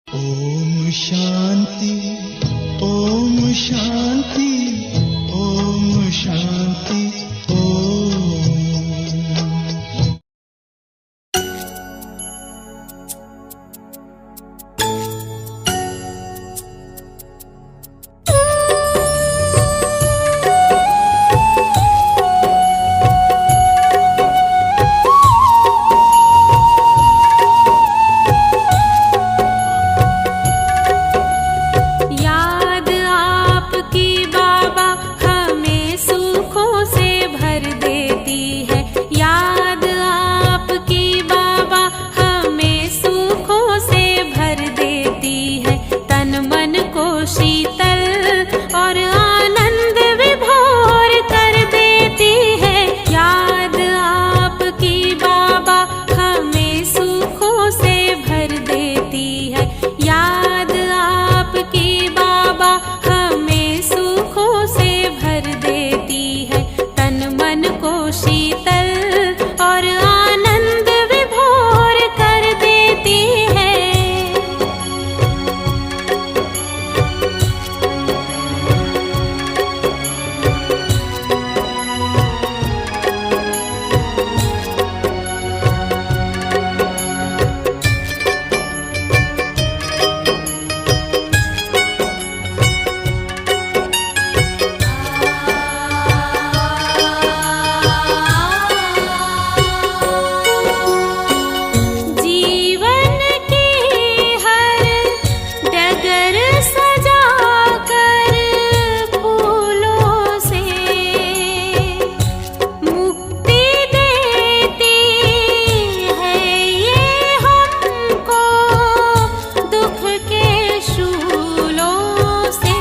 ओम शांति, ओम शांति, ओम शांति, ओम। याद आपकी बाबा हमें सुखों से भर देती है। याद आपकी बाबा हमें सुखों से भर देती है। तन मन को शीतल और आनंद विभोर कर देती है। याद आपकी बाबा हमें सुखों से भर देती है। याद आपकी बाबा हमें सुखों से भर देती है। तन मन को शीतल और आनंद विभोर कर देती है। जीवन की हर डगर सजा कर फूलों से मुक्ति देती है ये हमको दुख के शूलों से।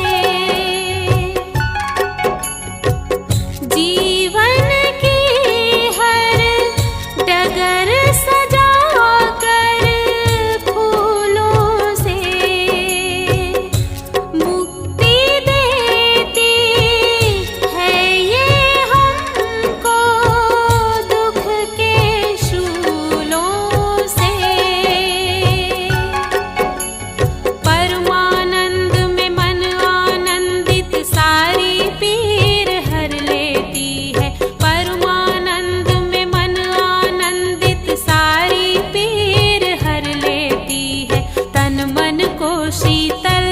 जीवन की हर डगर सजा कर फूलों से मुक्ति देती है ये हमको दुख के शूलों से। परमानंद में मन आनंदित सारी पीर हर लेती है। परमानंद में मन आनंदित सारी पीर हर लेती है। तन मन को शीतल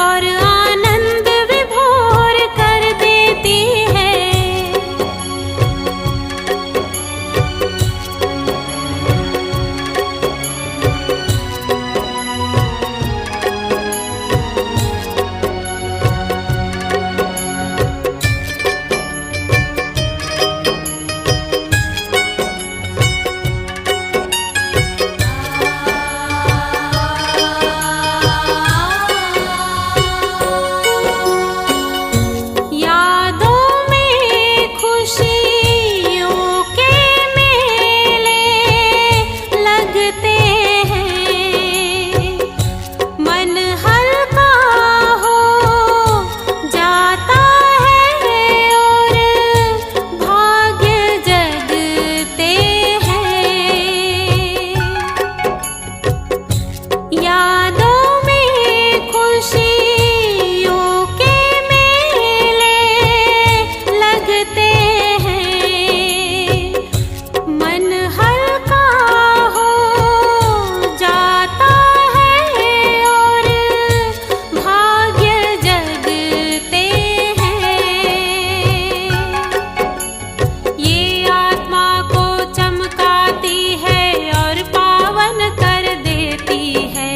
और आनंद विभोर कर देती है। यादों में खुशियों के मेले लगते हैं। मन हल्का हो जाता है और भाग्य जगते हैं। यादों में खुशियों के मेले लगते हैं। मन हल्का हो जाता है और भाग्य जगते हैं। ये आत्मा को चमकाती है और पावन कर देती है।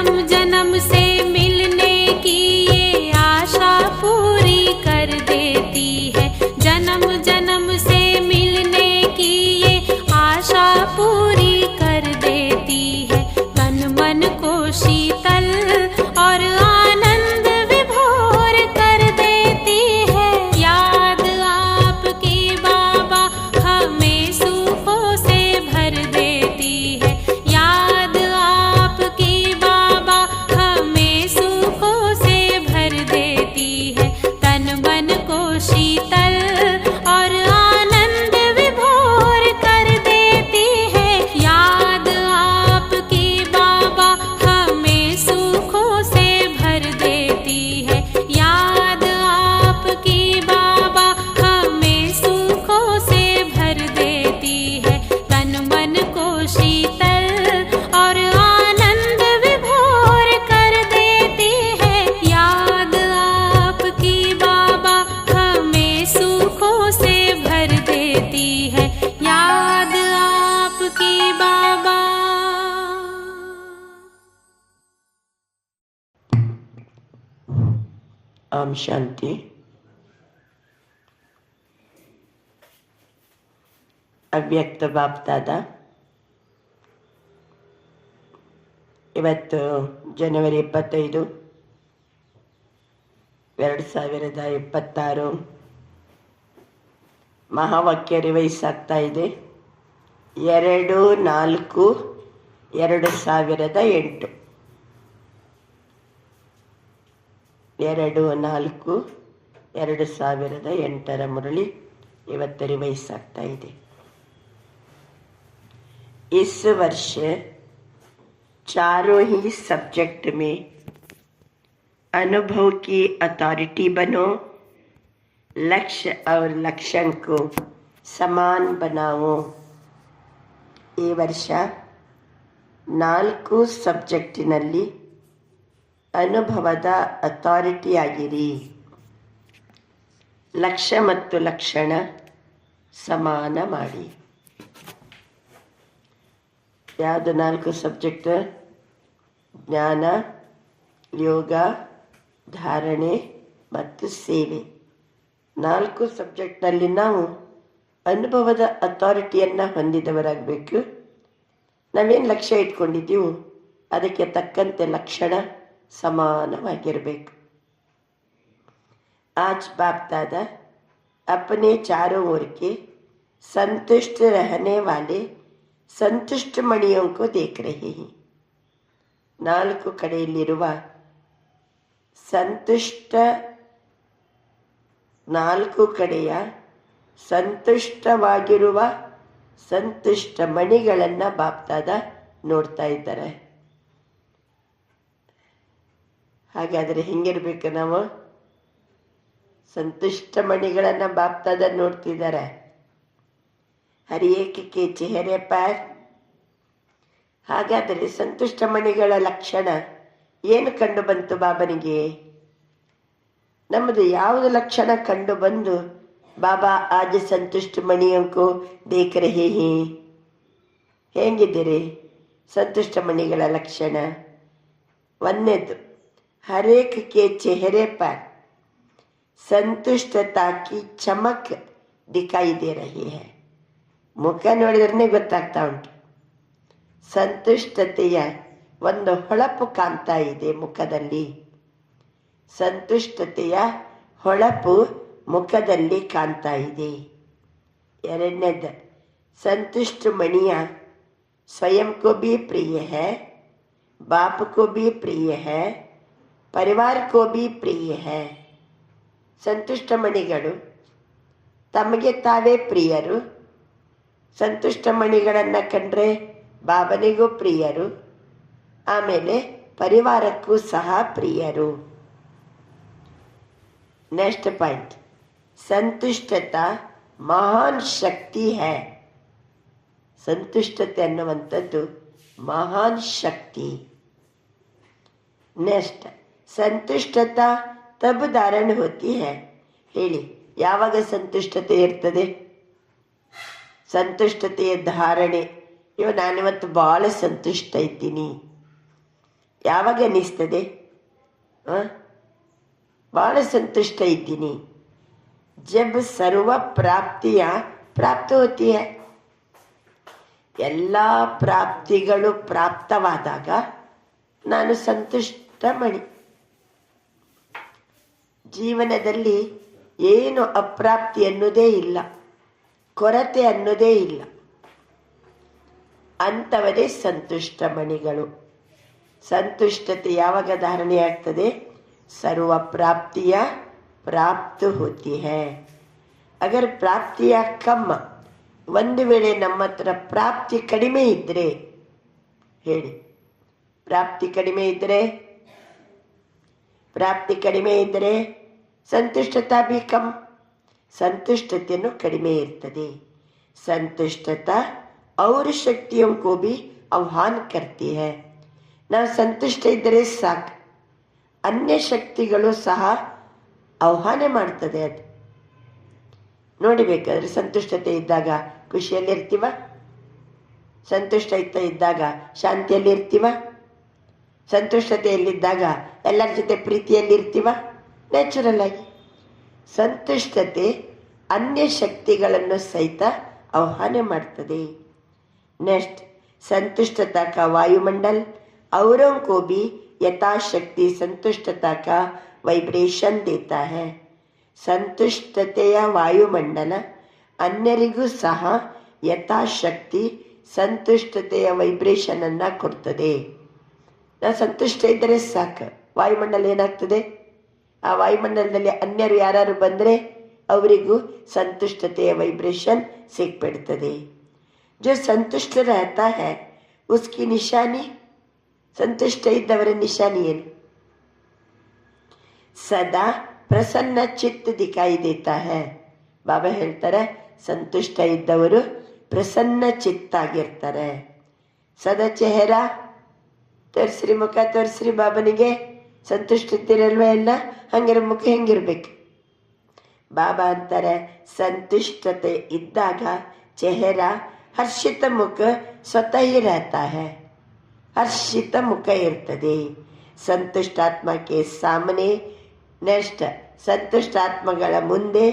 जन्म जन्म से मिलने की ये आशा पूरी कर देती है। जन्म जन्म से मिलने की ये आशा पूरी कर देती है। तन मन को शीतल और आनंद विभोर कर देती है। याद आपकी बाबा हमें सुखों से भर देती है। याद आपकी बाबा हमें सुखों से भर देती है। तन मन को शीतल और आनंद विभोर कर देती है। याद आपकी बाबा हमें सुखों से भर देती है। याद आपकी बाबा हमें सुखों से भर देती है। तन मन को शीतल और आनंद विभोर कर देती है। याद आपकी बाबा हमें सुखों से भर देती है। याद आपकी बाबा। ಓಂ ಶಾಂತಿ. ಅವ್ಯಕ್ತ ಬಾಪ್ದಾದ. ಇವತ್ತು ಜನವರಿ 25, 2026. ಮಹಾವಾಕ್ಯ ರಿವೈಸ್ ಆಗ್ತಾ ಇದೆ. 2/4/2008. 2/4/2008 ಮುರಳಿ ಇವತ್ತು ರಿವೈಸ್ ಆಗ್ತಾ ಇದೆ. इस वर्ष चारों ही सब्जेक्ट में अनुभव की अथॉरिटी बनो. लक्ष्य और लक्षण को समान बनाओ. ಈ ವರ್ಷ 4 ಸಬ್ಜೆಕ್ಟಿನಲ್ಲಿ ಅನುಭವದ ಅಥಾರಿಟಿ ಆಗಿರಿ. ಲಕ್ಷ್ಯ ಮತ್ತು ಲಕ್ಷಣ ಸಮಾನ ಮಾಡಿ. ಯಾವುದು 4 ಸಬ್ಜೆಕ್ಟ್? ಜ್ಞಾನ, ಯೋಗ, ಧಾರಣೆ ಮತ್ತು ಸೇವೆ. 4 ಸಬ್ಜೆಕ್ಟ್ನಲ್ಲಿ ನಾವು ಅನುಭವದ ಅಥಾರಿಟಿಯನ್ನು ಹೊಂದಿದವರಾಗಬೇಕು. ನಾವೇನು ಲಕ್ಷ್ಯ ಇಟ್ಕೊಂಡಿದ್ದೀವೋ ಅದಕ್ಕೆ ತಕ್ಕಂತೆ ಲಕ್ಷಣ ಸಮಾನವಾಗಿರಬೇಕು. आज बाप दादा अपने चारों ओर के संतुष्ट रहने वाले संतुष्ट मणियों को देख रहे हैं. 4 ಕಡೆಯಲ್ಲಿರುವ ಸಂತುಷ್ಟ 4 ಕಡೆಯ ಸಂತುಷ್ಟವಾಗಿರುವ ಸಂತುಷ್ಟ ಮಣಿಗಳನ್ನು ಬಾಪ್ ದಾದಾ ನೋಡ್ತಾ ಇದ್ದಾರೆ. ಹಾಗಾದರೆ ಹೆಂಗಿರ್ಬೇಕು ನಾವು? ಸಂತುಷ್ಟ ಮಣಿಗಳನ್ನು ಬಾಪ್ ದಾದಾ ನೋಡ್ತಿದ್ದಾರೆ. ಹರಿಯೇಕೆ ಚೆಹರೆ ಪಾರ್. ಹಾಗಾದರೆ ಸಂತುಷ್ಟ ಮಣಿಗಳ ಲಕ್ಷಣ ಏನು ಕಂಡು ಬಂತು ಬಾಬನಿಗೆ? ನಮ್ಮದು ಯಾವುದು ಲಕ್ಷಣ ಕಂಡು ಬಂದು ಬಾಬಾ ಆಜ್ ಸಂತುಷ್ಟ ಮಣಿಯಂಕೋ ದೇಖ ರಹೇ ಹೇ? ಹೇಗಿದ್ದೀರಿ? ಸಂತುಷ್ಟ ಮಣಿಗಳ ಲಕ್ಷಣ 1ನೇದು, ಹರೇಕ್ ಕೆ ಚೆಹರೆ ಪಾರ್ ಸಂತುಷ್ಟತಾ ಕಿ ಚಮಕ್ ದಿಖಾಯಿ ದೇ ರಹಿ ಹೈ. ಮುಖ ನೋಡಿದ್ರೆ ಗೊತ್ತಾಗ್ತಾ ಉಂಟು. ಸಂತುಷ್ಟತೆಯ ಒಂದು ಹೊಳಪು ಕಾಣ್ತಾ ಇದೆ ಮುಖದಲ್ಲಿ. ಸಂತುಷ್ಟತೆಯ ಹೊಳಪು ಮುಖದಲ್ಲಿ ಕಾಣ್ತಾ ಇದೆ. 2ನೇದು, संतुष्ट मणिया स्वयं को भी प्रिय है, बाप को भी प्रिय है, परिवार को भी प्रिय है. ಸಂತುಷ್ಟ ಮಣಿಗಳು ತಮಗೆ ತಾವೇ ಪ್ರಿಯರು. ಸಂತುಷ್ಟ ಮಣಿಗಳನ್ನು ಕಂಡ್ರೆ ಬಾಬನಿಗೂ ಪ್ರಿಯರು, ಆಮೇಲೆ ಪರಿವಾರಕ್ಕೂ ಸಹ ಪ್ರಿಯರು. ನೆಕ್ಸ್ಟ್ ಪಾಯಿಂಟ್, ಸಂತುಷ್ಟತಾ ಮಹಾನ್ ಶಕ್ತಿ ಹೈ. ಸಂತುಷ್ಟತೆ ಅನ್ನುವಂಥದ್ದು ಮಹಾನ್ ಶಕ್ತಿ. ನೆಕ್ಸ್ಟ್, ಸಂತುಷ್ಟತಾ ತಬ್ ಧಾರಣ ಹೋತಿ ಹೈ. ಹೇಳಿ, ಯಾವಾಗ ಸಂತುಷ್ಟತೆ ಇರ್ತದೆ? ಸಂತುಷ್ಟತೆಯ ಧಾರಣೆ. ನಾನಿವತ್ತು ಭಾಳ ಸಂತುಷ್ಟ ಇದ್ದೀನಿ, ಯಾವಾಗ ಅನ್ನಿಸ್ತದೆ? ಭಾಳ ಸಂತುಷ್ಟ ಇದ್ದೀನಿ. ಜಬ್ ಸರ್ವ ಪ್ರಾಪ್ತಿಯ ಪ್ರಾಪ್ತ ಹೋತಿ ಹೈ. ಎಲ್ಲ ಪ್ರಾಪ್ತಿಗಳು ಪ್ರಾಪ್ತವಾದಾಗ ನಾನು ಸಂತುಷ್ಟ ಮಣಿ. ಜೀವನದಲ್ಲಿ ಏನು ಅಪ್ರಾಪ್ತಿ ಅನ್ನೋದೇ ಇಲ್ಲ, ಕೊರತೆ ಅನ್ನೋದೇ ಇಲ್ಲ. ಅಂಥವರೇ ಸಂತುಷ್ಟ ಮಣಿಗಳು. ಸಂತುಷ್ಟತೆ ಯಾವಾಗ ಧಾರಣೆ ಆಗ್ತದೆ? ಸರ್ವ ಪ್ರಾಪ್ತಿಯ ಪ್ರಾಪ್ತ ಹೋತಿ ಹೈ. ಅಗರ್ ಪ್ರಾಪ್ತಿಯ ಕಮ್ಮ, ಒಂದು ವೇಳೆ ನಮ್ಮ ಹತ್ರ ಪ್ರಾಪ್ತಿ ಕಡಿಮೆ ಇದ್ರೆ, ಹೇಳಿ, ಪ್ರಾಪ್ತಿ ಕಡಿಮೆ ಇದ್ದರೆ ಸಂತುಷ್ಟತಾ ಭಿ ಕಮ್, ಸಂತುಷ್ಟತೆಯನ್ನು ಕಡಿಮೆ ಇರ್ತದೆ. ಸಂತುಷ್ಟತಾ और शक्तियों को भी आह्वान करती है. ನಾವು ಸಂತುಷ್ಟ ಇದ್ದರೆ ಸಾಕು, ಅನ್ಯ ಶಕ್ತಿಗಳು ಸಹ ಆಹ್ವಾನ ಮಾಡ್ತದೆ. ಅದು ನೋಡಿಬೇಕಾದ್ರೆ ಸಂತುಷ್ಟತೆ ಇದ್ದಾಗ ಖುಷಿಯಲ್ಲಿರ್ತೀವ, ಸಂತುಷ್ಟ ಇದ್ದಾಗ ಶಾಂತಿಯಲ್ಲಿರ್ತೀವ, ಸಂತುಷ್ಟತೆಯಲ್ಲಿದ್ದಾಗ ಎಲ್ಲರ ಜೊತೆ ಪ್ರೀತಿಯಲ್ಲಿರ್ತೀವ. ನ್ಯಾಚುರಲ್ ಆಗಿ ಸಂತುಷ್ಟತೆ ಅನ್ಯ ಶಕ್ತಿಗಳನ್ನು ಸಹಿತ ಆಹ್ವಾನ ಮಾಡ್ತದೆ. नेक्स्ट, संतुष्टता का वायुमंडल औरों को भी यथाशक्ति संतुष्टता का वैब्रेशन देता है. ಸಂತುಷ್ಟತೆಯ ವಾಯುಮಂಡಲ ಅನ್ಯರಿಗೂ ಸಹ ಯಥಾಶಕ್ತಿ ಸಂತುಷ್ಟತೆಯ ವೈಬ್ರೇಷನ್ ಅನ್ನ ಕೊಡ್ತದೆ. ನಾವು ಸಂತುಷ್ಟ ಇದ್ದರೆ ಸಾಕು, ವಾಯುಮಂಡಲ ಏನಾಗ್ತದೆ? ಆ ವಾಯುಮಂಡಲದಲ್ಲಿ ಅನ್ಯರು ಯಾರು ಬಂದರೆ ಅವರಿಗೂ ಸಂತುಷ್ಟತೆಯ ವೈಬ್ರೇಷನ್ ಸಿಕ್ಬಿಡ್ತದೆ. जो संतुष्ट रहता है उसकी निशानी, संतुष्ट इದ್ದವರ निशानी ಏನು? सदा प्रसन्न चित्त दिखाई देता है. ಬಾಬಾ ಹೇಳ್ತಾರೆ, ಸಂತುಷ್ಟ ಇದ್ದವರು ಪ್ರಸನ್ನ ಚಿತ್ತಾಗಿರ್ತಾರೆ. ಸದಾ ಚೆಹರ ತೋರಿಸ್ರಿ, ಮುಖ ತೋರಿಸ್ರಿ ಬಾಬನಿಗೆ. ಸಂತುಷ್ಟ ಇದ್ದಿರಲ್ವ ಎಲ್ಲ? ಹಂಗಿರೋ ಮುಖ ಹೆಂಗಿರ್ಬೇಕು? ಬಾಬಾ ಅಂತಾರೆ, ಸಂತುಷ್ಟತೆ ಇದ್ದಾಗ ಚೆಹರ ಹರ್ಷಿತ ಮುಖ ಸ್ವತಃ रहता है. ಹರ್ಷಿತ ಮುಖ ಇರ್ತದೆ. ಸಂತುಷ್ಟಾತ್ಮಕ್ಕೆ ಸಾಮನೆ, ನೆಕ್ಸ್ಟ್ ಸಂತುಷ್ಟಾತ್ಮಗಳ ಮುಂದೆ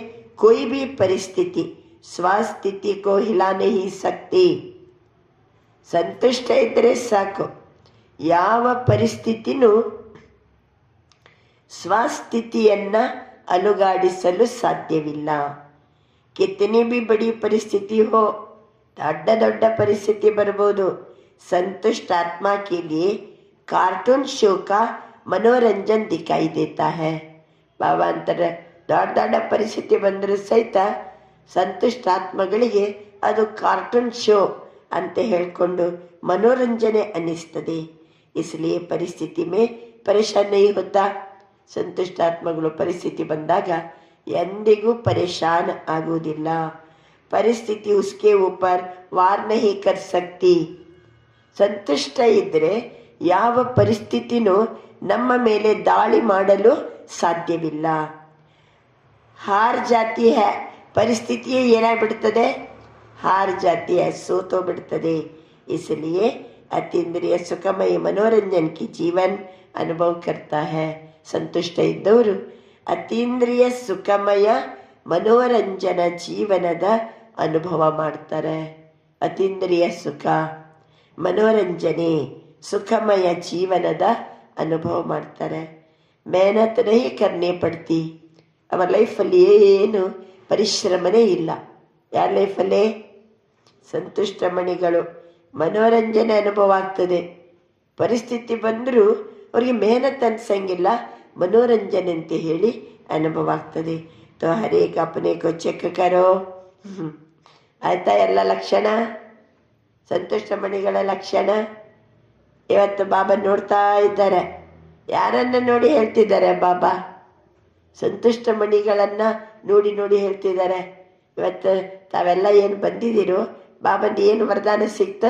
कोई भी परिस्थिति ಸ್ವಸ್ಥಿತಿ को हिला नहीं सकती. ಸಂತುಷ್ಟ ಇದ್ದರೆ ಸಾಕು, ಯಾವ ಪರಿಸ್ಥಿತಿನೂ ಸ್ವಸ್ಥಿತಿಯನ್ನ ಅಲುಗಾಡಿಸಲು ಸಾಧ್ಯವಿಲ್ಲ. ಕಿತನಿ भी बड़ी परिस्थिति हो, ದೊಡ್ಡ ಪರಿಸ್ಥಿತಿ ಬರ್ಬೋದು, संतुष्ट आत्मा के लिए कार्टून शो का मनोरंजन दिखाई देता है. ಬಾಬಾ ಅಂತಾರೆ, ದೊಡ್ಡ ಪರಿಸ್ಥಿತಿ ಬಂದರೂ ಸಹಿತ ಸಂತುಷ್ಟ ಆತ್ಮಗಳಿಗೆ ಅದು ಕಾರ್ಟೂನ್ ಶೋ ಅಂತ ಹೇಳ್ಕೊಂಡು ಮನೋರಂಜನೆ ಅನ್ನಿಸ್ತದೆ. इसलिए ಪರಿಸ್ಥಿತಿ ಮೇ ಪರೇಶಾನ್ नहीं होता. ಸಂತುಷ್ಟ ಆತ್ಮಗಳು ಪರಿಸ್ಥಿತಿ ಬಂದಾಗ ಎಂದಿಗೂ ಪರೇಶಾನ್ ಆಗುವುದಿಲ್ಲ. ಪರಿಸ್ಥಿತಿ उसके ऊपर वार नहीं कर सकती. ಸಂತುಷ್ಟ ಇದ್ದರೆ ಯಾವ ಪರಿಸ್ಥಿತಿನೂ ನಮ್ಮ ಮೇಲೆ ದಾಳಿ ಮಾಡಲು ಸಾಧ್ಯವಿಲ್ಲ. ಹಾರ್ ಜಾತಿ ಹೈ, ಪರಿಸ್ಥಿತಿಯೇ ಏನಾಗ್ಬಿಡ್ತದೆ? ಹಾರ್ ಜಾತಿ ಹೈ, ಸೋತೋ ಬಿಡ್ತದೆ. इसलिए ಅತೀಂದ್ರಿಯ ಸುಖಮಯ ಮನೋರಂಜನ್ ಕಿ ಜೀವನ್ ಅನುಭವ ಕರ್ತಾ ಹೈ. ಸಂತುಷ್ಟ ಇದ್ದವರು ಅತೀಂದ್ರಿಯ ಸುಖಮಯ ಮನೋರಂಜನ ಜೀವನದ ಅನುಭವ ಮಾಡ್ತಾರೆ. ಅತೀಂದ್ರಿಯ ಸುಖ, ಮನೋರಂಜನೆ, ಸುಖಮಯ ಜೀವನದ ಅನುಭವ ಮಾಡ್ತಾರೆ. ಮೆಹನತ್ ನಹಿ ಕರ್ನೆ ಪಡ್ತಿ. ಅವರ ಲೈಫಲ್ಲಿ ಏನು ಪರಿಶ್ರಮನೇ ಇಲ್ಲ. ಯಾರ ಲೈಫಲ್ಲೇ? ಸಂತುಷ್ಟ ಮಣಿಗಳು. ಮನೋರಂಜನೆ ಅನುಭವ ಆಗ್ತದೆ. ಪರಿಸ್ಥಿತಿ ಬಂದರೂ ಅವ್ರಿಗೆ ಮೆಹನತ್ ಅನ್ಸಂಗಿಲ್ಲ, ಮನೋರಂಜನೆ ಅಂತ ಹೇಳಿ ಅನುಭವ ಆಗ್ತದೆ. ತೋ ಹರೇಕ ಅಪನೆ ಕೋ ಚೆಕ್ ಕರೋ. ಆಯ್ತಾ ಎಲ್ಲ ಲಕ್ಷಣ? ಸಂತುಷ್ಟ ಮಣಿಗಳ ಲಕ್ಷಣ ಇವತ್ತು ಬಾಬಾ ನೋಡ್ತಾ ಇದ್ದಾರೆ. ಯಾರನ್ನ ನೋಡಿ ಹೇಳ್ತಿದ್ದಾರೆ ಬಾಬಾ? ಸಂತುಷ್ಟ ಮಣಿಗಳನ್ನ ನೋಡಿ ನೋಡಿ ಹೇಳ್ತಿದ್ದಾರೆ. ಇವತ್ತು ತಾವೆಲ್ಲ ಏನು ಬಂದಿದ್ದೀರೋ, ಬಾಬಂದು ಏನು ವರದಾನ ಸಿಕ್ತ?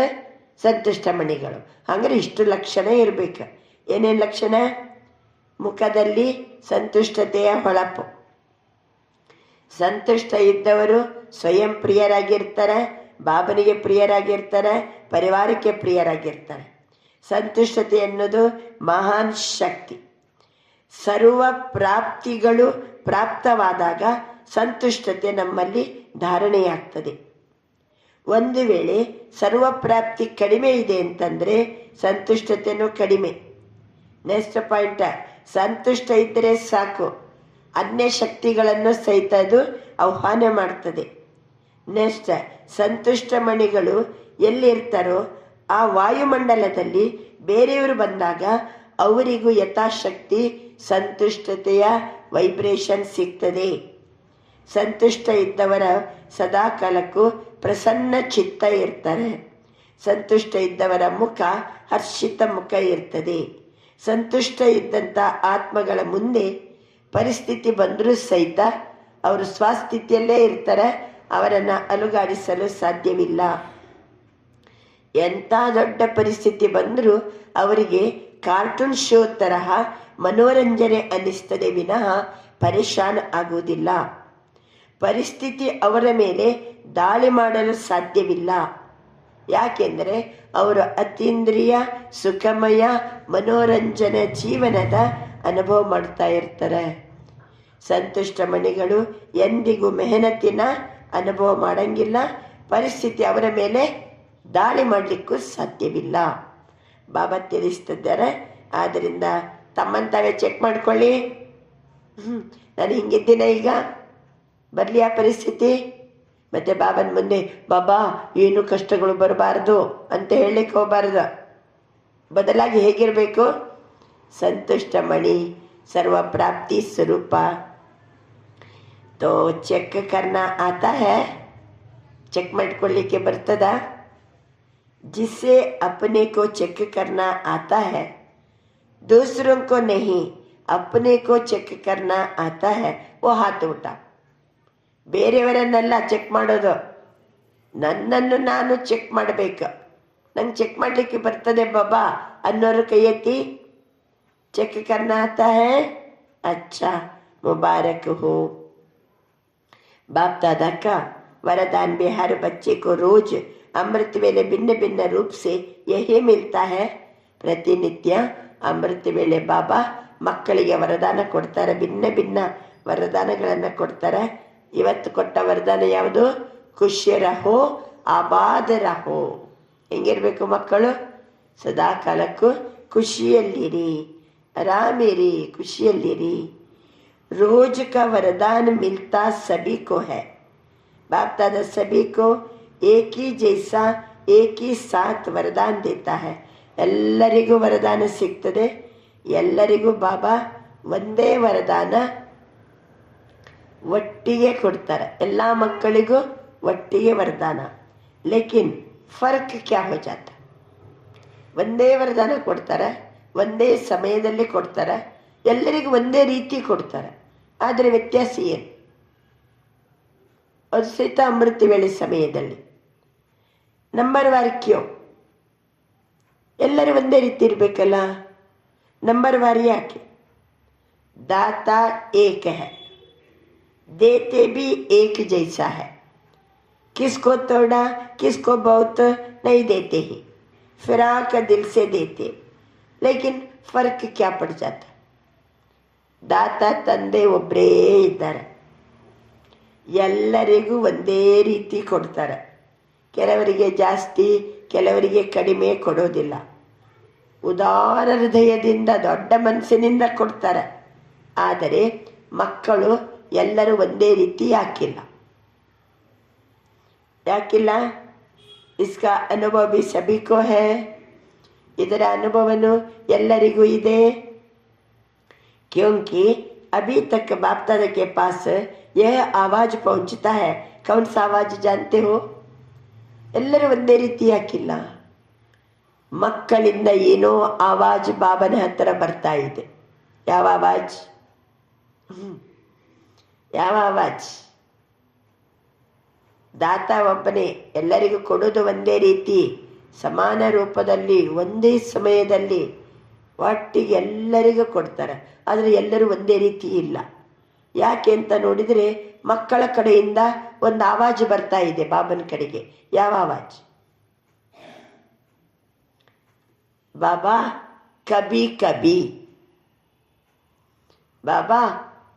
ಸಂತುಷ್ಟ ಮಣಿಗಳು. ಹಂಗಾರೆ ಇಷ್ಟು ಲಕ್ಷಣ ಇರಬೇಕು. ಏನೇನು ಲಕ್ಷಣ? ಮುಖದಲ್ಲಿ ಸಂತುಷ್ಟತೆಯ ಹೊಳಪು. ಸಂತುಷ್ಟ ಇದ್ದವರು ಸ್ವಯಂ ಪ್ರಿಯರಾಗಿರ್ತಾರೆ, ಬಾಬನಿಗೆ ಪ್ರಿಯರಾಗಿರ್ತಾರೆ, ಪರಿವಾರಕ್ಕೆ ಪ್ರಿಯರಾಗಿರ್ತಾರೆ. ಸಂತುಷ್ಟತೆ ಎನ್ನುವುದು ಮಹಾನ್ ಶಕ್ತಿ. ಸರ್ವ ಪ್ರಾಪ್ತಿಗಳು ಪ್ರಾಪ್ತವಾದಾಗ ಸಂತುಷ್ಟತೆ ನಮ್ಮಲ್ಲಿ ಧಾರಣೆಯಾಗ್ತದೆ. ಒಂದು ವೇಳೆ ಸರ್ವ ಪ್ರಾಪ್ತಿ ಕಡಿಮೆ ಇದೆ ಅಂತಂದರೆ ಸಂತುಷ್ಟತೆನೂ ಕಡಿಮೆ. ನೆಕ್ಸ್ಟ್ ಪಾಯಿಂಟ್, ಸಂತುಷ್ಟ ಇದ್ದರೆ ಸಾಕು, ಅನ್ಯ ಶಕ್ತಿಗಳನ್ನು ಸಹಿತ ಅದು ಆಹ್ವಾನ ಮಾಡ್ತದೆ. ನೆಕ್ಸ್ಟ್, ಸಂತುಷ್ಟ ಮಣಿಗಳು ಎಲ್ಲಿರ್ತಾರೋ ಆ ವಾಯುಮಂಡಲದಲ್ಲಿ ಬೇರೆಯವರು ಬಂದಾಗ ಅವರಿಗೂ ಯಥಾಶಕ್ತಿ ಸಂತುಷ್ಟತೆಯ ವೈಬ್ರೇಷನ್ ಸಿಗ್ತದೆ. ಸಂತುಷ್ಟ ಇದ್ದವರ ಸದಾ ಕಾಲಕ್ಕೂ ಪ್ರಸನ್ನ ಚಿತ್ತ ಇರ್ತಾರೆ. ಸಂತುಷ್ಟ ಇದ್ದವರ ಮುಖ ಹರ್ಷಿತ ಮುಖ ಇರ್ತದೆ. ಸಂತುಷ್ಟ ಇದ್ದಂಥ ಆತ್ಮಗಳ ಮುಂದೆ ಪರಿಸ್ಥಿತಿ ಬಂದರೂ ಸಹಿತ ಅವರು ಸ್ವಸ್ಥಿತಿಯಲ್ಲೇ ಇರ್ತಾರೆ. ಅವರನ್ನು ಅಲುಗಾಡಿಸಲು ಸಾಧ್ಯವಿಲ್ಲ. ಎಂಥ ದೊಡ್ಡ ಪರಿಸ್ಥಿತಿ ಬಂದರೂ ಅವರಿಗೆ ಕಾರ್ಟೂನ್ ಶೋ ತರಹ ಮನೋರಂಜನೆ ಅನ್ನಿಸ್ತದೆ ವಿನಃ ಪರೇಶಾನ್ ಆಗುವುದಿಲ್ಲ. ಪರಿಸ್ಥಿತಿ ಅವರ ಮೇಲೆ ದಾಳಿ ಮಾಡಲು ಸಾಧ್ಯವಿಲ್ಲ. ಯಾಕೆಂದರೆ ಅವರು ಅತೀಂದ್ರಿಯ ಸುಖಮಯ ಮನೋರಂಜನೆ ಜೀವನದ ಅನುಭವ ಮಾಡ್ತಾ ಇರ್ತಾರೆ. ಸಂತುಷ್ಟ ಮಣಿಗಳು ಎಂದಿಗೂ ಮೆಹನತಿನ ಅನುಭವ ಮಾಡಂಗಿಲ್ಲ. ಪರಿಸ್ಥಿತಿ ಅವರ ಮೇಲೆ ದಾಳಿ ಮಾಡಲಿಕ್ಕೂ ಸಾಧ್ಯವಿಲ್ಲ. ಬಾಬಾ ತಿಳಿಸ್ತಿದ್ದಾರೆ. ಆದ್ದರಿಂದ ತಮ್ಮಂತಾವೇ ಚೆಕ್ ಮಾಡ್ಕೊಳ್ಳಿ. ನಾನು ಹಿಂಗಿದ್ದೀನ, ಈಗ ಬರಲಿ ಆ ಪರಿಸ್ಥಿತಿ. ಮತ್ತೆ ಬಾಬನ ಮುಂದೆ ಬಾಬಾ ಏನು ಕಷ್ಟಗಳು ಬರಬಾರ್ದು ಅಂತ ಹೇಳಲಿಕ್ಕೆ ಹೋಗಬಾರ್ದು. ಬದಲಾಗಿ ಹೇಗಿರಬೇಕು? ಸಂತುಷ್ಟ ಮಣಿ सर्व प्राप्ति स्वरूप। तो चेक करना आता है, चेक ಮಾಡ್ಕೊಳ್ಳಿಕ್ಕೆ ಬರ್ತದ? जिससे अपने को चेक करना आता है, दूसरों को नहीं, अपने को चेक करना आता है, वो हाथ उठा. ಬೇರೆಯವರನ್ನೆಲ್ಲ ಚೆಕ್ ಮಾಡೋದು, ನನ್ನನ್ನು ನಾನು ಚೆಕ್ ಮಾಡಬೇಕು. ನಂಗೆ ಚೆಕ್ ಮಾಡಲಿಕ್ಕೆ ಬರ್ತದೆ ಬಾಬಾ ಅನ್ನೋರು ಕೈ ಎತ್ತಿ. ಚೆಕ್ करना आता है, अच्छा मुबारक हो. बाप दादा का वरदान भी हर बच्चे को रोज अमृत वेले भिन्न भिन्न रूप से यही मिलता है. ಪ್ರತಿನಿತ್ಯ ಅಮೃತ ವೇಳೆ ಬಾಬಾ ಮಕ್ಕಳಿಗೆ ವರದಾನ ಕೊಡ್ತಾರೆ, ಭಿನ್ನ ಭಿನ್ನ ವರದಾನಗಳನ್ನು ಕೊಡ್ತಾರೆ. ಇವತ್ತು ಕೊಟ್ಟ ವರದಾನ ಯಾವುದು? ಖುಷಿ ರಹೋ ಆಬಾದ ರಹೋ. ಹೆಂಗಿರ್ಬೇಕು ಮಕ್ಕಳು? ಸದಾ ಕಾಲಕ್ಕೂ ಖುಷಿಯಲ್ಲಿರಿ, ಆರಾಮಿರಿ, ಖುಷಿಯಲ್ಲಿರಿ. रोज का वरदान मिलता सभी को है. बाप दादा सभी को एक ही जैसा एक ही साथ वरदान देता है. ಎಲ್ಲರಿಗೂ ವರದಾನ ಸಿಗ್ತದೆ. ಎಲ್ಲರಿಗೂ ಬಾಬಾ ಒಂದೇ ವರದಾನ ಒಟ್ಟಿಗೆ ಕೊಡ್ತಾರೆ, ಎಲ್ಲ ಮಕ್ಕಳಿಗೂ ಒಟ್ಟಿಗೆ ವರದಾನ. ಲೇಕಿನ್ ಫರ್ಕ್ ಕ್ಯಾ ಹೋ ಜಾತ? ಒಂದೇ ವರದಾನ ಕೊಡ್ತಾರೆ, ಒಂದೇ ಸಮಯದಲ್ಲಿ ಕೊಡ್ತಾರೆ, ಎಲ್ಲರಿಗೂ ಒಂದೇ ರೀತಿ ಕೊಡ್ತಾರೆ. ಆದರೆ ವ್ಯತ್ಯಾಸ ಏನು? ಅದು ಸಹಿತ ಅಮೃತ ವೇಳೆ ಸಮಯದಲ್ಲಿ ನಂಬರ್ ವಾರ್ ಕ್ಯೋ? ಎಲ್ಲರೂ ಒಂದೇ ರೀತಿ ಇರಬೇಕಲ್ಲ, ನಂಬರ್ ವಾರ್ ಯಾಕೆ? दाता एक है, देते भी एक जैसा है. किसको थोड़ा किसको बहुत नहीं देते ही, फिराक दिल से देते. लेकिन फर्क क्या पड़ जाता? दाता ತಂದೆ ಒಬ್ಬರೇ ಇದ್ದಾರೆ, ಎಲ್ಲರಿಗೂ ಒಂದೇ ರೀತಿ ಕೊಡ್ತಾರೆ. ಕೆಲವರಿಗೆ ಜಾಸ್ತಿ, ಕೆಲವರಿಗೆ ಕಡಿಮೆ ಕೊಡೋದಿಲ್ಲ. ಉದಾರ ಹೃದಯದಿಂದ ದೊಡ್ಡ ಮನಸ್ಸಿನಿಂದ ಕೊಡ್ತಾರೆ. ಆದರೆ ಮಕ್ಕಳು ಎಲ್ಲರೂ ಒಂದೇ ರೀತಿ ಯಾಕಿಲ್ಲ? ಇಸ್ಕಾ ಅನುಭವ ಭಿ ಸಭಿ ಕೋ ಹೈ. ಇದರ ಅನುಭವನು ಎಲ್ಲರಿಗೂ ಇದೆ. क्योंकि अभी तक बाप दादा के पास यह आवाज पहुंचता है. कौन सा आवाज जानते हो? ಎಲ್ಲರೂ ಒಂದೇ ರೀತಿ ಯಾಕಿಲ್ಲ? ಮಕ್ಕಳಿಂದ ಏನೋ ಆವಾಜ್ ಬಾಬನ ಹತ್ತಿರ ಬರ್ತಾ ಇದೆ. ಯಾವ ಆವಾಜ್? ಯಾವ ಆವಾಜ್? ದಾತ ಒಬ್ಬನೇ, ಎಲ್ಲರಿಗೂ ಕೊಡೋದು ಒಂದೇ ರೀತಿ, ಸಮಾನ ರೂಪದಲ್ಲಿ, ಒಂದೇ ಸಮಯದಲ್ಲಿ ಒಟ್ಟಿಗೆ ಎಲ್ಲರಿಗೂ ಕೊಡ್ತಾರೆ. ಆದರೆ ಎಲ್ಲರೂ ಒಂದೇ ರೀತಿ ಇಲ್ಲ. ಯಾಕೆ ಅಂತ ನೋಡಿದರೆ ಮಕ್ಕಳ ಕಡೆಯಿಂದ ಒಂದು ಆವಾಜ್ ಬರ್ತಾ ಇದೆ ಬಾಬನ ಕಡೆಗೆ. ಯಾವ ಆವಾಜ್? बाबा कभी कभी, बाबा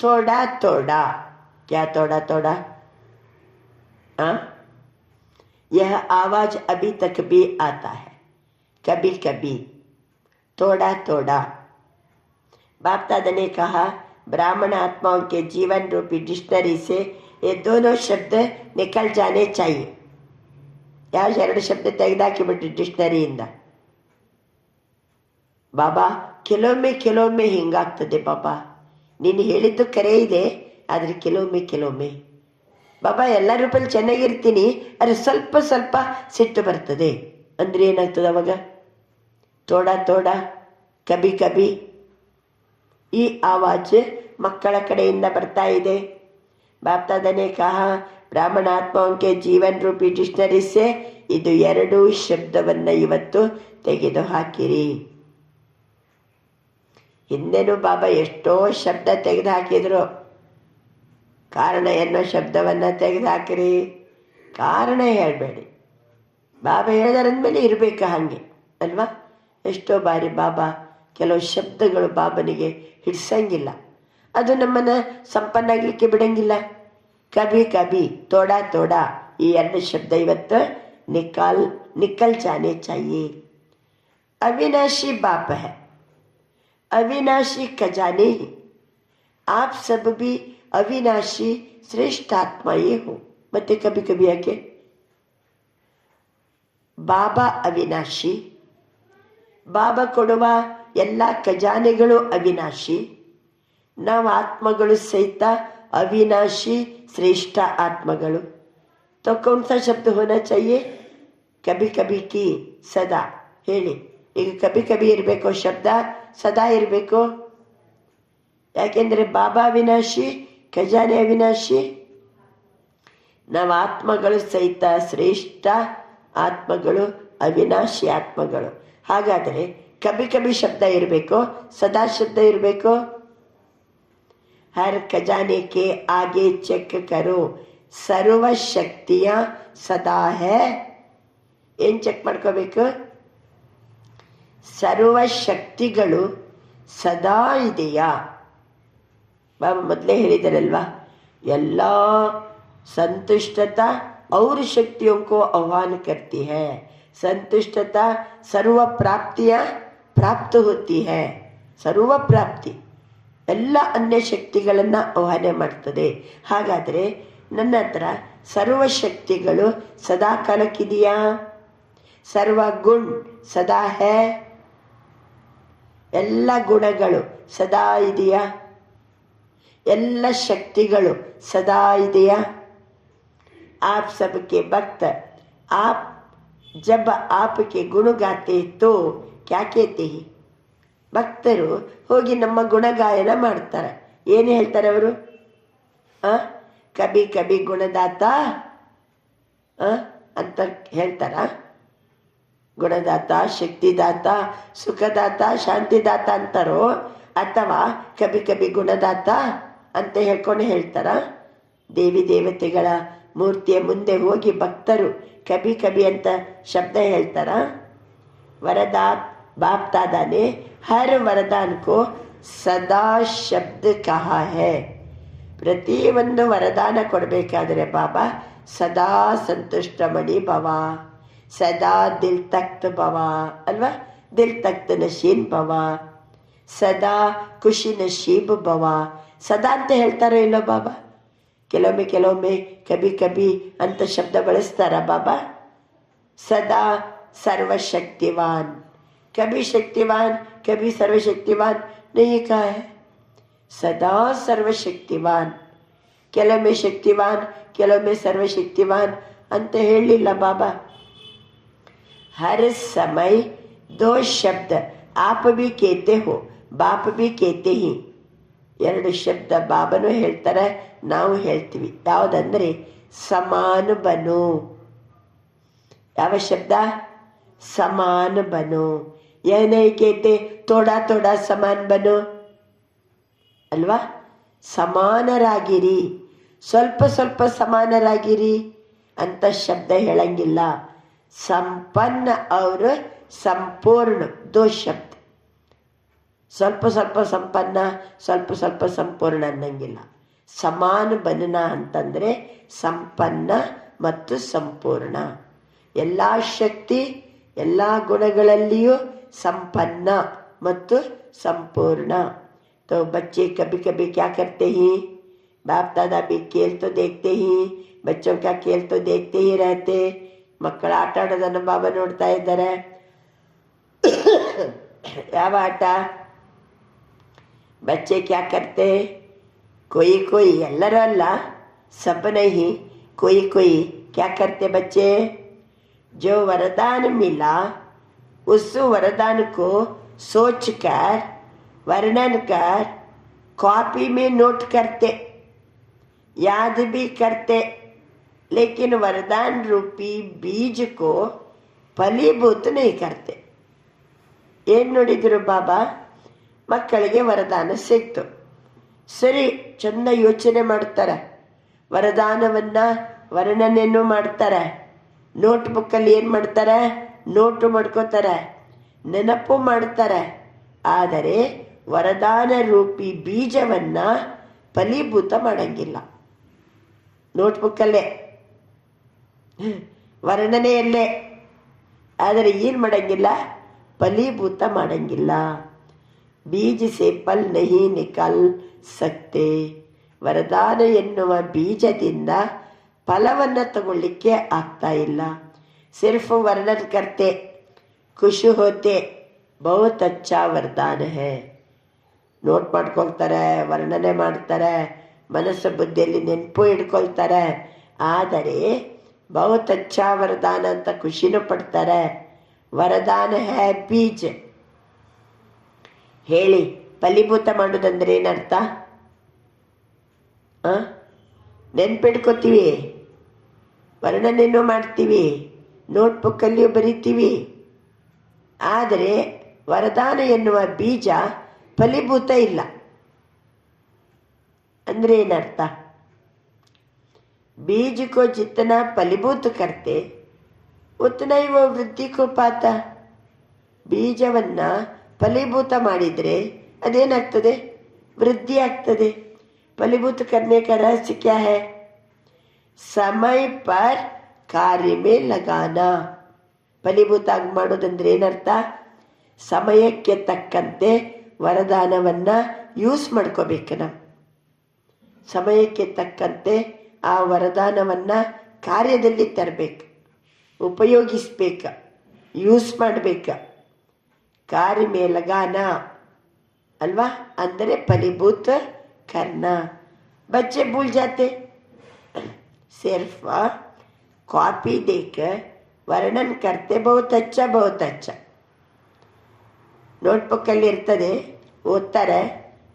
थोड़ा थोड़ा। क्या थोड़ा थोड़ा? हाँ, यह आवाज अभी तक भी आता है, कभी कभी, थोड़ा थोड़ा। बाप दादा ने कहा ब्राह्मण आत्माओं के जीवन रूपी डिक्शनरी से ये दोनों शब्द निकल जाने चाहिए. ಯಾವ ಎರಡು ಶಬ್ದ ತೆಗೆದಾಕಿಬಿಟ್ರಿ ಡಿಕ್ಷನರಿಯಿಂದ. ಬಾಬಾ ಕೆಲವೊಮ್ಮೆ ಹಿಂಗಾಗ್ತದೆ ಬಾಬಾ, ನೀನು ಹೇಳಿದ್ದು ಕರೆ ಇದೆ, ಆದರೆ ಕೆಲವೊಮ್ಮೆ ಬಾಬಾ ಎಲ್ಲ ರೂಪದಲ್ಲಿ ಚೆನ್ನಾಗಿರ್ತೀನಿ, ಆದರೆ ಸ್ವಲ್ಪ ಸ್ವಲ್ಪ ಸಿಟ್ಟು ಬರ್ತದೆ ಅಂದ್ರೆ ಏನಾಗ್ತದೆ ಅವಾಗ? ತೋಡ ಕಬಿ ಕಬಿ ಈ ಆವಾಜ್ ಮಕ್ಕಳ ಕಡೆಯಿಂದ ಬರ್ತಾ ಇದೆ. बाप दादा ने कहा ब्राह्मण आत्माओं के जीवन रूपी डिक्शनरी से ಇದು ಎರಡು ಶಬ್ದವನ್ನ ಇವತ್ತು ತೆಗೆದು ಹಾಕಿರಿ. ಹಿಂದೆನೂ ಬಾಬಾ ಎಷ್ಟೋ ಶಬ್ದ ತೆಗೆದು ಹಾಕಿದ್ರು. ಕಾರಣ ಎನ್ನೋ ಶಬ್ದವನ್ನ ತೆಗೆದು ಹಾಕಿರಿ, ಕಾರಣ ಹೇಳಬೇಡಿ. ಬಾಬಾ ಹೇಳಿದಾರಂದ್ಮೇಲೆ ಇರಬೇಕು ಹಾಗೆ ಅಲ್ವಾ? ಎಷ್ಟೋ ಬಾರಿ ಬಾಬಾ ಕೆಲವು ಶಬ್ದಗಳು ಬಾಬನಿಗೆ ಹಿಡ್ಸಂಗಿಲ್ಲ, ಅದು ನಮ್ಮನ್ನು ಸಂಪನ್ನಾಗಲಿಕ್ಕೆ ಬಿಡಂಗಿಲ್ಲ. ಕಬಿ ಕಬಿ ತೋಡ ಈ ಎರಡು ಶಬ್ದ ಇವತ್ತು निकल जाने चाहिए. अविनाशी बाप है, अविनाशी खजाने ही. आप सब भी अविनाशी श्रेष्ठ आत्माएं हो. ಮತ್ತೆ ಕಬಿ ಕಬಿ ಯಾಕೆ? ಬಾಬಾ ಅವಿನಾಶಿ, ಬಾಬಾ ಕೊಡುವ ಎಲ್ಲ ಖಜಾನೆಗಳು ಅವಿನಾಶಿ. ನಾವು ಆತ್ಮಗಳು ಸಹಿತ अविनाशी श्रेष्ठ आत्मಗಳು. तो कौन सा शब्द होना चाहिए? कभी कभी की सदा. ಹೇಳಿ ಈಗ ಕಬಿ ಕಬಿ ಇರಬೇಕು ಶಬ್ದ, ಸದಾ ಇರಬೇಕು. ಯಾಕೆಂದ್ರೆ ಬಾಬಾ ಅವಿನಾಶಿ, ಖಜಾನೆ ಅವಿನಾಶಿ. ನಾವು ಆತ್ಮಗಳು ಸಹಿತ ಶ್ರೇಷ್ಠ ಆತ್ಮಗಳು, ಅವಿನಾಶಿ ಆತ್ಮಗಳು. ಹಾಗಾದರೆ ಕಬಿ ಕಬಿ ಶಬ್ದ ಇರಬೇಕು, ಸದಾ ಶಬ್ದ ಇರಬೇಕು. हर खजाने के आगे चेक करो, सर्व शक्तियां सदा है. ಏನ್ ಚೆಕ್ ಮಾಡ್ಕೋಬೇಕು? ಸರ್ವ ಶಕ್ತಿಗಳು ಸದಾ ಇದೆಯಾ? ಬಾಬಾ ಮೊದಲೇ ಹೇಳಿದರಲ್ವಾ, ಎಲ್ಲ संतुष्टता और शक्तियों को आह्वान करती है. संतुष्टता सर्व प्राप्तियां प्राप्त होती है. सर्व प्राप्ति ಎಲ್ಲ ಅನ್ಯ ಶಕ್ತಿಗಳನ್ನು ಆಹ್ವಾನ ಮಾಡ್ತದೆ. ಹಾಗಾದರೆ ನನ್ನ ಹತ್ರ ಸರ್ವಶಕ್ತಿಗಳು ಸದಾ ಕಾಲಕ್ಕಿದೆಯಾ? ಸರ್ವ ಗುಣ ಸದಾ ಹೇ, ಎಲ್ಲ ಗುಣಗಳು ಸದಾ ಇದೆಯಾ? ಎಲ್ಲ ಶಕ್ತಿಗಳು ಸದಾ ಇದೆಯಾ? आप सबके भक्त, आप जब आपके गुण गाते तो क्या कहते हैं? ಭಕ್ತರು ಹೋಗಿ ನಮ್ಮ ಗುಣಗಾಯನ ಮಾಡ್ತಾರೆ. ಏನು ಹೇಳ್ತಾರೆ ಅವರು? ಕಬಿ ಕಬಿ ಗುಣದಾತ ಅಂತ ಹೇಳ್ತಾರ? ಗುಣದಾತ, ಶಕ್ತಿದಾತ, ಸುಖದಾತ, ಶಾಂತಿದಾತ ಅಂತಾರೋ, ಅಥವಾ ಕಬಿ ಕಬಿ ಗುಣದಾತ ಅಂತ ಹೇಳ್ಕೊಂಡು ಹೇಳ್ತಾರ? ದೇವಿ ದೇವತೆಗಳ ಮೂರ್ತಿಯ ಮುಂದೆ ಹೋಗಿ ಭಕ್ತರು ಕಬಿ ಕಬಿ ಅಂತ ಶಬ್ದ ಹೇಳ್ತಾರ? ವರದಾ बाप दादा ने हर वरदान को सदा शब्द कहा है. ಪ್ರತಿಯೊಂದು ವರದಾನ ಕೊಡಬೇಕಾದ್ರೆ ಬಾಬಾ ಸದಾ ಸಂತುಷ್ಟಮಣಿ ಭವ, ಸದಾ ದಿಲ್ ತಖ್ತ್ ಭವ ಅಲ್ವಾ? ದಿಲ್ ತಖ್ತ್ ನಶೀನ್ ಭವ, ಸದಾ ಖುಷಿ ನಶೀಬ್ ಭವ. ಸದಾ ಅಂತ ಹೇಳ್ತಾರೋ ಇಲ್ಲೋ ಬಾಬಾ? ಕೆಲವೊಮ್ಮೆ ಕಬಿ ಕಬಿ ಅಂತ ಶಬ್ದ ಬಳಸ್ತಾರ ಬಾಬಾ? ಸದಾ ಸರ್ವಶಕ್ತಿವಾನ್, कभी शक्तिवान कभी सर्वशक्तिवान नहीं कहा है. सदा सर्वशक्तिवान. ಕೆಲವೊಮ್ಮೆ ಶಕ್ತಿವಾನ್, ಕೆಲವೊಮ್ಮೆ ಸರ್ವಶಕ್ತಿವಾನ್ ಅಂತ ಹೇಳಲಿಲ್ಲ ಬಾಬಾ. हर समय दो शब्द आप भी कहते हो, बाप भी कहते ही. ಎರಡು ಶಬ್ದ ಬಾಬನು ಹೇಳ್ತಾರೆ, ನಾವು ಹೇಳ್ತೀವಿ. ಯಾವುದಂದ್ರೆ ಸಮಾನ ಬನು. ಯಾವ ಶಬ್ದ? ಸಮಾನ ಬನು. यह नहीं कहते थोड़ा थोड़ा समान बनो ಅಲ್ವಾ? ಸಮಾನರಾಗಿರಿ, ಸ್ವಲ್ಪ ಸ್ವಲ್ಪ ಸಮಾನರಾಗಿರಿ ಅಂತ ಶಬ್ದ ಹೇಳಂಗಿಲ್ಲ. ಸಂಪನ್ನ ಅವರು ಸಂಪೂರ್ಣ, ದೋ ಶಬ್ದ. ಸ್ವಲ್ಪ ಸ್ವಲ್ಪ ಸಂಪನ್ನ, ಸ್ವಲ್ಪ ಸ್ವಲ್ಪ ಸಂಪೂರ್ಣ ಅನ್ನಂಗಿಲ್ಲ. ಸಮಾನ ಬನನ ಅಂತಂದರೆ ಸಂಪನ್ನ ಮತ್ತು ಸಂಪೂರ್ಣ. ಎಲ್ಲ ಶಕ್ತಿ ಎಲ್ಲ ಗುಣಗಳಲ್ಲಿಯೂ ಸಂಪನ್ನ ಮತ್ತು संपूर्ण. तो बच्चे कभी कभी क्या करते ही, बाप दादा भी खेल तो देखते ही, बच्चों का खेल तो देखते ही रहते. ಮಕ್ಕಳು ಆಟ ಆಡೋದನ್ನು ಬಾಬಾ ನೋಡ್ತಾ ಇದ್ದಾರೆ. ಯಾವ ಆಟ? बच्चे क्या करते, कोई कोई, ಎಲ್ಲರೂ ಅಲ್ಲ, सब नहीं, कोई कोई क्या करते बच्चे, जो वरदान मिला उस वरदान को सोचकर वर्णन कर कॉपी में नोट करते, याद भी करते, लेकिन वरदान रूपी बीज को फलीभूत नहीं करते. ಏನು ನೋಡಿದ್ರು ಬಾಬಾ? ಮಕ್ಕಳಿಗೆ ವರದಾನ ಸಿಕ್ತು, ಸರಿ, ಚಂದ ಯೋಚನೆ ಮಾಡ್ತಾರೆ, ವರದಾನವನ್ನು ವರ್ಣನೆಯನ್ನು ಮಾಡ್ತಾರೆ, ನೋಟ್ಬುಕ್ಕಲ್ಲಿ ಏನು ಮಾಡ್ತಾರೆ, ನೋಟು ಮಾಡ್ಕೋತಾರೆ, ನೆನಪು ಮಾಡ್ತಾರೆ. ಆದರೆ ವರದಾನ ರೂಪಿ ಬೀಜವನ್ನು ಫಲೀಭೂತ ಮಾಡಂಗಿಲ್ಲ. ನೋಟ್ಬುಕ್ಕಲ್ಲೇ, ವರ್ಣನೆಯಲ್ಲೇ, ಆದರೆ ಏನು ಮಾಡಂಗಿಲ್ಲ, ಫಲೀಭೂತ ಮಾಡಂಗಿಲ್ಲ. ಬೀಜ ಸೆ ಫಲ್ ನಹಿ ನಿಕಲ್ ಸಕ್ತೆ. ವರದಾನ ಎನ್ನುವ ಬೀಜದಿಂದ ಫಲವನ್ನು ತಗೊಳ್ಳಿಕ್ಕೆ ಆಗ್ತಾ ಇಲ್ಲ. ಸಿರ್ಫ್ ವರ್ಣನ್ ಕರ್ತೆ, ಖುಷಿ ಹೋತೆ, ಬಹುತ್ ಅಚ್ಚಾ ವರದಾನ ಹೇ. ನೋಟ್ ಮಾಡ್ಕೊಳ್ತಾರೆ, ವರ್ಣನೆ ಮಾಡ್ತಾರೆ, ಮನಸ್ಸು ಬುದ್ಧಿಯಲ್ಲಿ ನೆನಪು ಇಟ್ಕೊಳ್ತಾರೆ. ಆದರೆ ಬಹುತ್ ಅಚ್ಚಾ ವರದಾನ ಅಂತ ಖುಷಿನೂ ಪಡ್ತಾರೆ. ವರದಾನ ಹೇ ಬೀಜ. ಹೇಳಿ, ಫಲೀಭೂತ ಮಾಡೋದಂದ್ರೆ ಏನರ್ಥ? ನೆನ್ಪಿಡ್ಕೋತೀವಿ, ವರ್ಣನೆಯನ್ನು ಮಾಡ್ತೀವಿ, ನೋಟ್ಬುಕ್ಕಲ್ಲಿಯೂ ಬರಿತೀವಿ, ಆದರೆ ವರದಾನ ಎನ್ನುವ ಬೀಜ ಫಲೀಭೂತ ಇಲ್ಲ ಅಂದರೆ ಏನರ್ಥ? बीज को जितना फलीभूत करते उतना ही वो वृद्धि को पाता. ಬೀಜವನ್ನು ಫಲೀಭೂತ ಮಾಡಿದರೆ ಅದೇನಾಗ್ತದೆ? ವೃದ್ಧಿ ಆಗ್ತದೆ. फलीभूत करने का रहस्य क्या है? समय पर कार्य में लगाना. ಫಲೀಭೂತ ಮಾಡೋದಂದ್ರೆ ಏನರ್ಥ? ಸಮಯಕ್ಕೆ ತಕ್ಕಂತೆ ವರದಾನವನ್ನು ಯೂಸ್ ಮಾಡ್ಕೋಬೇಕು. ನಾವು ಸಮಯಕ್ಕೆ ತಕ್ಕಂತೆ ಆ ವರದಾನವನ್ನು ಕಾರ್ಯದಲ್ಲಿ ತರಬೇಕು, ಉಪಯೋಗಿಸ್ಬೇಕು, ಯೂಸ್ ಮಾಡಬೇಕು. ಕಾರ್ಯ ಮೇ ಲಗಾನ ಅಲ್ವಾ, ಅಂದರೆ ಫಲೀಭೂತ करना. बच्चे भूल जाते, सिर्फ कॉपी देकर वर्णन करते, बहुत अच्छा बहुत अच्छा. ನೋಟ್ಬುಕ್ಕಲ್ಲಿ ಇರ್ತದೆ, ಓದ್ತಾರೆ,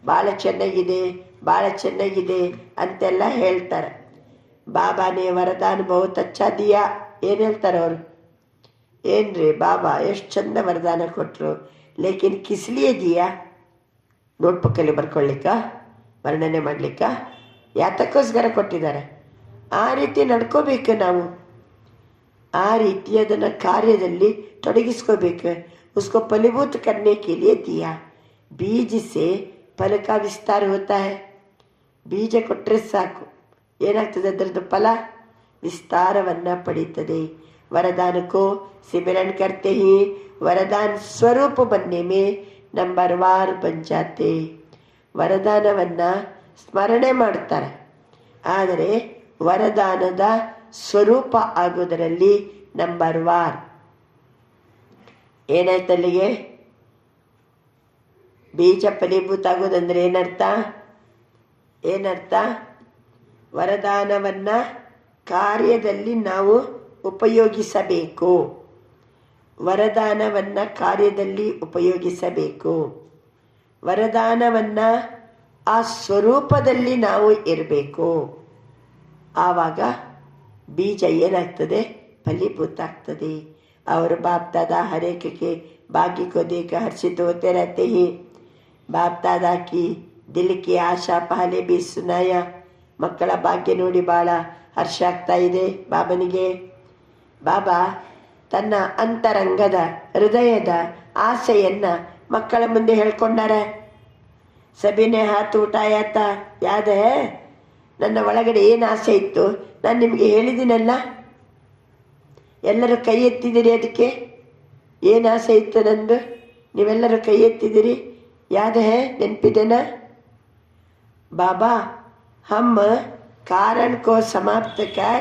ಭಾಳ ಚೆನ್ನಾಗಿದೆ ಭಾಳ ಚೆನ್ನಾಗಿದೆ ಅಂತೆಲ್ಲ ಹೇಳ್ತಾರೆ. ಬಾಬಾನೇ ವರದಾನ ಬಹುತ್ ಅಚ್ಚಾ ದಿಯಾ. ಏನು ಹೇಳ್ತಾರೆ ಅವರು? ಏನ್ರಿ ಬಾಬಾ ಎಷ್ಟು ಚಂದ ವರದಾನ ಕೊಟ್ಟರು, ಲೇಕಿನ್ ಕಿಸ್ಲಿಯೇ ದಿಯಾ? ನೋಟ್ಬುಕ್ಕಲ್ಲಿ ಬರ್ಕೊಳ್ಳಿಕ್ಕ, ವರ್ಣನೆ ಮಾಡಲಿಕ್ಕ, ಯಾತಕ್ಕೋಸ್ಕರ ಕೊಟ್ಟಿದ್ದಾರೆ? ಆ ರೀತಿ ನಡ್ಕೋಬೇಕು ನಾವು, ಆ ರೀತಿ ಅದನ್ನು ಕಾರ್ಯದಲ್ಲಿ ತೊಡಗಿಸ್ಕೋಬೇಕು. उसको फलीभूत करने के लिए दिया. बीज से फल का विस्तार होता है. ಬೀಜ ಕೊಟ್ಟರೆ ಸಾಕು, ಏನಾಗ್ತದೆ? ಅದರದ್ದು ಫಲ ವಿಸ್ತಾರವನ್ನು ಪಡೀತದೆ. वरदान को सिमरन करते ही वरदान स्वरूप बनने में नंबरवार बन जाते. ವರದಾನವನ್ನು ಸ್ಮರಣೆ ಮಾಡ್ತಾರೆ, ಆದರೆ ವರದಾನದ ಸ್ವರೂಪ ಆಗೋದರಲ್ಲಿ ನಂಬರ್ ವಾರ್. ಏನಾಯ್ತು ಅಲ್ಲಿಗೆ? ಬೀಜ ಫಲೀಭೂತ ಆಗೋದಂದ್ರೆ ಏನರ್ಥ? ಏನರ್ಥ? ವರದಾನವನ್ನು ಕಾರ್ಯದಲ್ಲಿ ನಾವು ಉಪಯೋಗಿಸಬೇಕು. ವರದಾನವನ್ನು ಕಾರ್ಯದಲ್ಲಿ ಉಪಯೋಗಿಸಬೇಕು. ವರದಾನವನ್ನು ಆ ಸ್ವರೂಪದಲ್ಲಿ ನಾವು ಇರಬೇಕು. ಆವಾಗ ಬೀಜ ಏನಾಗ್ತದೆ? ಫಲೀಭೂತ ಆಗ್ತದೆ. और बाप दादा हर एक के भाग्य को देखकर हर्षित होते रहते हैं. बाप दादा की दिल की आशा पहले भी सुनाया. ಮಕ್ಕಳ ಭಾಗ್ಯ ನೋಡಿ ಭಾಳ ಹರ್ಷ ಆಗ್ತಾ ಇದೆ ಬಾಬನಿಗೆ. ಬಾಬಾ ತನ್ನ ಅಂತರಂಗದ ಹೃದಯದ ಆಸೆಯನ್ನ ಮಕ್ಕಳ ಮುಂದೆ ಹೇಳ್ಕೊಂಡಾರೆ. ಸಭಿನೇ ಹಾತು ಊಟಾಯಾತ ಯಾದ ನನ್ನ ಒಳಗಡೆ ಏನು ಆಸೆ ಇತ್ತು ನಾನು ನಿಮಗೆ ಹೇಳಿದ್ದೀನಲ್ಲ. ಎಲ್ಲರೂ ಕೈ ಎತ್ತಿದ್ದೀರಿ. ಅದಕ್ಕೆ ಏನು ಆಸೆ ಇತ್ತು ನಂದು? ನೀವೆಲ್ಲರೂ ಕೈ ಎತ್ತಿದ್ದೀರಿ. ಯಾದ ನೆನಪಿದೆನಾ? बाबा हम कारण को समाप्त कर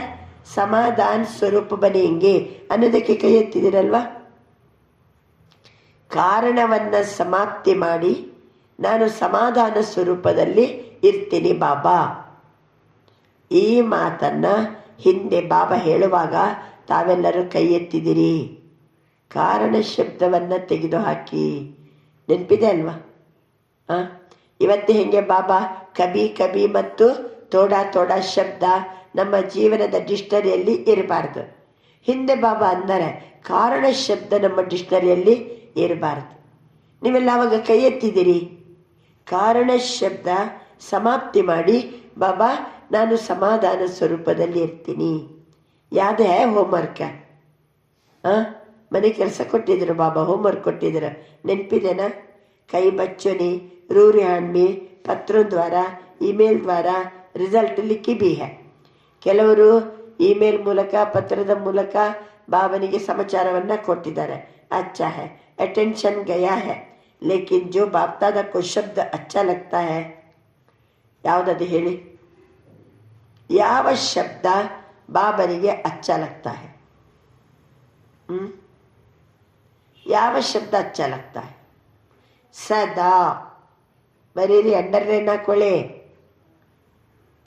समाधान ಸ್ವರೂಪ ಬನೆಂಗೆ ಅನ್ನೋದಕ್ಕೆ ಕೈ ಎತ್ತಿದಿರಲ್ವಾ? ಕಾರಣವನ್ನು ಸಮಾಪ್ತಿ ಮಾಡಿ ನಾನು ಸಮಾಧಾನ ಸ್ವರೂಪದಲ್ಲಿ ಇರ್ತೀನಿ ಬಾಬಾ. ಈ ಮಾತನ್ನ ಹಿಂದೆ ಬಾಬಾ ಹೇಳುವಾಗ ತಾವೆಲ್ಲರೂ ಕೈ ಎತ್ತಿದಿರಿ. ಕಾರಣ ಶಬ್ದವನ್ನು ತೆಗೆದುಹಾಕಿ. ನೆನಪಿದೆ ಅಲ್ವಾ? ಇವತ್ತು ಹೆಂಗೆ ಬಾಬಾ ಕಬಿ ಕಬಿ ಮತ್ತು ತೋಡಾ ತೋಡಾ ಶಬ್ದ ನಮ್ಮ ಜೀವನದ ಡಿಕ್ಷನರಿಯಲ್ಲಿ ಇರಬಾರ್ದು. ಹಿಂದೆ ಬಾಬಾ ಅಂದರೆ ಕಾರಣ ಶಬ್ದ ನಮ್ಮ ಡಿಕ್ಷನರಿಯಲ್ಲಿ ಇರಬಾರ್ದು. ನೀವೆಲ್ಲ ಅವಾಗ ಕೈ ಎತ್ತಿದ್ದೀರಿ. ಕಾರಣ ಶಬ್ದ ಸಮಾಪ್ತಿ ಮಾಡಿ ಬಾಬಾ ನಾನು ಸಮಾಧಾನ ಸ್ವರೂಪದಲ್ಲಿ ಇರ್ತೀನಿ. ಯಾವ್ದೇ ಹೋಮ್ವರ್ಕ ಮನೆ ಕೆಲಸ ಕೊಟ್ಟಿದ್ರು ಬಾಬಾ, ಹೋಮ್ವರ್ಕ್ ಕೊಟ್ಟಿದ್ರು. ನೆನಪಿದೆನಾ? ಕೈ बच्चों रूरी हैंड में पत्रों द्वारा ईमेल द्वारा रिजल्ट लिखी भी है. ಕೆಲವರು ಇಮೇಲ್ ಮೂಲಕ ಪತ್ರದ ಮೂಲಕ ಬಾಬನಿಗೆ ಸಮಾಚಾರವನ್ನು ಕೊಟ್ಟಿದ್ದಾರೆ. अच्छा है, अटेंशन गया है, लेकिन जो बाप दादा को शब्द अच्छा लगता है ಯಾವುದದು ಹೇಳಿ? ಯಾವ ಶಬ್ದ ಬಾಬನಿಗೆ अच्छा लगता है? ಯಾವ ಶಬ್ದ अच्छा लगता है? ಸದಾ ಬರೀರಿ, ಅಂಡರ್ಲೈನ್ ಹಾಕೊಳ್ಳಿ.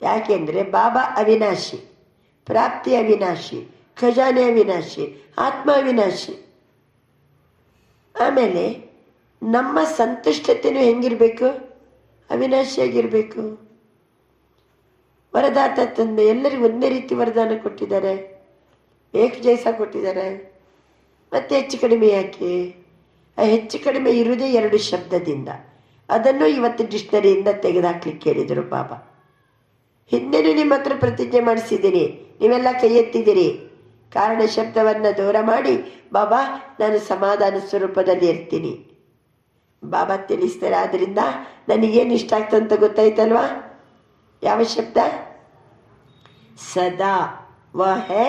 ಯಾಕೆಂದರೆ ಬಾಬಾ ಅವಿನಾಶಿ, ಪ್ರಾಪ್ತಿ ಅವಿನಾಶಿ, ಖಜಾನೆ ಅವಿನಾಶಿ, ಆತ್ಮ ಅವಿನಾಶಿ. ಆಮೇಲೆ ನಮ್ಮ ಸಂತುಷ್ಟತೆಯೂ ಹೆಂಗಿರಬೇಕು? ಅವಿನಾಶಿಯಾಗಿರಬೇಕು. ವರದಾತ ತಂದೆ ಎಲ್ಲರಿಗೂ ಒಂದೇ ರೀತಿ ವರದಾನ ಕೊಟ್ಟಿದ್ದಾರೆ, ಏಕ ಜೈಸ ಕೊಟ್ಟಿದ್ದಾರೆ. ಮತ್ತೆ ಹೆಚ್ಚು ಕಡಿಮೆ ಯಾಕೆ? ಹೆಚ್ಚು ಕಡಿಮೆ ಇರುವುದೇ 2 ಶಬ್ದದಿಂದ. ಅದನ್ನು ಇವತ್ತು ಡಿಕ್ಷನರಿಯಿಂದ ತೆಗೆದುಹಾಕ್ಲಿಕ್ಕೆ ಹೇಳಿದರು ಬಾಬಾ. ಹಿಂದೆನೂ ನಿಮ್ಮ ಹತ್ರ ಪ್ರತಿಜ್ಞೆ ಮಾಡಿಸಿದ್ದೀನಿ, ನೀವೆಲ್ಲ ಕೈ ಎತ್ತಿದ್ದೀರಿ. ಕಾರಣ ಶಬ್ದವನ್ನು ದೂರ ಮಾಡಿ ಬಾಬಾ ನಾನು ಸಮಾಧಾನ ಸ್ವರೂಪದಲ್ಲಿ ಇರ್ತೀನಿ. ಬಾಬಾ ತಿಳಿಸ್ತಾರೆ. ಆದ್ದರಿಂದ ನನಗೇನು ಇಷ್ಟ ಆಗ್ತಂತ ಗೊತ್ತಾಯ್ತಲ್ವಾ? ಯಾವ ಶಬ್ದ? ಸದಾ वह है.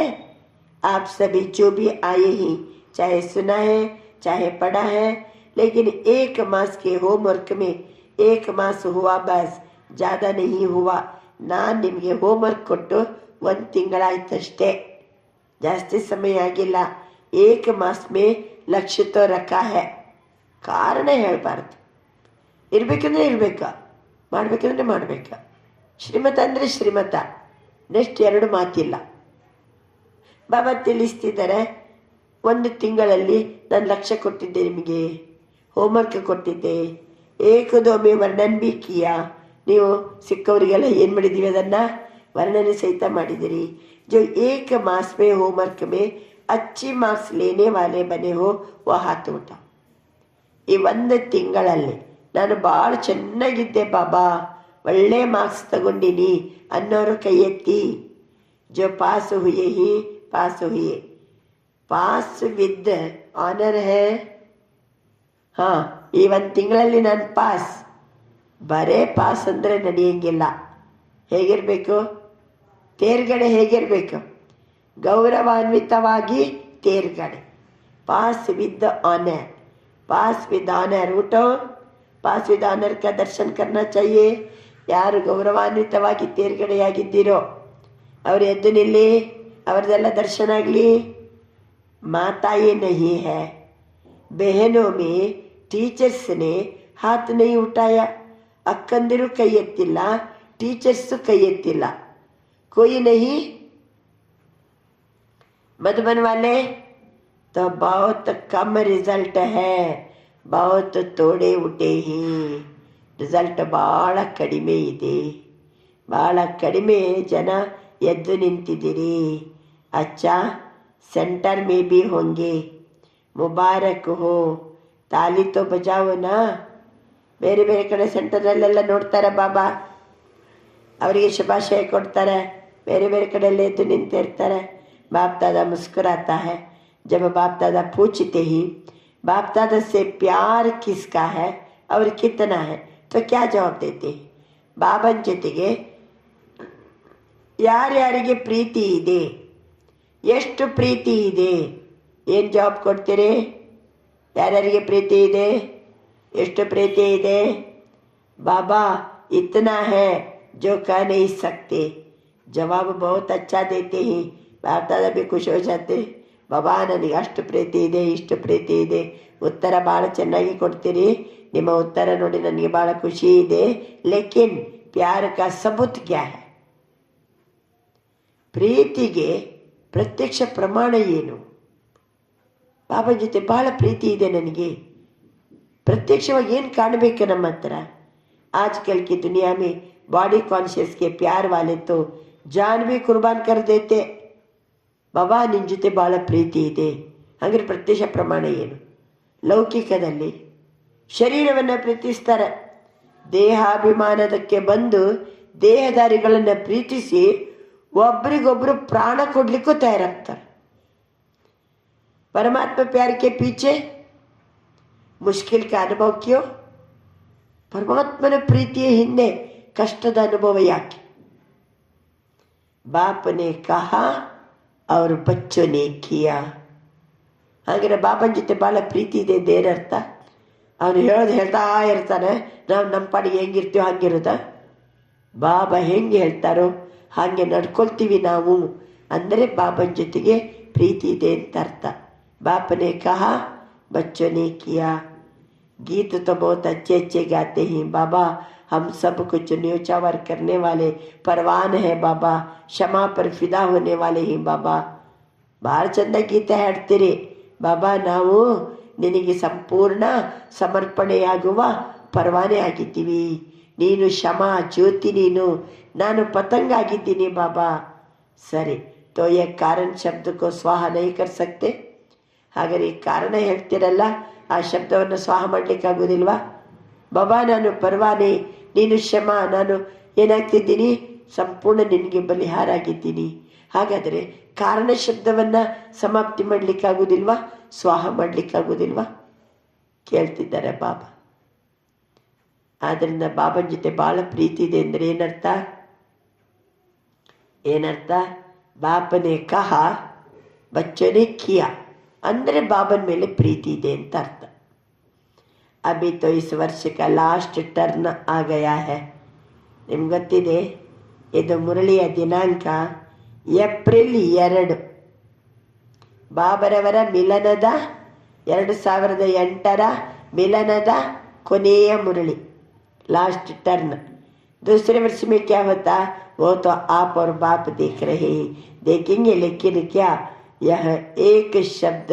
आप सभी जो भी आए ही चाहे सुना है चाहे पढ़ा है, लेकिन 1 मास के होमवर्क में 1 मास हुआ, बस ज़्यादा नहीं हुआ. ನಾನು ನಿಮಗೆ ಹೋಮ್ವರ್ಕ್ ಕೊಟ್ಟು 1 ತಿಂಗಳಾಯ್ತಷ್ಟೇ, ಜಾಸ್ತಿ ಸಮಯ ಆಗಿಲ್ಲ. 1 ಮಾಸ್ ಮೇ ಲಕ್ಷ್ಯ ತೋ ರಖಾ ಹೈ. ಕಾರಣ ಹೇಳಬಾರ್ದು. ಇರಬೇಕಂದ್ರೆ ಇರಬೇಕಾ, ಮಾಡಬೇಕಂದ್ರೆ ಮಾಡಬೇಕಾ. ಶ್ರೀಮತ ಅಂದರೆ ಶ್ರೀಮತ, ನೆಕ್ಸ್ಟ್ 2 ಮಾತಿಲ್ಲ. ಬಾಬಾ ತಿಳಿಸ್ತಿದ್ದಾರೆ, 1 ತಿಂಗಳಲ್ಲಿ ನಾನು ಲಕ್ಷ್ಯ ಕೊಟ್ಟಿದ್ದೆ, ನಿಮಗೆ ಹೋಮ್ವರ್ಕ್ ಕೊಟ್ಟಿದ್ದೆ. ಏಕದೊಮ್ಮೆ ವರ್ಣನ್ ಬಿ ಕಿಯಾ. ನೀವು ಸಿಕ್ಕವರಿಗೆಲ್ಲ ಏನು ಮಾಡಿದ್ದೀವಿ ಅದನ್ನು ವರ್ಣನೆ ಸಹಿತ ಮಾಡಿದಿರಿ. ಜೋ 1 ಮಾಸ್ ಮೇ ಹೋಮ್ವರ್ಕ್ ಮೇ अच्छी ಮಾರ್ಕ್ಸ್ ಲೇನೆ ವಾಲೆ ಬನೆ ಹೋ ವ ಹಾತ್ ಉಠಾ. ಈ 1 ತಿಂಗಳಲ್ಲಿ ನಾನು ಭಾಳ ಚೆನ್ನಾಗಿದ್ದೆ ಬಾಬಾ, ಒಳ್ಳೆ ಮಾರ್ಕ್ಸ್ ತಗೊಂಡಿನಿ ಅನ್ನೋರು ಕೈ ಎತ್ತಿ. ಜೋ ಪಾಸ್ ಹುಯೆ ಹಿ ಪಾಸ್ ಹುಯೆ, ಪಾಸ್ ವಿದ್ ಆನರ್ ಹೇ. ಹಾಂ, ಈ 1 ತಿಂಗಳಲ್ಲಿ ನಾನು ಪಾಸ್. ಬರೇ ಪಾಸ್ ಅಂದರೆ ನಡೆಯಂಗಿಲ್ಲ. ಹೇಗಿರಬೇಕು? ತೇರ್ಗಡೆ ಹೇಗಿರಬೇಕು? ಗೌರವಾನ್ವಿತವಾಗಿ ತೇರ್ಗಡೆ. Pass with honour, pass with honour. उठो, पास विद ऑनर का दर्शन करना चाहिए. ಯಾರು ಗೌರವಾನ್ವಿತವಾಗಿ ತೇರ್ಗಡೆಯಾಗಿದ್ದೀರೋ ಅವರು ಎದ್ದು ನಿಲ್ಲಿ, ಅವ್ರದ್ದೆಲ್ಲ ದರ್ಶನ ಆಗಲಿ. ಮಾತಾಯೇ ನಹಿ ಹೈ, बहनों में टीचर्स ने हाथ नहीं उठाया. ಅಕ್ಕಂದಿರು ಕೈ ಎತ್ತಿಲ್ಲ, ಟೀಚರ್ಸು ಕೈ ಎತ್ತಿಲ್ಲ. कोई नहीं. मधुबन वाले तो बहुत कम रिजल्ट है, बहुत थोड़े उठे ही. ರಿಸಲ್ಟ್ ಭಾಳ ಕಡಿಮೆ ಇದೆ, ಭಾಳ ಕಡಿಮೆ ಜನ ಎದ್ದು ನಿಂತಿದ್ದೀರಿ. ಅಚ್ಚಾ, ಸೆಂಟರ್ ಮೇ ಬಿ ಹೋಂಗೆ. ಮುಬಾರಕ್ ಹೋ. ತಾಲಿ ತೋ ಬಜಾವೋನಾ. ಬೇರೆ ಬೇರೆ ಕಡೆ ಸೆಂಟರಲ್ಲೆಲ್ಲ ನೋಡ್ತಾರೆ ಬಾಬಾ, ಅವರಿಗೆ ಶುಭಾಶಯ ಕೊಡ್ತಾರೆ. ಬೇರೆ ಬೇರೆ ಕಡೆಯಲ್ಲ ಎದ್ದು ನಿಂತಿರ್ತಾರೆ. ಬಾಪ್ ದಾದಾ ಮುಸ್ಕುರಾತಾ ಹೈ. जब बाप दादा पूछते ही बाप दादा से प्यार किसका है और कितना है, तो क्या जवाब देते हैं? ಬಾಬನ ಜೊತೆಗೆ ಯಾರ್ಯಾರಿಗೆ ಪ್ರೀತಿ ಇದೆ, ಎಷ್ಟು ಪ್ರೀತಿ ಇದೆ, ಏನು ಜವಾಬ್ ಕೊಡ್ತೀರಿ? ಯಾರ್ಯಾರಿಗೆ ಪ್ರೀತಿ ಇದೆ, ಎಷ್ಟು ಪ್ರೀತಿ ಇದೆ? बाबा इतना है जो कह नहीं सकते। जवाब बहुत अच्छा देते हैं, बाप दादा भी खुश हो जाते। बाबा ನನಗೆ ಅಷ್ಟು ಪ್ರೀತಿ ಇದೆ, ಇಷ್ಟು ಪ್ರೀತಿ ಇದೆ, ಉತ್ತರ ಭಾಳ ಚೆನ್ನಾಗಿ ಕೊಡ್ತೀರಿ, ನಿಮ್ಮ ಉತ್ತರ ನೋಡಿ ನನಗೆ ಭಾಳ ಖುಷಿ ಇದೆ. ಲೇಕಿನ್ ಪ್ಯಾರ ಕಾ ಸಬೂತ್ ಕ್ಯಾ ಹೈ? ಪ್ರೀತಿಗೆ ಪ್ರತ್ಯಕ್ಷ ಪ್ರಮಾಣ ಏನು? ಬಾಬಾ ಜೊತೆ ಭಾಳ ಪ್ರೀತಿ ಇದೆ ನನಗೆ, ಪ್ರತ್ಯಕ್ಷವಾಗಿ ಏನು ಕಾಣಬೇಕು ನಮ್ಮ ಹತ್ರ? आजकल की दुनिया में बॉडी कॉन्शियस के प्यार वाले तो जान भी कुर्बान कर देते. ಬಾಬಾ ನಿನ್ನ ಜೊತೆ ಭಾಳ ಪ್ರೀತಿ ಇದೆ, ಹಾಗೆ ಪ್ರತ್ಯಕ್ಷ ಪ್ರಮಾಣ ಏನು? ಲೌಕಿಕದಲ್ಲಿ ಶರೀರವನ್ನು ಪ್ರೀತಿಸ್ತಾರೆ, ದೇಹಾಭಿಮಾನದಕ್ಕೆ ಬಂದು ದೇಹದಾರಿಗಳನ್ನು ಪ್ರೀತಿಸಿ ಒಬ್ರಿಗೊಬ್ರು ಪ್ರಾಣ ಕೊಡ್ಲಿಕ್ಕೂ ತಯಾರಾಗ್ತಾರೆ. परमात्मा प्यार के पीछे मुश्किल का अनुभव क्यों? परमात्मನ ಪ್ರೀತಿಯ ಹಿಂದೆ ಕಷ್ಟದ ಅನುಭವ ಯಾಕೆ? बाप ने कहा और बच्चों ने किया. ಹಾಗಾದ್ರೆ ಬಾಬನ ಜೊತೆ ಭಾಳ ಪ್ರೀತಿ ಇದೆ ಅಂತ ಏನರ್ಥ? ಅವನು ಹೇಳ್ತಾ ಇರ್ತಾನೆ, ನಾವು ನಮ್ಮ ಪಾಡಿಗೆ ಹೆಂಗಿರ್ತೀವೋ ಹಂಗಿರುತ್ತ. ಬಾಬಾ ಹೆಂಗೆ ಹೇಳ್ತಾರೋ ಹಾಗೆ ನಡ್ಕೊಳ್ತೀವಿ ನಾವು ಅಂದರೆ ಬಾಬನ ಜೊತೆಗೆ ಪ್ರೀತಿ ಇದೆ ಅಂತ ಅರ್ಥ. बाप ने कहा बच्चों ने किया. गीत तो बहुत अच्छे अच्छे गाते हैं बाबा, हम सब कुछ न्योछावर करने वाले परवान है बाबा, क्षमा पर फिदा होने वाले हैं बाबा. ಭಾಳ ಚಂದ ಗೀತೆ ಹಾಡ್ತೀರಿ ಬಾಬಾ, ನಾವು ನಿನಗೆ ಸಂಪೂರ್ಣ ಸಮರ್ಪಣೆಯಾಗುವ ಪರವಾನೆ ಆಗಿದ್ದೀವಿ. ನೀನು ಶಮ ಜ್ಯೋತಿ, ನೀನು, ನಾನು ಪತಂಗ ಆಗಿದ್ದೀನಿ ಬಾಬಾ. ಸರಿ, तो ये कारण शब्द को स्वाहा नहीं कर सकते? ಹಾಗಾದ್ರೆ ಈ ಕಾರಣ ಹೇಳ್ತೀರಲ್ಲ, ಆ ಶಬ್ದವನ್ನು ಸ್ವಾಹ ಮಾಡಲಿಕ್ಕಾಗೋದಿಲ್ವಾ? ಬಾಬಾ ನಾನು ಪರವಾನೆ, ನೀನು ಕ್ಷಮ, ನಾನು ಏನಾಗ್ತಿದ್ದೀನಿ? ಸಂಪೂರ್ಣ ನಿನಗೆ ಬಲಿಹಾರ ಆಗಿದ್ದೀನಿ. ಹಾಗಾದರೆ ಕಾರಣ ಶಬ್ದವನ್ನು ಸಮಾಪ್ತಿ ಮಾಡಲಿಕ್ಕಾಗೋದಿಲ್ವಾ? ಸ್ವಾಹ ಮಾಡಲಿಕ್ಕಾಗೋದಿಲ್ವಾ? ಕೇಳ್ತಿದ್ದಾರೆ ಬಾಬಾ. ಆದ್ದರಿಂದ ಬಾಬನ ಜೊತೆ ಭಾಳ ಪ್ರೀತಿ ಇದೆ ಅಂದರೆ ಏನರ್ಥ? ಏನರ್ಥ? ಬಾಪನೇ ಕಹ ಬಚ್ಚನೆ ಕಿಯಾ ಅಂದರೆ ಬಾಬನ ಮೇಲೆ ಪ್ರೀತಿ ಇದೆ ಅಂತ ಅರ್ಥ. अभी तो इस वर्ष का लास्ट टर्न आ गया है. ನಿಮ್ಗೆ ಗೊತ್ತಿದೆ, ಇದು ಮುರಳಿಯ ದಿನಾಂಕ ಏಪ್ರಿಲ್ 2. ಬಾಬರವರ ಮಿಲನದ 2008ರ ಮಿಲನದ ಕೊನೆಯ ಮುರಳಿ, लास्ट टर्न. दूसरे वर्ष में क्या होता वो तो आप और बाप देख रहे हैं, देखेंगे. लेकिन क्या यह एक शब्द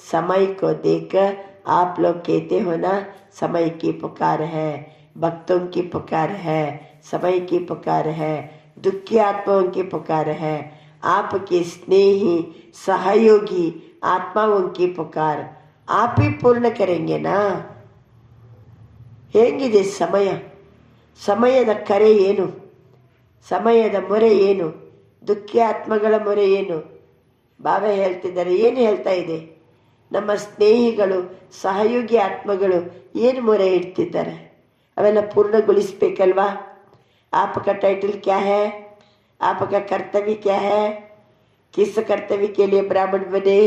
समय को देखकर आप लोग कहते हो ना, समय की पुकार है, भक्तों की पुकार है, समय की पुकार है, दुखी आत्माओं की पुकार है, आपके स्नेही सहयोगी आत्माओं की पुकार आप ही पूर्ण करेंगे ना. ಹೇಗಿದೆ ಸಮಯ? ಸಮಯದ ಕರೆ ಏನು? ಸಮಯದ ಮೊರೆ ಏನು? ದುಃಖಿ ಆತ್ಮಗಳ ಮೊರೆ ಏನು? ಬಾಬಾ ಹೇಳ್ತಿದ್ದಾರೆ. ಏನು ಹೇಳ್ತಾ ಇದೆ? ನಮ್ಮ ಸ್ನೇಹಿಗಳು ಸಹಯೋಗಿ ಆತ್ಮಗಳು ಏನು ಮೊರೆ ಇಡ್ತಿದ್ದಾರೆ, ಅವೆಲ್ಲ ಪೂರ್ಣಗೊಳಿಸಬೇಕಲ್ವಾ? आपका टाइटल क्या है? आपका कर्तव्य क्या है? किस कर्तव्य के लिए ब्राह्मण बने?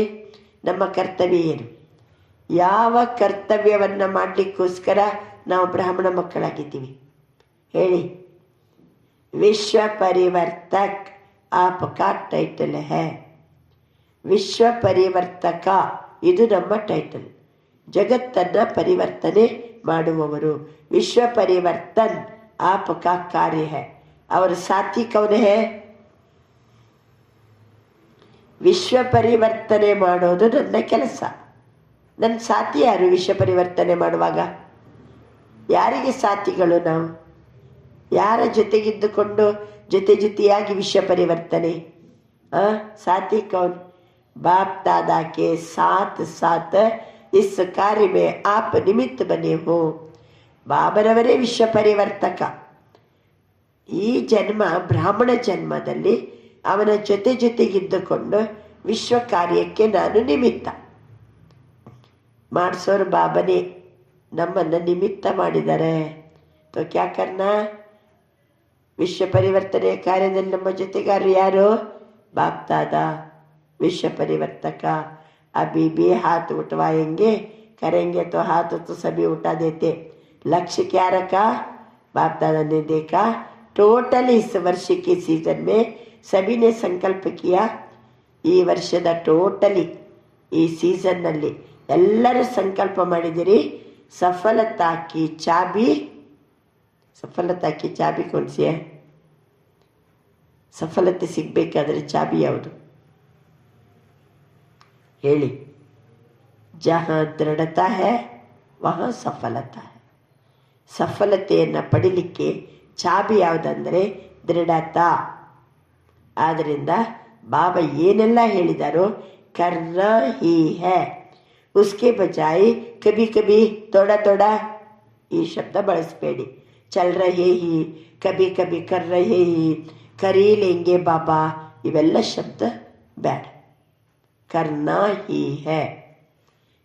ನಮ್ಮ ಕರ್ತವ್ಯ ಏನು? ಯಾವ ಕರ್ತವ್ಯವನ್ನು ಮಾಡಲಿಕ್ಕೋಸ್ಕರ ನಾವು ಬ್ರಾಹ್ಮಣ ಮಕ್ಕಳಾಗಿದ್ದೀವಿ ಹೇಳಿ? ವಿಶ್ವ ಪರಿವರ್ತಕ್ आपका टाइटल है. ವಿಶ್ವ ಪರಿವರ್ತಕ ಇದು ನಮ್ಮ ಟೈಟಲ್. ಜಗತ್ತನ್ನು ಪರಿವರ್ತನೆ ಮಾಡುವವರು. ವಿಶ್ವ ಪರಿವರ್ತನ್ आपका कार्य है. और साथी कौन है? ವಿಶ್ವ ಪರಿವರ್ತನೆ ಮಾಡೋದು ನನ್ನ ಕೆಲಸ. ನನ್ನ ಸಾಥಿ ಯಾರು? ವಿಶ್ವ ಪರಿವರ್ತನೆ ಮಾಡುವಾಗ ಯಾರಿಗೆ ಸಾಥಿಗಳು? ನಾವು ಯಾರ ಜೊತೆಗಿದ್ದುಕೊಂಡು ಜೊತೆಯಾಗಿ ವಿಶ್ವ ಪರಿವರ್ತನೆ? साथी कौन? बाप दादा के साथ साथ इस कार्य में आप निमित्त बने हो. ಬಾಬರವರೇ ವಿಶ್ವ ಪರಿವರ್ತಕ. ಈ ಜನ್ಮ ಬ್ರಾಹ್ಮಣ ಜನ್ಮದಲ್ಲಿ ಅವನ ಜೊತೆಗಿದ್ದುಕೊಂಡು ವಿಶ್ವ ಕಾರ್ಯಕ್ಕೆ ನಾನು ನಿಮಿತ್ತ. ಮಾಡಿಸೋರು ಬಾಬನೇ ನಮ್ಮನ್ನು ನಿಮಿತ್ತ ಮಾಡಿದ್ದಾರೆ. ತೋ ಕ್ಯಾ ಕರ್ನಾ? ವಿಶ್ವ ಪರಿವರ್ತನೆಯ ಕಾರ್ಯದಲ್ಲಿ ನಮ್ಮ ಜೊತೆಗಾರರು ಯಾರು? ಬಾಪ್ ದಾದಾ विश्व परिवर्तक. अभी भी हाथ उठवाएंगे, करेंगे तो हाथ तो सभी उठा देते. लक्ष्य क्या रखा? बाप दादा ने देखा टोटल इस वर्ष के सीजन में सभी ने संकल्प किया. ಈ ವರ್ಷದ ಟೋಟಲಿ ಈ ಸೀಸನ್ನಲ್ಲಿ ಎಲ್ಲರೂ ಸಂಕಲ್ಪ ಮಾಡಿದಿರಿ. ಸಫಲತಾ ಕಿ ಚಾಬಿ ಕೌನ್ಸಿ ಹೈ? ಸಫಲತೆ ಸಿಗಬೇಕಾದ್ರೆ ಚಾಬಿ ಯಾವುದು ಹೇಳಿ? ಜहाँ ದೃಢತಾ ಹೈ ವहाँ ಸಫಲತಾ ಹೈ. ಸಫಲತೆಯನ್ನು ಪಡಿಲಿಕ್ಕೆ ಚಾಬಿ ಯಾವುದಂದರೆ ದೃಢತಾ. ಆದ್ದರಿಂದ ಬಾಬಾ ಏನೆಲ್ಲ ಹೇಳಿದಾರೋ ಕರ್ನಾ ಹೀ ಹೈ, ಉಸ್ಕೆ ಬಜಾಯ್ ಕಭಿ ಕಭಿ ಥೋಡಾ ಥೋಡಾ ಈ ಶಬ್ದ ಬಳಸಬೇಡಿ. ಚಲ್ ರಹೇ ಹಿ, ಕಭಿ ಕಭಿ ಕರ್ ರಹೇ ಹಿ, ಕರೀ ಲೇಂಗೆ ಬಾಬಾ ಇವೆಲ್ಲ ಶಬ್ದ ಬೇಡ. करना ही है,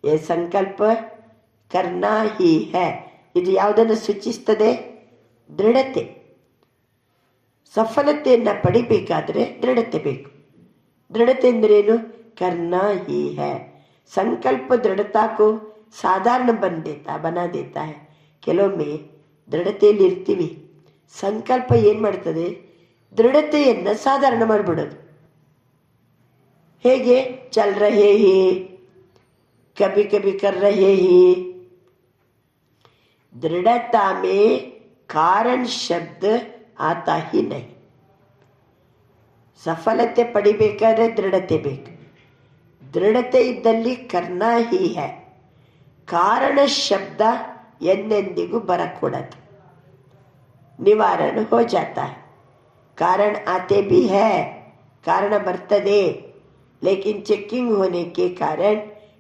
ये ಸಂಕಲ್ಪ करना ही है. ಇದು ಯಾವುದನ್ನು ಸೂಚಿಸ್ತದೆ? ದೃಢತೆ. ಸಫಲತೆಯನ್ನು ಪಡಿಬೇಕಾದ್ರೆ ದೃಢತೆ ಬೇಕು. ದೃಢತೆ ಅಂದ್ರೇನು? करना ही है. ಸಂಕಲ್ಪ ದೃಢತಾ ಕೋ ಸಾಧಾರಣ ಬನಾ ದೇತಾ है. ಕೆಲವೊಮ್ಮೆ ದೃಢತೆಯಲ್ಲಿ ಇರ್ತೀವಿ, ಸಂಕಲ್ಪ ಏನು ಮಾಡ್ತದೆ? ದೃಢತೆಯನ್ನು ಸಾಧಾರಣ ಮಾಡಿಬಿಡೋದು. ಹೇಗೆ? ಚಲ್ ರಹೇ ಹಿ, ಕಭಿ ಕಭಿ ಕರ್ ರಹೇ ಹಿ. ದೃಢತಾ ಮೇ ಕಾರಣ ಶಬ್ದ ಆತಾ ಹಿ ನಹಿ. ಸಫಲತೆ ಪಡಿಬೇಕಾದ್ರೆ ದೃಢತೆ ಬೇಕು. ದೃಢತೆ ಇದ್ದಲ್ಲಿ ಕರ್ನಾ ಹಿ ಹೈ. ಕಾರಣ ಶಬ್ದ ಎಂದೆಂದಿಗೂ ಬರಕೂಡದು. ನಿವಾರಣ ಹೋ ಜಾತಾ ಹೈ. ಕಾರಣ ಆತೆ ಭಿ ಹೈ, ಕಾರಣ ಬರ್ತದೆ. लेकिन चेकिंग होने के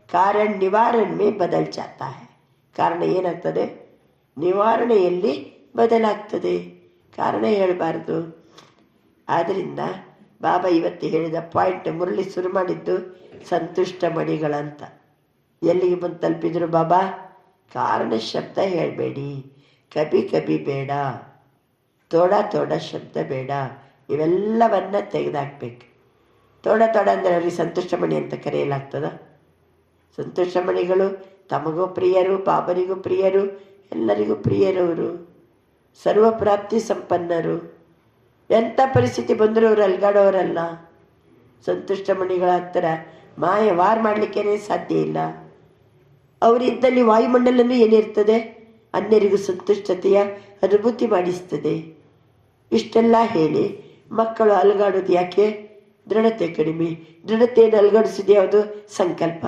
कारण निवारण में बदल जाता है. ಕಾರಣ ಏನಾಗ್ತದೆ? ನಿವಾರಣೆಯಲ್ಲಿ ಬದಲಾಗ್ತದೆ. ಕಾರಣ ಹೇಳಬಾರ್ದು. ಆದ್ದರಿಂದ ಬಾಬಾ ಇವತ್ತು ಹೇಳಿದ ಪಾಯಿಂಟ್ ಮುರಳಿ ಶುರು ಮಾಡಿದ್ದು ಸಂತುಷ್ಟ ಮಣಿಗಳಂತ. ಎಲ್ಲಿಗೆ ಬಂದು ತಲುಪಿದ್ರು ಬಾಬಾ? ಕಾರಣ ಶಬ್ದ ಹೇಳಬೇಡಿ, ಕಭಿ ಕಭಿ ಬೇಡ, ಥೋಡಾ ಥೋಡಾ ಶಬ್ದ ಬೇಡ, ಇವೆಲ್ಲವನ್ನ ತೆಗೆದಾಕ್ಬೇಕು. ಥೋಡಾ ಥೋಡಾ ಅಂದರೆ ಅವ್ರಿಗೆ ಸಂತುಷ್ಟಮಣಿ ಅಂತ ಕರೆಯಲಾಗ್ತದ? ಸಂತುಷ್ಟಮಣಿಗಳು ತಮಗೂ ಪ್ರಿಯರು, ಬಾಬರಿಗೂ ಪ್ರಿಯರು, ಎಲ್ಲರಿಗೂ ಪ್ರಿಯರವರು, ಸರ್ವಪ್ರಾಪ್ತಿ ಸಂಪನ್ನರು. ಎಂಥ ಪರಿಸ್ಥಿತಿ ಬಂದರೂ ಅವರು ಅಲ್ಗಾಡೋರಲ್ಲ. ಸಂತುಷ್ಟಮಣಿಗಳ ಹತ್ತಿರ ಮಾಯ ವಾರ ಮಾಡಲಿಕ್ಕೇನೆ ಸಾಧ್ಯ ಇಲ್ಲ. ಅವರಿದ್ದಲ್ಲಿ ವಾಯುಮಂಡಲನೂ ಏನಿರ್ತದೆ? ಅನ್ಯರಿಗೂ ಸಂತುಷ್ಟತೆಯ ಅನುಭೂತಿ ಮಾಡಿಸ್ತದೆ. ಇಷ್ಟೆಲ್ಲ ಹೇಳಿ ಮಕ್ಕಳು ಅಲ್ಗಾಡೋದು ಯಾಕೆ? ದೃಢತೆ ಕಡಿಮೆ. ದೃಢತೆಯನ್ನು ಅಲ್ಗಾಡಿಸಿದ ಯಾವುದು? ಸಂಕಲ್ಪ.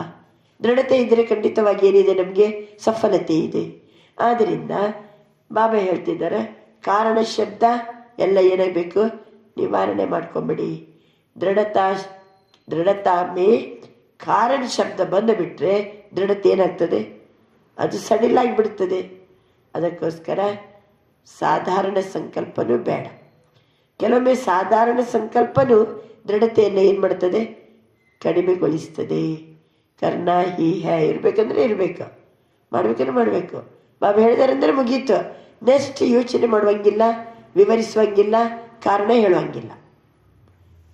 ದೃಢತೆ ಇದ್ದರೆ ಖಂಡಿತವಾಗಿ ಏನಿದೆ? ನಮಗೆ ಸಫಲತೆ ಇದೆ. ಆದ್ದರಿಂದ ಬಾಬಾ ಹೇಳ್ತಿದ್ದಾರೆ ಕಾರಣ ಶಬ್ದ ಎಲ್ಲ ಏನಾಗಬೇಕು? ನಿವಾರಣೆ ಮಾಡ್ಕೊಂಬಿಡಿ. ದೃಢತಾ ಮೇ ಕಾರಣ ಶಬ್ದ ಬಂದುಬಿಟ್ರೆ ದೃಢತೆ ಏನಾಗ್ತದೆ? ಅದು ಸಡಿಲಾಗಿಬಿಡ್ತದೆ. ಅದಕ್ಕೋಸ್ಕರ ಸಾಧಾರಣ ಸಂಕಲ್ಪನೂ ಬೇಡ. ಕೆಲವೊಮ್ಮೆ ಸಾಧಾರಣ ಸಂಕಲ್ಪನೂ ದೃಢತೆಯನ್ನು ಏನು ಮಾಡ್ತದೆ? ಕಡಿಮೆಗೊಳಿಸ್ತದೆ. ಕರ್ನಾ ಹೀ ಹೈ. ಇರಬೇಕಂದ್ರೆ ಇರಬೇಕು, ಮಾಡಬೇಕಂದ್ರೆ ಮಾಡಬೇಕು. ಬಾಬಾ ಹೇಳಿದಾರೆ ಅಂದರೆ ಮುಗೀತು. ನೆಕ್ಸ್ಟ್ ಯೋಚನೆ ಮಾಡುವಂಗಿಲ್ಲ, ವಿವರಿಸುವಂಗಿಲ್ಲ, ಕಾರಣ ಹೇಳುವಂಗಿಲ್ಲ.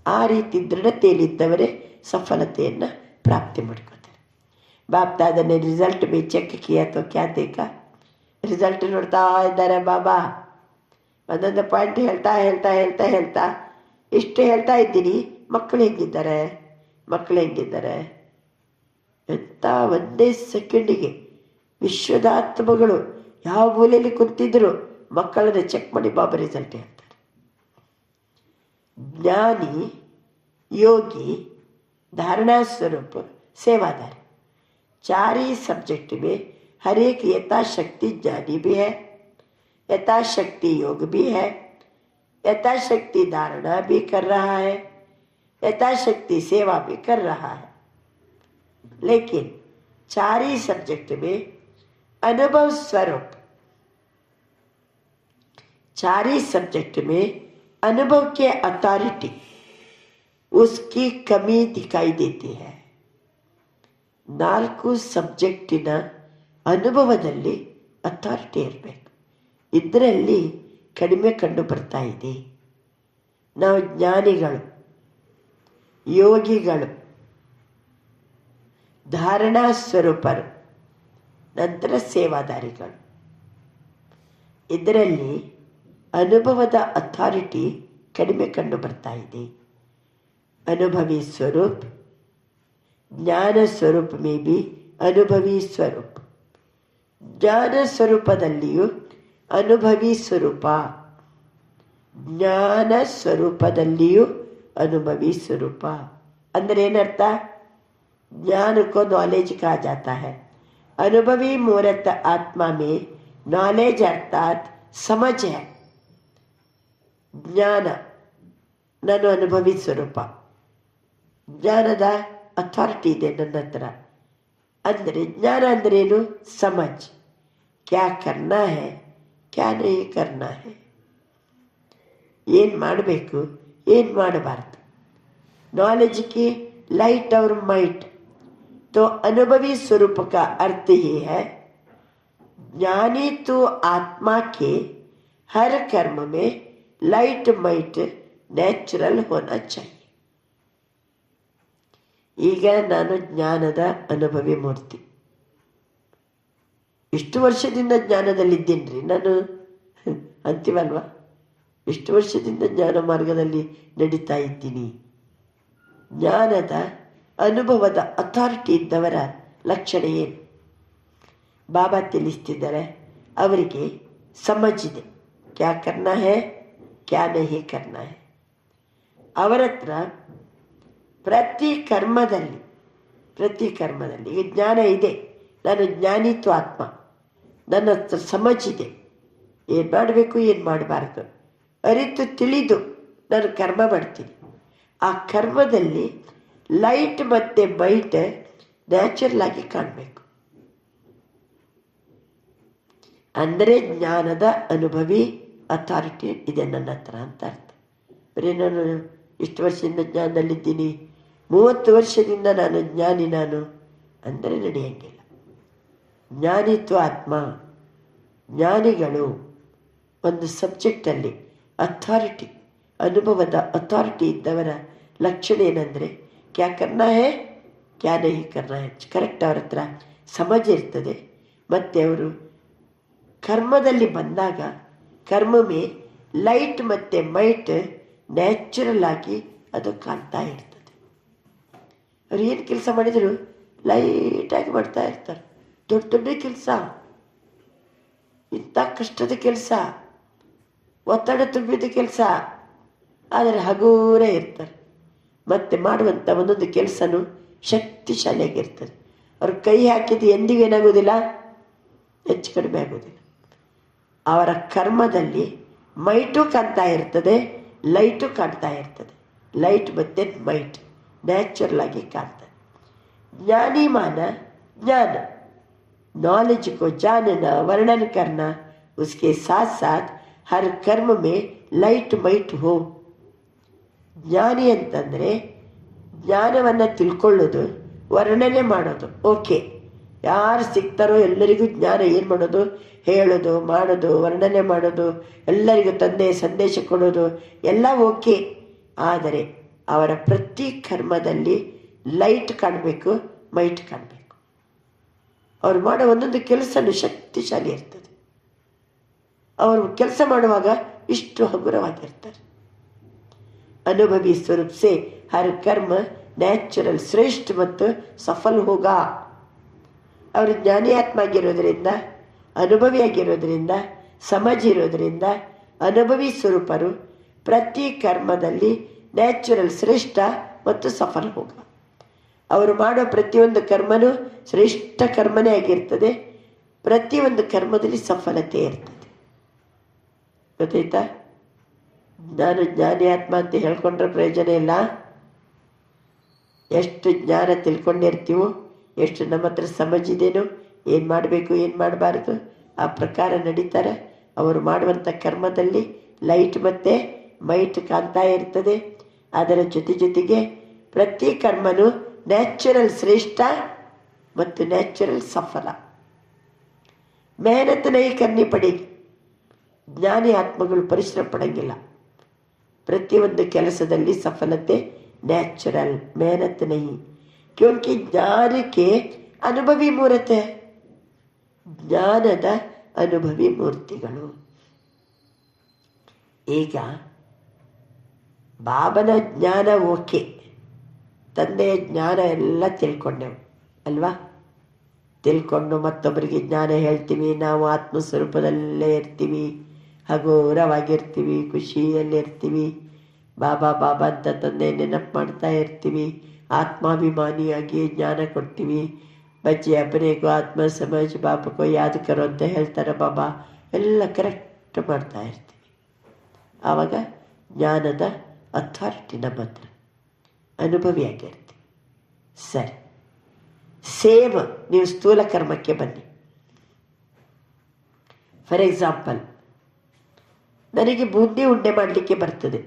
ಆ ರೀತಿ ದೃಢತೆಯಲ್ಲಿದ್ದವರೇ ಸಫಲತೆಯನ್ನು ಪ್ರಾಪ್ತಿ ಮಾಡ್ಕೋತಾರೆ. ಬಾಪ್ ದಾದನೆ ರಿಸಲ್ಟ್ ಮೇ ಚೆಕ್ ಕಿಯಾ ತೋ ಕ್ಯಾ ದೇಖಾ? ರಿಸಲ್ಟ್ ನೋಡ್ತಾ ಇದ್ದಾರೆ ಬಾಬಾ. ಒಂದೊಂದು ಪಾಯಿಂಟ್ ಹೇಳ್ತಾ ಹೇಳ್ತಾ ಹೇಳ್ತಾ ಹೇಳ್ತಾ ಇಷ್ಟು ಹೇಳ್ತಾ ಇದ್ದೀನಿ. ಮಕ್ಕಳು ಹೆಂಗಿದ್ದಾರೆ? ಎಂಥ ಒಂದೇ ಸೆಕೆಂಡಿಗೆ ವಿಶ್ವದ ಆತ್ಮಗಳು ಯಾವ ಮೂಲೆಯಲ್ಲಿ ಕುಂತಿದ್ರು ಮಕ್ಕಳನ್ನ ಚೆಕ್ ಮಾಡಿ ಬಾಬಾ ರಿಸಲ್ಟ್ ಹೇಳ್ತಾರೆ. ಜ್ಞಾನಿ, ಯೋಗಿ, धारणा स्वरूप, सेवादार, 4 ही सब्जेक्ट में हर एक यथाशक्ति ज्ञानी भी है, यथाशक्ति योग भी है, यथाशक्ति धारणा भी कर रहा है, यथाशक्ति सेवा भी कर रहा है. लेकिन 4 ही सब्जेक्ट में अनुभव स्वरूप, 4 ही सब्जेक्ट में अनुभव के अथॉरिटी, उसकी कमी दिखाई देती है. 4 ಸಬ್ಜೆಕ್ಟಿನ ಅನುಭವದಲ್ಲಿ ಅಥಾರಿಟಿ ಇರಬೇಕು. ಇದರಲ್ಲಿ ಕಡಿಮೆ ಕಂಡು ಬರ್ತಾ ಇದೆ. ನಾವು ಜ್ಞಾನಿಗಳು, ಯೋಗಿಗಳು, ಧಾರಣಾ ಸ್ವರೂಪರು, ನಂತರ ಸೇವಾದಾರಿಗಳು. ಇದರಲ್ಲಿ ಅನುಭವದ ಅಥಾರಿಟಿ ಕಡಿಮೆ ಕಂಡು ಬರ್ತಾ ಇದೆ. अनुभवी स्वरूप, ज्ञान स्वरूप में भी अनुभवी स्वरूप, ज्ञान ಸ್ವರೂಪದಲ್ಲಿಯೂ ಅನುಭವಿ ಸ್ವರೂಪ, ಜ್ಞಾನ ಸ್ವರೂಪದಲ್ಲಿಯೂ अनुभवी स्वरूप. ಅಂದರೆ ಏನರ್ಥ? ज्ञान को नॉलेज कहा जाता है. अनुभवी मूर्त आत्मा में नॉलेज अर्थात समझ है. ज्ञान ನಾನು ಅನುಭವಿ ಸ್ವರೂಪ, ಜ್ಞಾನದ ಅಥಾರಿಟಿ ಇದೆ ನನ್ನ ಹತ್ರ. ಅಂದರೆ ಜ್ಞಾನ ಅಂದ್ರೇನು? ಸಮಜ್, ಕ್ಯಾ ಕರ್ನಾ ಹೈ, ಕ್ಯಾ ನಹೀ ಕರ್ನಾ ಹೈ, ಏನು ಮಾಡಬೇಕು, ಏನು ಮಾಡಬಾರ್ದು. नॉलेज की लाइट और माइट. तो अनुभवी स्वरूप का अर्थ ही है ज्ञानी तो आत्मा के हर कर्म में लाइट माइट ನ್ಯಾಚುರಲ್ ಹೋನಾ ಚಾಹಿಯೆ. ಈಗ ನಾನು ಜ್ಞಾನದ ಅನುಭವಿ ಮೂರ್ತಿ. ಇಷ್ಟು ವರ್ಷದಿಂದ ಜ್ಞಾನದಲ್ಲಿದ್ದೇನ್ರಿ ನಾನು ಅಂತೀವಲ್ವಾ? ಇಷ್ಟು ವರ್ಷದಿಂದ ಜ್ಞಾನ ಮಾರ್ಗದಲ್ಲಿ ನಡೀತಾ ಇದ್ದೀನಿ. ಜ್ಞಾನದ ಅನುಭವದ ಅಥಾರಿಟಿ ಇದ್ದವರ ಲಕ್ಷಣ ಏನು? ಬಾಬಾ ತಿಳಿಸ್ತಿದ್ದಾರೆ. ಅವರಿಗೆ ಸಮಜಿದೆ, ಕ್ಯಾ ಕರ್ನಾ ಹೈ, ಕ್ಯಾ ನಹೀ ಕರ್ನಾ ಹೈ. ಅವರ ಹತ್ರ ಪ್ರತಿ ಕರ್ಮದಲ್ಲಿ ಈಗ ಜ್ಞಾನ ಇದೆ, ನಾನು ಜ್ಞಾನಿತ್ವ ಆತ್ಮ, ನನ್ನ ಹತ್ರ ಸಮಜಿದೆ, ಏನು ಮಾಡಬೇಕು ಏನು ಮಾಡಬಾರ್ದು ಅರಿತು ತಿಳಿದು ನಾನು ಕರ್ಮ ಮಾಡ್ತೀನಿ. ಆ ಕರ್ಮದಲ್ಲಿ ಲೈಟ್ ಮತ್ತು ಮೈಟ್ ನ್ಯಾಚುರಲ್ ಆಗಿ ಕಾಣಬೇಕು. ಅಂದರೆ ಜ್ಞಾನದ ಅನುಭವಿ ಅಥಾರಿಟಿ ಇದೆ ನನ್ನ ಹತ್ರ ಅಂತ ಅರ್ಥ. ಬರೀ ನಾನು ಇಷ್ಟು ವರ್ಷದಿಂದ ಜ್ಞಾನದಲ್ಲಿದ್ದೀನಿ, 30 ವರ್ಷದಿಂದ ನಾನು ಜ್ಞಾನಿ ನಾನು ಅಂದರೆ ನಡೆಯಂಗಿಲ್ಲ. ಜ್ಞಾನಿತ್ವ ಆತ್ಮ, ಜ್ಞಾನಿಗಳು ಒಂದು ಸಬ್ಜೆಕ್ಟಲ್ಲಿ ಅಥಾರಿಟಿ, ಅನುಭವದ ಅಥಾರಿಟಿ ಇದ್ದವರ ಲಕ್ಷಣ ಏನಂದರೆ ಕ್ಯಾ ಕರ್ನಾ ಹೈ, ಕ್ಯಾ ನಹೀ ಕರ್ನಾ ಹೈ. ಕರೆಕ್ಟ್, ಅವ್ರ ಹತ್ರ ಸಮಜ ಇರ್ತದೆ. ಮತ್ತು ಅವರು ಕರ್ಮದಲ್ಲಿ ಬಂದಾಗ ಕರ್ಮ ಮೇ ಲೈಟ್ ಮತ್ತು ಮೈಟ್ ನ್ಯಾಚುರಲ್ ಆಗಿ ಅದು ಕಾಣ್ತಾ ಇರ್ತದೆ. ಅವ್ರು ಏನು ಕೆಲಸ ಮಾಡಿದರು ಲೈಟಾಗಿ ಮಾಡ್ತಾ ಇರ್ತಾರೆ. ದೊಡ್ಡ ದೊಡ್ಡ ಕೆಲಸ, ಇಂಥ ಕಷ್ಟದ ಕೆಲಸ, ಒತ್ತಡ ತುಂಬಿದ ಕೆಲಸ, ಆದರೆ ಹಗೂರೇ ಇರ್ತಾರೆ. ಮತ್ತು ಮಾಡುವಂಥ ಒಂದೊಂದು ಕೆಲಸನೂ ಶಕ್ತಿಶಾಲಿಯಾಗಿರ್ತದೆ. ಅವ್ರ ಕೈ ಹಾಕಿದ್ದು ಎಂದಿಗೂ ಏನಾಗೋದಿಲ್ಲ, ಹೆಚ್ಚು ಕಡಿಮೆ ಆಗೋದಿಲ್ಲ. ಅವರ ಕರ್ಮದಲ್ಲಿ ಮೈಟು ಕಾಣ್ತಾ ಇರ್ತದೆ, ಲೈಟು ಕಾಣ್ತಾ ಇರ್ತದೆ. ಲೈಟ್ ಮತ್ತು ಮೈಟ್ ನ್ಯಾಚುರಲ್ ಆಗಿ ಕಾಣ್ತದೆ. ज्ञानी माना ज्ञान, नॉलेज को जानना, वर्णन करना, उसके साथ साथ हर कर्म में ಲೈಟ್ ಮೈಟ್ ಹೋ. ಜ್ಞಾನಿ ಅಂತಂದರೆ ಜ್ಞಾನವನ್ನು ತಿಳ್ಕೊಳ್ಳೋದು, ವರ್ಣನೆ ಮಾಡೋದು. ಓಕೆ, ಯಾರು ಸಿಗ್ತಾರೋ ಎಲ್ಲರಿಗೂ ಜ್ಞಾನ ಏನು ಮಾಡೋದು, ಹೇಳೋದು, ಮಾಡೋದು, ವರ್ಣನೆ ಮಾಡೋದು, ಎಲ್ಲರಿಗೂ ತಂದೆ ಸಂದೇಶ ಕೊಡೋದು ಎಲ್ಲ ಓಕೆ. ಆದರೆ ಅವರ ಪ್ರತಿ ಕರ್ಮದಲ್ಲಿ ಲೈಟ್ ಕಾಣಬೇಕು, ಮೈಟ್ ಕಾಣಬೇಕು. ಅವ್ರು ಮಾಡೋ ಒಂದೊಂದು ಕೆಲಸನೂ ಶಕ್ತಿಶಾಲಿ ಇರ್ತದೆ. ಅವರು ಕೆಲಸ ಮಾಡುವಾಗ ಇಷ್ಟು ಹಗುರವಾಗಿರ್ತಾರೆ. ಅನುಭವಿ ಸ್ವರೂಪ ಸೇ ಹರ್ ಕರ್ಮ ನ್ಯಾಚುರಲ್ ಶ್ರೇಷ್ಠ ಮತ್ತು ಸಫಲ್ ಹೋಗ. ಅವರು ಜ್ಞಾನಿ ಆತ್ಮ ಆಗಿರೋದ್ರಿಂದ, ಅನುಭವಿಯಾಗಿರೋದ್ರಿಂದ, ಸಮಜಿರೋದ್ರಿಂದ ಅನುಭವಿ ಸ್ವರೂಪರು ಪ್ರತಿ ಕರ್ಮದಲ್ಲಿ ನ್ಯಾಚುರಲ್ ಶ್ರೇಷ್ಠ ಮತ್ತು ಸಫಲ ಹೋಗ. ಅವರು ಮಾಡೋ ಪ್ರತಿಯೊಂದು ಕರ್ಮನೂ ಶ್ರೇಷ್ಠ ಕರ್ಮನೇ ಆಗಿರ್ತದೆ. ಪ್ರತಿಯೊಂದು ಕರ್ಮದಲ್ಲಿ ಸಫಲತೆ ಇರ್ತದೆ. ಗೊತ್ತಾಯ್ತಾ? ನಾನು ಜ್ಞಾನಿ ಆತ್ಮ ಅಂತ ಹೇಳ್ಕೊಂಡ್ರೆ ಪ್ರಯೋಜನ ಇಲ್ಲ. ಎಷ್ಟು ಜ್ಞಾನ ತಿಳ್ಕೊಂಡಿರ್ತೀವೋ, ಎಷ್ಟು ನಮ್ಮ ಹತ್ರ ಸಮಜಿದೇನೋ, ಏನು ಮಾಡಬೇಕು ಏನು ಮಾಡಬಾರ್ದು ಆ ಪ್ರಕಾರ ನಡೀತಾರೆ. ಅವರು ಮಾಡುವಂಥ ಕರ್ಮದಲ್ಲಿ ಲೈಟ್ ಮತ್ತು ಮೈಟ್ ಕಾಣ್ತಾ ಇರ್ತದೆ. ಅದರ ಜೊತೆಗೆ ಪ್ರತಿ ಕರ್ಮನು ನ್ಯಾಚುರಲ್ ಶ್ರೇಷ್ಠ ಮತ್ತು ನ್ಯಾಚುರಲ್ ಸಫಲ. ಮೆಹನತ್ ನೈ ಕರ್ನಿ ಪಡೇಗಿ. ಜ್ಞಾನಿ ಆತ್ಮಗಳು ಪರಿಶ್ರಮ ಪಡಂಗಿಲ್ಲ. ಪ್ರತಿಯೊಂದು ಕೆಲಸದಲ್ಲಿ ಸಫಲತೆ ನ್ಯಾಚುರಲ್, ಮೆಹನತ್ ನೈ. ಕ್ಯೋಂಕಿ ಜ್ಞಾನಕ್ಕೆ ಅನುಭವಿ ಮೂರತೆ, ಜ್ಞಾನದ ಅನುಭವಿ ಮೂರ್ತಿಗಳು. ಈಗ ಬಾಬನ ಜ್ಞಾನ ಓಕೆ, ತಂದೆಯ ಜ್ಞಾನ ಎಲ್ಲ ತಿಳ್ಕೊಂಡೆವು ಅಲ್ವಾ? ತಿಳ್ಕೊಂಡು ಮತ್ತೊಬ್ಬರಿಗೆ ಜ್ಞಾನ ಹೇಳ್ತೀವಿ. ನಾವು ಆತ್ಮಸ್ವರೂಪದಲ್ಲೇ ಇರ್ತೀವಿ, ಹಗುರವಾಗಿರ್ತೀವಿ, ಖುಷಿಯಲ್ಲಿರ್ತೀವಿ. ಬಾಬಾ ಬಾಬಾ ಅಂತ ತಂದೆ ನೆನಪು ಮಾಡ್ತಾ ಇರ್ತೀವಿ. ಆತ್ಮಾಭಿಮಾನಿಯಾಗಿ ಜ್ಞಾನ ಕೊಡ್ತೀವಿ. ಬಚ್ಚೆ ಅಪನೇಗೂ ಆತ್ಮ ಸಮಜ್ ಬಾಪಕೋ ಯಾದ್ ಕರೋ ಅಂತ ಹೇಳ್ತಾರೆ ಬಾಬಾ. ಎಲ್ಲ ಕರೆಕ್ಟ್ ಮಾಡ್ತಾ ಇರ್ತೀವಿ. ಆವಾಗ ಜ್ಞಾನದ ಅಥಾರಿಟಿ ನಮ್ಮ ಹತ್ರ, ಅನುಭವಿಯಾಗಿರ್ತೀವಿ. ಸರಿ, ಸೇಮ್ ನೀವು ಸ್ಥೂಲ ಕರ್ಮಕ್ಕೆ ಬನ್ನಿ. ಫಾರ್ ಎಕ್ಸಾಂಪಲ್, ನನಗೆ ಬೂಂದಿ ಉಂಡೆ ಮಾಡಲಿಕ್ಕೆ ಬರ್ತದೆ.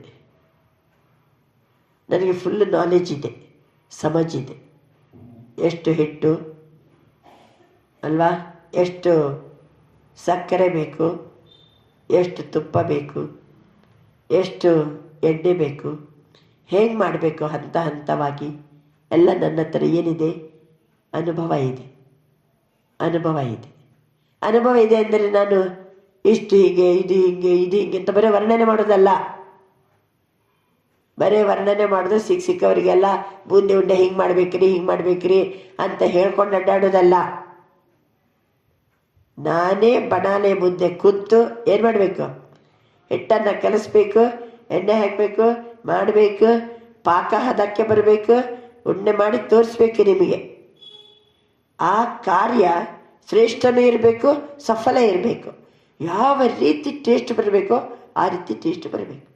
ನನಗೆ ಫುಲ್ ನಾಲೆಜ್ ಇದೆ, ಸಮಜಿದೆ. ಎಷ್ಟು ಹಿಟ್ಟು ಅಲ್ವಾ, ಎಷ್ಟು ಸಕ್ಕರೆ ಬೇಕು, ಎಷ್ಟು ತುಪ್ಪ ಬೇಕು, ಎಷ್ಟು ಎಣ್ಣೆ ಬೇಕು, ಹೇಗೆ ಮಾಡಬೇಕು ಹಂತ ಹಂತವಾಗಿ ಎಲ್ಲ ನನ್ನ ಹತ್ರ ಏನಿದೆ, ಅನುಭವ ಇದೆ. ಅನುಭವ ಇದೆ. ಅನುಭವ ಇದೆ ಅಂದರೆ ನಾನು ಇಷ್ಟು ಹೀಗೆ, ಇದು ಹೀಗೆ, ಇದು ಹೀಗೆ ಅಂತ ಬರೀ ವರ್ಣನೆ ಮಾಡೋದಲ್ಲ. ಬರೀ ವರ್ಣನೆ ಮಾಡೋದು ಸಿಕ್ಕವರಿಗೆಲ್ಲ ಬೂಂದಿ ಉಂಡೆ ಹಿಂಗೆ ಮಾಡ್ಬೇಕ್ರಿ, ಹಿಂಗೆ ಮಾಡ್ಬೇಕ್ರಿ ಅಂತ ಹೇಳ್ಕೊಂಡು ಅಡ್ಡಾಡೋದಲ್ಲ. ನಾನೇ ಬಣಾಲೆ ಮುಂದೆ ಕೂತು ಏನು ಮಾಡಬೇಕು, ಹಿಟ್ಟನ್ನು ಕಲಿಸ್ಬೇಕು, ಎಣ್ಣೆ ಹಾಕಬೇಕು, ಮಾಡಬೇಕು, ಪಾಕ ಹದಕ್ಕೆ ಬರಬೇಕು, ಉಂಡೆ ಮಾಡಿ ತೋರಿಸ್ಬೇಕು ನಿಮಗೆ. ಆ ಕಾರ್ಯ ಶ್ರೇಷ್ಠನೂ ಇರಬೇಕು, ಸಫಲ ಇರಬೇಕು. ಯಾವ ರೀತಿ ಟೇಸ್ಟ್ ಬರಬೇಕೋ ಆ ರೀತಿ ಟೇಸ್ಟ್ ಬರಬೇಕು.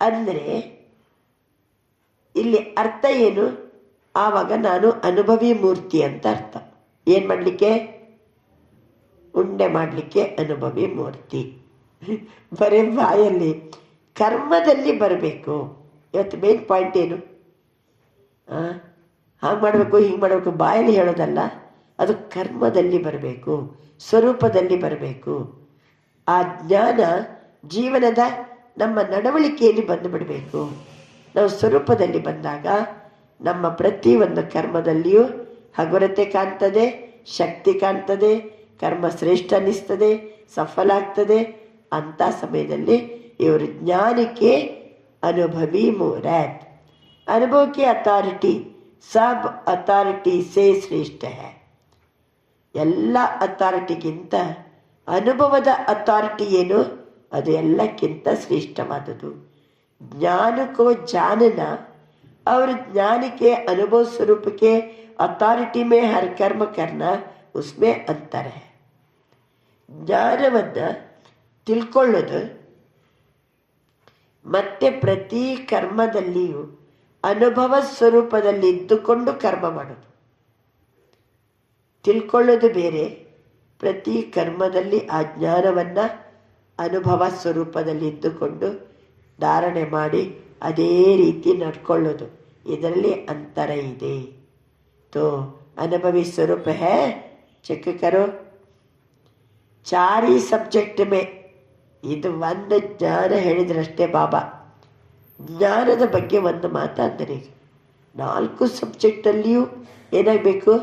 ಅಂದರೆ ಇಲ್ಲಿ ಅರ್ಥ ಏನು? ಆವಾಗ ನಾನು ಅನುಭವಿ ಮೂರ್ತಿ ಅಂತ ಅರ್ಥ. ಏನು ಮಾಡಲಿಕ್ಕೆ? ಉಂಡೆ ಮಾಡಲಿಕ್ಕೆ ಅನುಭವಿ ಮೂರ್ತಿ. ಬರೀ ಬಾಯಲ್ಲಿ, ಕರ್ಮದಲ್ಲಿ ಬರಬೇಕು. ಇವತ್ತು ಮೇನ್ ಪಾಯಿಂಟ್ ಏನು? ಹಾಗೆ ಮಾಡಬೇಕು, ಹೀಗೆ ಮಾಡಬೇಕು ಬಾಯಲ್ಲಿ ಹೇಳೋದಲ್ಲ, ಅದು ಕರ್ಮದಲ್ಲಿ ಬರಬೇಕು, ಸ್ವರೂಪದಲ್ಲಿ ಬರಬೇಕು. ಆ ಜ್ಞಾನ ಜೀವನದ ನಮ್ಮ ನಡವಳಿಕೆಯಲ್ಲಿ ಬಂದು ಬಿಡಬೇಕು. ನಾವು ಸ್ವರೂಪದಲ್ಲಿ ಬಂದಾಗ ನಮ್ಮ ಪ್ರತಿಯೊಂದು ಕರ್ಮದಲ್ಲಿಯೂ ಹಗುರತೆ ಕಾಣ್ತದೆ, ಶಕ್ತಿ ಕಾಣ್ತದೆ, ಕರ್ಮ ಶ್ರೇಷ್ಠ ಅನ್ನಿಸ್ತದೆ, ಸಫಲ ಆಗ್ತದೆ. ಅಂಥ ಸಮಯದಲ್ಲಿ ಇವರು ಜ್ಞಾನಕ್ಕೆ ಅನುಭವಿ ಮೂರತ್. अनुभव की अथॉरिटी सब अथॉरिटी से ಶ್ರೇಷ್ಠ है. ಎಲ್ಲ ಅಥಾರಿಟಿಗಿಂತ ಅನುಭವದ ಅಥಾರಿಟಿ ಏನು, ಅದು ಎಲ್ಲಕ್ಕಿಂತ ಶ್ರೇಷ್ಠವಾದದ್ದು. ज्ञान को जानना और ज्ञान के अनुभव स्वरूप के अथॉरिटी में हर कर्म करना, उसमें अंतर है. ಜ್ಞಾನವನ್ನು ತಿಳ್ಕೊಳ್ಳೋದು ಮತ್ತೆ ಪ್ರತಿ ಕರ್ಮದಲ್ಲಿಯೂ ಅನುಭವ ಸ್ವರೂಪದಲ್ಲಿ ಇದ್ದುಕೊಂಡು ಕರ್ಮ ಮಾಡೋದು. ತಿಳ್ಕೊಳ್ಳೋದು ಬೇರೆ, ಪ್ರತಿ ಕರ್ಮದಲ್ಲಿ ಆ ಜ್ಞಾನವನ್ನು ಅನುಭವ ಸ್ವರೂಪದಲ್ಲಿ ಇದ್ದುಕೊಂಡು ಧಾರಣೆ ಮಾಡಿ ಅದೇ ರೀತಿ ನಡ್ಕೊಳ್ಳೋದು. ಇದರಲ್ಲಿ ಅಂತರ ಇದೆ. ತೋ ಅನುಭವಿ ಸ್ವರೂಪ ಹೇ, ಚೆಕ್ ಕರೋ. 4 ही ಸಬ್ಜೆಕ್ಟ್ ಮೇ ಇದು ಒಂದು ಜ್ಞಾನ ಹೇಳಿದ್ರಷ್ಟೇ ಬಾಬಾ. ಜ್ಞಾನದ ಬಗ್ಗೆ ಒಂದು ಮಾತಾದರೆ 4 ಸಬ್ಜೆಕ್ಟಲ್ಲಿಯೂ ಏನಾಗಬೇಕು?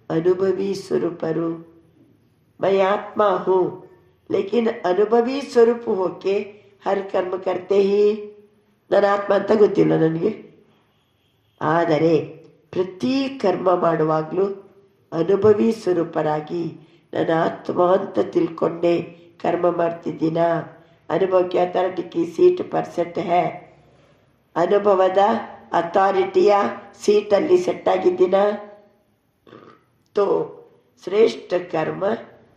ಅನುಭವಿ ಸ್ವರೂಪರು. मैं आत्मा हूँ लेकिन अनुभवी स्वरूप होके हर कर्म करते ही. ನಾನು ಆತ್ಮ ಅಂತ ಗೊತ್ತಿಲ್ಲ ನನಗೆ, ಆದರೆ ಪ್ರತಿ ಕರ್ಮ ಮಾಡುವಾಗಲೂ ಅನುಭವಿ ಸ್ವರೂಪರಾಗಿ ನಾನು ಆತ್ಮ ಅಂತ ತಿಳ್ಕೊಂಡೆ ಕರ್ಮ ಮಾಡ್ತಿದ್ದೀನ. ಅನುಭವಕ್ಕೆ ಅಥಾರಿಟಿ ಸೀಟ್ ಪರ್ಸೆಂಟ್ ಹೇ. ಅನುಭವದ ಅಥಾರಿಟಿಯ ಸೀಟಲ್ಲಿ ಸೆಟ್ ಆಗಿದ್ದೀನ. तो श्रेष्ठ कर्म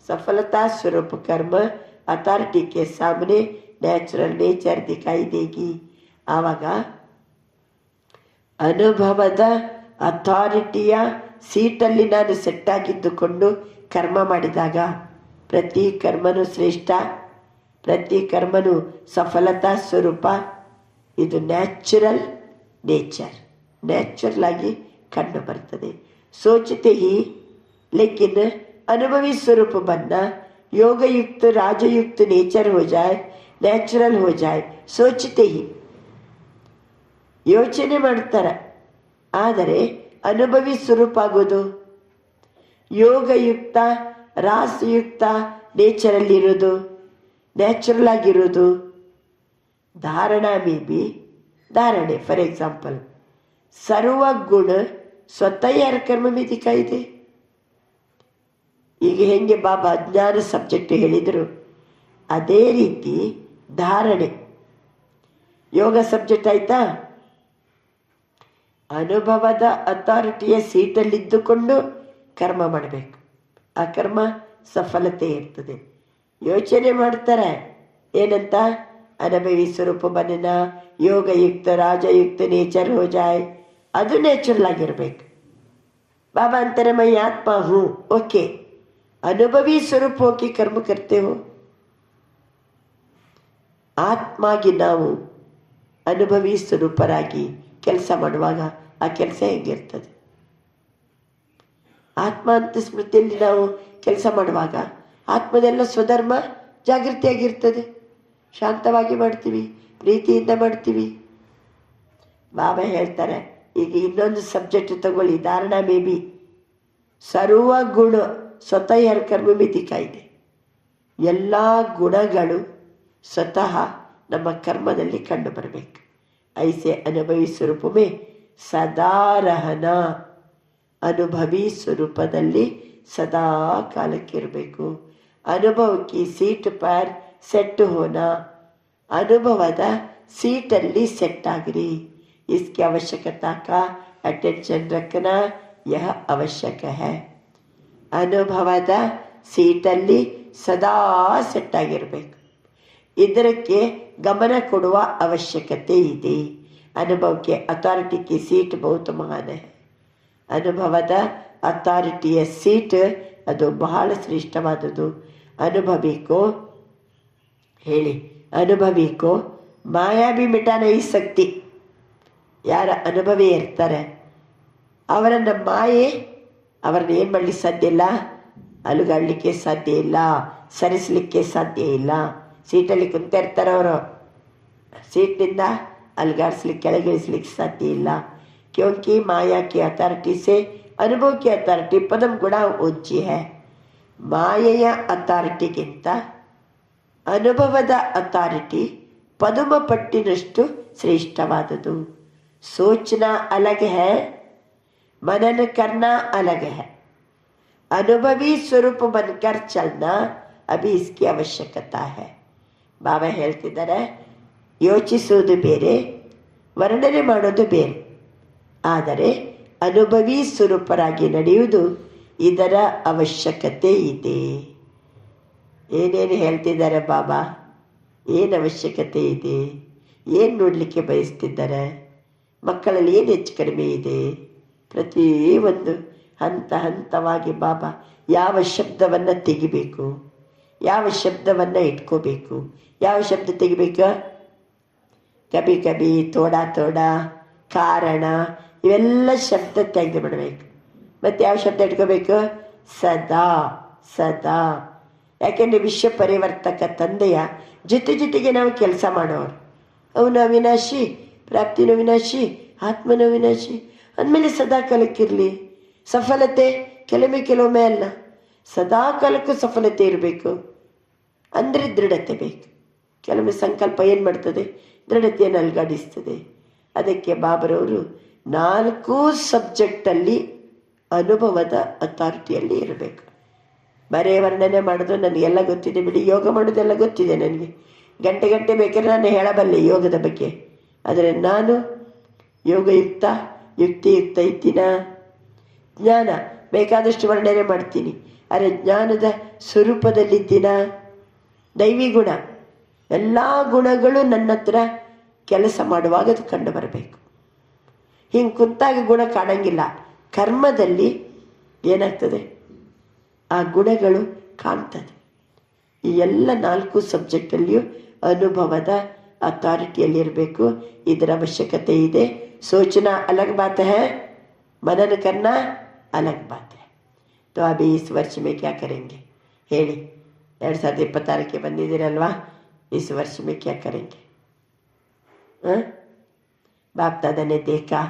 सफलता स्वरूप कर्म अथॉरिटी के सामने ನ್ಯಾಚುರಲ್ ನೇಚರ್ ದಿखाई देगी. ಆವಾಗ ಅನುಭವದ ಅಥಾರಿಟಿಯ ಸೀಟಲ್ಲಿ ನಾನು ಸೆಟ್ಟಾಗಿದ್ದುಕೊಂಡು ಕರ್ಮ ಮಾಡಿದಾಗ ಪ್ರತಿ ಕರ್ಮನೂ ಶ್ರೇಷ್ಠ, ಪ್ರತಿ ಕರ್ಮನೂ ಸಫಲತಾ ಸ್ವರೂಪ, ಇದು ನ್ಯಾಚುರಲ್ ನೇಚರ್, ನ್ಯಾಚುರಲ್ ಆಗಿ ಕಂಡು ಬರ್ತದೆ. ಸೋಚತೆ ಹಿ ಲೇಕಿನ್ अनुभवी स्वरूप बनना, योग युक्त राजयुक्त नेचर हो जाए, ನ್ಯಾಚುರಲ್ हो जाए. ಸೋಚತೆ ಹಿ ಯೋಚನೆ ಮಾಡ್ತಾರೆ, ಆದರೆ ಅನುಭವಿ ಸ್ವರೂಪ ಆಗೋದು ಯೋಗಯುಕ್ತ ರಾಸಯುಕ್ತ ನೇಚರಲ್ಲಿರೋದು, ನ್ಯಾಚುರಲ್ ಆಗಿರೋದು. धारणा में भी धारणे फॉर एग्जाम्पल सर्व गुण स्वतः हर कर्म में दिखाई दे. ಈಗ ಹೆಂಗೆ ಬಾಬಾ ಅಜ್ಞಾನ ಸಬ್ಜೆಕ್ಟ್ ಹೇಳಿದರು, ಅದೇ ರೀತಿ ಧಾರಣೆ ಯೋಗ ಸಬ್ಜೆಕ್ಟ್ ಆಯ್ತಾ. ಅನುಭವದ ಅಥಾರಿಟಿಯ ಸೀಟಲ್ಲಿದ್ದುಕೊಂಡು ಕರ್ಮ ಮಾಡಬೇಕು, ಆ ಕರ್ಮ ಸಫಲತೆ ಇರ್ತದೆ. ಯೋಚನೆ ಮಾಡ್ತಾರೆ ಏನಂತ, ಅನುಭವಿ ಸ್ವರೂಪ ಬನ್ನ ಯೋಗಯುಕ್ತ ರಾಜಯುಕ್ತ ನೇಚರ್ ಹೋ ಜಾಯ್, ಅದು ನ್ಯಾಚುರಲ್ ಆಗಿರ್ಬೇಕು. ಬಾಬಾ ಅಂತಾರೆ ಮೈ ಆತ್ಮ ಹೂँ, ಓಕೆ, अनुभवी स्वरूप होके कर्म करते हो. ಆತ್ಮಾಗಿ ನಾವು ಅನುಭವಿ ಸ್ವರೂಪರಾಗಿ ಕೆಲಸ ಮಾಡುವಾಗ ಆ ಕೆಲಸ ಹೇಗಿರ್ತದೆ? ಆತ್ಮ ಅಂತ ಸ್ಮೃತಿಯಲ್ಲಿ ನಾವು ಕೆಲಸ ಮಾಡುವಾಗ ಆತ್ಮದೆಲ್ಲ ಸ್ವಧರ್ಮ ಜಾಗೃತಿಯಾಗಿರ್ತದೆ, ಶಾಂತವಾಗಿ ಮಾಡ್ತೀವಿ, ಪ್ರೀತಿಯಿಂದ ಮಾಡ್ತೀವಿ. ಬಾಬಾ ಹೇಳ್ತಾರೆ, ಈಗ ಇನ್ನೊಂದು ಸಬ್ಜೆಕ್ಟ್ ತಗೊಳ್ಳಿ, ಧಾರಣಾ ಮೇಬಿ ಸರ್ವ ಗುಣ ಸ್ವತಃ ಹರ್ ಕರ್ಮ में दिखाई दे. ಎಲ್ಲ ಗುಣಗಳು ಸ್ವತಃ ನಮ್ಮ ಕರ್ಮದಲ್ಲಿ ಕಂಡು ಬರಬೇಕು. ಐಸೆ ಅನುಭವಿ ಸ್ವರೂಪ ಮೇ ಸದಾ ರಹನ, ಅನುಭವಿ ಸ್ವರೂಪದಲ್ಲಿ ಸದಾ ಕಾಲಕ್ಕಿರಬೇಕು. ಅನುಭವಕ್ಕೆ ಸೀಟ್ ಪರ್ ಸೆಟ್ ಹೋನ, ಅನುಭವದ ಸೀಟಲ್ಲಿ ಸೆಟ್ ಆಗಿರಿ. इसकी आवश्यकता का अटेंशन रखना यह आवश्यक है. ಅನುಭವದ ಸೀಟಲ್ಲಿ ಸದಾ ಸೆಟ್ ಆಗಿರಬೇಕು, ಇದಕ್ಕೆ ಗಮನ ಕೊಡುವ ಅವಶ್ಯಕತೆ ಇದೆ. ಅನುಭವಕ್ಕೆ ಅಥಾರಿಟಿಗೆ ಸೀಟ್ ಬಹುತ ಮಹಾನ್ है. ಅನುಭವದ ಅಥಾರಿಟಿಯ ಸೀಟ್ ಅದು ಬಹಳ ಶ್ರೇಷ್ಠವಾದದ್ದು. ಅನುಭವಿಕೋ ಹೇಳಿ, ಅನುಭವಿಕೋ ಮಾಯಾ ಭಿ ಮಿಟಾ ನಹೀ ಸಕ್ತಿ. ಯಾರ ಅನುಭವಿ ಇರ್ತಾರೆ ಅವರನ್ನು ಮಾಯೆ ಅವ್ರನ್ನ ಏನು ಮಾಡಲಿಕ್ಕೆ ಸಾಧ್ಯ ಇಲ್ಲ, ಅಲುಗಾಡಲಿಕ್ಕೆ ಸಾಧ್ಯ ಇಲ್ಲ, ಸರಿಸಲಿಕ್ಕೆ ಸಾಧ್ಯ ಇಲ್ಲ. ಸೀಟಲ್ಲಿ ಕುಂತ ಇರ್ತಾರೆ ಅವರು, ಸೀಟ್ನಿಂದ ಅಲುಗಾಡಿಸ್ಲಿಕ್ಕೆ ಕೆಳಗಿಳಿಸ್ಲಿಕ್ಕೆ ಸಾಧ್ಯ ಇಲ್ಲ. ಕ್ಯೋಂಕಿ ಮಾಯಾ ಕಿ ಅಥಾರಿಟಿ ಸೆ ಅನುಭವ ಕಿ ಅಥಾರಿಟಿ ಪದಂ ಗುಣ ऊंची है. ಮಾಯೆಯ ಅಥಾರಿಟಿಗಿಂತ ಅನುಭವದ ಅಥಾರಿಟಿ ಪದುಮ ಪಟ್ಟಿನಷ್ಟು ಶ್ರೇಷ್ಠವಾದದ್ದು. ಸೋಚನಾ ಅಲಗ್ है, मनन करना अलग है. अनुभवी स्वरूप बनकर चलना अभी इसकी आवश्यकता है. ಬಾಬಾ ಹೇಳ್ತಿದ್ದಾರೆ, ಯೋಚಿಸುವುದು ಬೇರೆ, ವರ್ಣನೆ ಮಾಡೋದು ಬೇರೆ, ಆದರೆ ಅನುಭವಿ ಸ್ವರೂಪರಾಗಿ ನಡೆಯುವುದು ಇದರ ಅವಶ್ಯಕತೆ ಇದೆ. ಏನೇನು ಹೇಳ್ತಿದ್ದಾರೆ ಬಾಬಾ, ಏನು ಅವಶ್ಯಕತೆ ಇದೆ, ಏನು ನೋಡಲಿಕ್ಕೆ ಬಯಸ್ತಿದ್ದಾರೆ, ಮಕ್ಕಳಲ್ಲಿ ಏನು ಹೆಚ್ಚು ಕಡಿಮೆ ಇದೆ, ಪ್ರತಿಯೊಂದು ಹಂತ ಹಂತವಾಗಿ ಬಾಬಾ ಯಾವ ಶಬ್ದವನ್ನು ತೆಗಿಬೇಕು, ಯಾವ ಶಬ್ದವನ್ನು ಇಟ್ಕೋಬೇಕು, ಯಾವ ಶಬ್ದ ತೆಗಿಬೇಕು, ಕಬಿ ಕಬಿ ತೋಡ ತೋಡ ಕಾರಣ ಇವೆಲ್ಲ ಶಬ್ದ ತೆಗೆದು ಬಿಡಬೇಕು. ಮತ್ತು ಯಾವ ಶಬ್ದ ಇಟ್ಕೋಬೇಕು, ಸದಾ ಸದಾ. ಯಾಕೆಂದರೆ ವಿಶ್ವ ಪರಿವರ್ತಕ ತಂದೆಯ ಜೊತೆಗೆ ನಾವು ಕೆಲಸ ಮಾಡೋರು. ಅವನು ಅವಿನಾಶಿ, ಪ್ರಾಪ್ತಿನೂ ವಿನಾಶಿ, ಆತ್ಮನೂ ವಿನಾಶಿ ಅಂದಮೇಲೆ ಸದಾ ಕಾಲಕ್ಕಿರಲಿ. ಸಫಲತೆ ಕೆಲವೊಮ್ಮೆ ಅಲ್ಲ, ಸದಾ ಕಾಲಕ್ಕೂ ಸಫಲತೆ ಇರಬೇಕು. ಅಂದರೆ ದೃಢತೆ ಬೇಕು. ಕೆಲವೊಮ್ಮೆ ಸಂಕಲ್ಪ ಏನು ಮಾಡ್ತದೆ, ದೃಢತೆಯನ್ನು ಅಲ್ಗಾಡಿಸ್ತದೆ. ಅದಕ್ಕೆ ಬಾಬರವರು 4 ಸಬ್ಜೆಕ್ಟಲ್ಲಿ ಅನುಭವದ ಅಥಾರಿಟಿಯಲ್ಲಿ ಇರಬೇಕು. ಬರೇ ವರ್ಣನೆ ಮಾಡೋದು ನನಗೆಲ್ಲ ಗೊತ್ತಿದೆ ಬಿಡಿ, ಯೋಗ ಮಾಡೋದೆಲ್ಲ ಗೊತ್ತಿದೆ ನನಗೆ, ಗಂಟೆ ಬೇಕಾದ್ರೆ ನಾನು ಹೇಳಬಲ್ಲೆ ಯೋಗದ ಬಗ್ಗೆ. ಆದರೆ ನಾನು ಯೋಗಯುಕ್ತ ಯುಕ್ತಿಯುಕ್ತ ಇದ್ದೀನ, ಜ್ಞಾನ ಬೇಕಾದಷ್ಟು ವರ್ಣನೆ ಮಾಡ್ತೀನಿ, ಆದರೆ ಜ್ಞಾನದ ಸ್ವರೂಪದಲ್ಲಿದ್ದೀನ. ದೈವಿ ಗುಣ ಎಲ್ಲ ಗುಣಗಳು ನನ್ನ ಹತ್ರ ಕೆಲಸ ಮಾಡುವಾಗ ಅದು ಕಂಡು ಬರಬೇಕು. ಹಿಂಗೆ ಕುಂತಾಗ ಗುಣ ಕಾಣಂಗಿಲ್ಲ, ಕರ್ಮದಲ್ಲಿ ಏನಾಗ್ತದೆ ಆ ಗುಣಗಳು ಕಾಣ್ತದೆ. ಈ ಎಲ್ಲ 4 ಸಬ್ಜೆಕ್ಟಲ್ಲಿಯೂ ಅನುಭವದ ಅಥಾರಿಟಿಯಲ್ಲಿರಬೇಕು. ಇದರ ಅವಶ್ಯಕತೆ ಇದೆ. सोचना अलग बात है, मनन करना अलग बात है. तो अभी इस वर्ष में क्या करेंगे ಹೇಳಿ. 2026ಕ್ಕೆ ಬಂದಿದ್ದೀರಲ್ವಾ, इस वर्ष में क्या करेंगे? बाप दादा ने देखा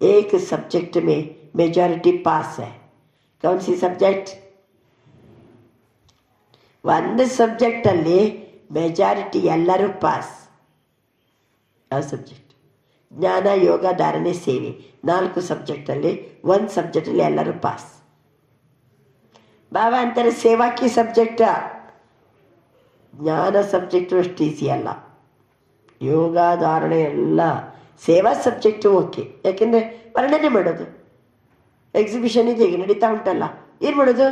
एक सब्जेक्ट में मेजॉरिटी पास है. कौन सी सब्जेक्ट? ಒಂದು ಸಬ್ಜೆಕ್ಟ್ ಅಲ್ಲಿ ಮೆಜಾರಿಟಿ ಎಲ್ಲರೂ ಪಾಸ್. ಯಾವ ಸಬ್ಜೆಕ್ಟ್? ಜ್ಞಾನ, ಯೋಗ, ಧಾರಣೆ, ಸೇವೆ. 4 ಸಬ್ಜೆಕ್ಟಲ್ಲಿ ಒಂದು ಸಬ್ಜೆಕ್ಟಲ್ಲಿ ಎಲ್ಲರೂ ಪಾಸ್. ಬಾಬಾ ಅಂತಾರೆ ಸೇವಾಕಿ ಸಬ್ಜೆಕ್ಟ್. ಜ್ಞಾನ ಸಬ್ಜೆಕ್ಟು ಅಷ್ಟು ಈಸಿ ಅಲ್ಲ. ಯೋಗ, ಧಾರಣೆ ಎಲ್ಲ ಸೇವಾ ಸಬ್ಜೆಕ್ಟು ಓಕೆ. ಯಾಕೆಂದರೆ ವರ್ಣನೆ ಮಾಡೋದು, ಎಕ್ಸಿಬಿಷನ್ ಇದೆ ಈಗ ನಡೀತಾ ಉಂಟಲ್ಲ, ಏನು ಮಾಡೋದು?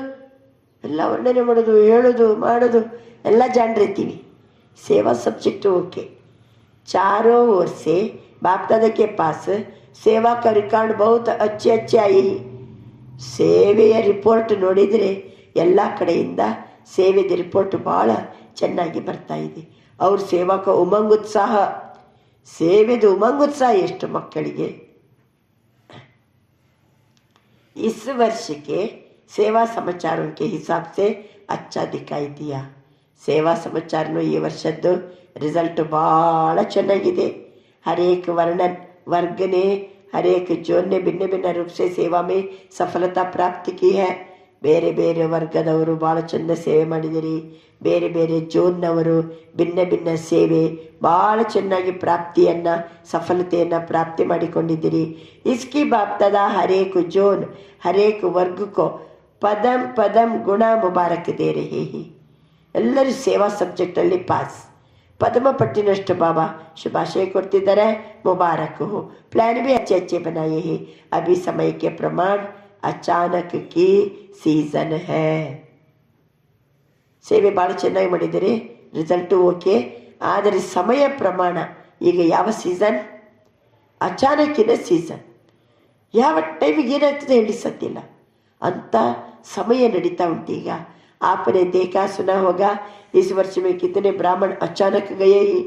ಎಲ್ಲ ವರ್ಣನೆ ಮಾಡೋದು, ಹೇಳೋದು, ಮಾಡೋದು ಎಲ್ಲ ಜಾಣರಿರ್ತೀವಿ. सेवा सब्जेक्ट ओके. चारों ओर से बाप दादा के पास सेवा का रिकॉर्ड बहुत अच्छे आई. ಸೇವೆಯ ರಿಪೋರ್ಟ್ ನೋಡಿದರೆ ಎಲ್ಲ ಕಡೆಯಿಂದ ಸೇವೆದ ರಿಪೋರ್ಟ್ ಭಾಳ ಚೆನ್ನಾಗಿ ಬರ್ತಾ ಇದೆ. ಅವ್ರ ಸೇವಾಕ ಉಮಂಗುತ್ಸಾಹ, ಸೇವೆದ ಉಮಂಗುತ್ಸಾಹ ಎಷ್ಟು ಮಕ್ಕಳಿಗೆ. इस वर्ष के सेवा समाचारों के हिसाब से अच्छा दिखाई दिया. ಸೇವಾ ಸಮಾಚಾರನು ಈ ವರ್ಷದ್ದು ರಿಸಲ್ಟ್ ಭಾಳ ಚೆನ್ನಾಗಿದೆ. हरेक वर्ग ने हरेक जोन ने भिन्न भिन्न रूप से सेवा में सफलता प्राप्त की है. ಬೇರೆ ಬೇರೆ ವರ್ಗದವರು ಭಾಳ ಚೆಂದ ಸೇವೆ ಮಾಡಿದಿರಿ. ಬೇರೆ ಬೇರೆ ಜೋನ್ನವರು ಭಿನ್ನ ಭಿನ್ನ ಸೇವೆ ಭಾಳ ಚೆನ್ನಾಗಿ ಪ್ರಾಪ್ತಿಯನ್ನು, ಸಫಲತೆಯನ್ನು ಪ್ರಾಪ್ತಿ ಮಾಡಿಕೊಂಡಿದ್ದೀರಿ. इसकी बाप दादा हरेक जोन हरेक वर्ग को पदम पदम गुण मुबारक दे रहे हैं. ಎಲ್ಲರೂ ಸೇವಾ ಸಬ್ಜೆಕ್ಟಲ್ಲಿ ಪಾಸ್. ಪದ್ಮ ಪಟ್ಟಿನಷ್ಟು ಬಾಬಾ ಶುಭಾಶಯ ಕೊಡ್ತಿದ್ದಾರೆ. ಮುಬಾರಕ್ ಹೋ. ಪ್ಲಾನ್ भी अच्छे अच्छे बनाए हैं. अभी समय के प्रमाण अचानक की सीजन है. ಸೇವೆ ಭಾಳ ಚೆನ್ನಾಗಿ ಮಾಡಿದ್ದೀರಿ, ರಿಸಲ್ಟು ಓಕೆ. ಆದರೆ ಸಮಯ ಪ್ರಮಾಣ ಈಗ ಯಾವ ಸೀಸನ್? ಅಚಾನಕ್ಕಿನ ಸೀಸನ್. ಯಾವ ಟೈಮಿಗೆ ಏನಾಗ್ತದೆ ಹೇಳಿ ಸತ್ತಿಲ್ಲ ಅಂತ ಸಮಯ ನಡೀತಾ ಉಂಟು ಈಗ. आपने देखा सुना होगा इस वर्ष में कितने ब्राह्मण अचानक गए ही.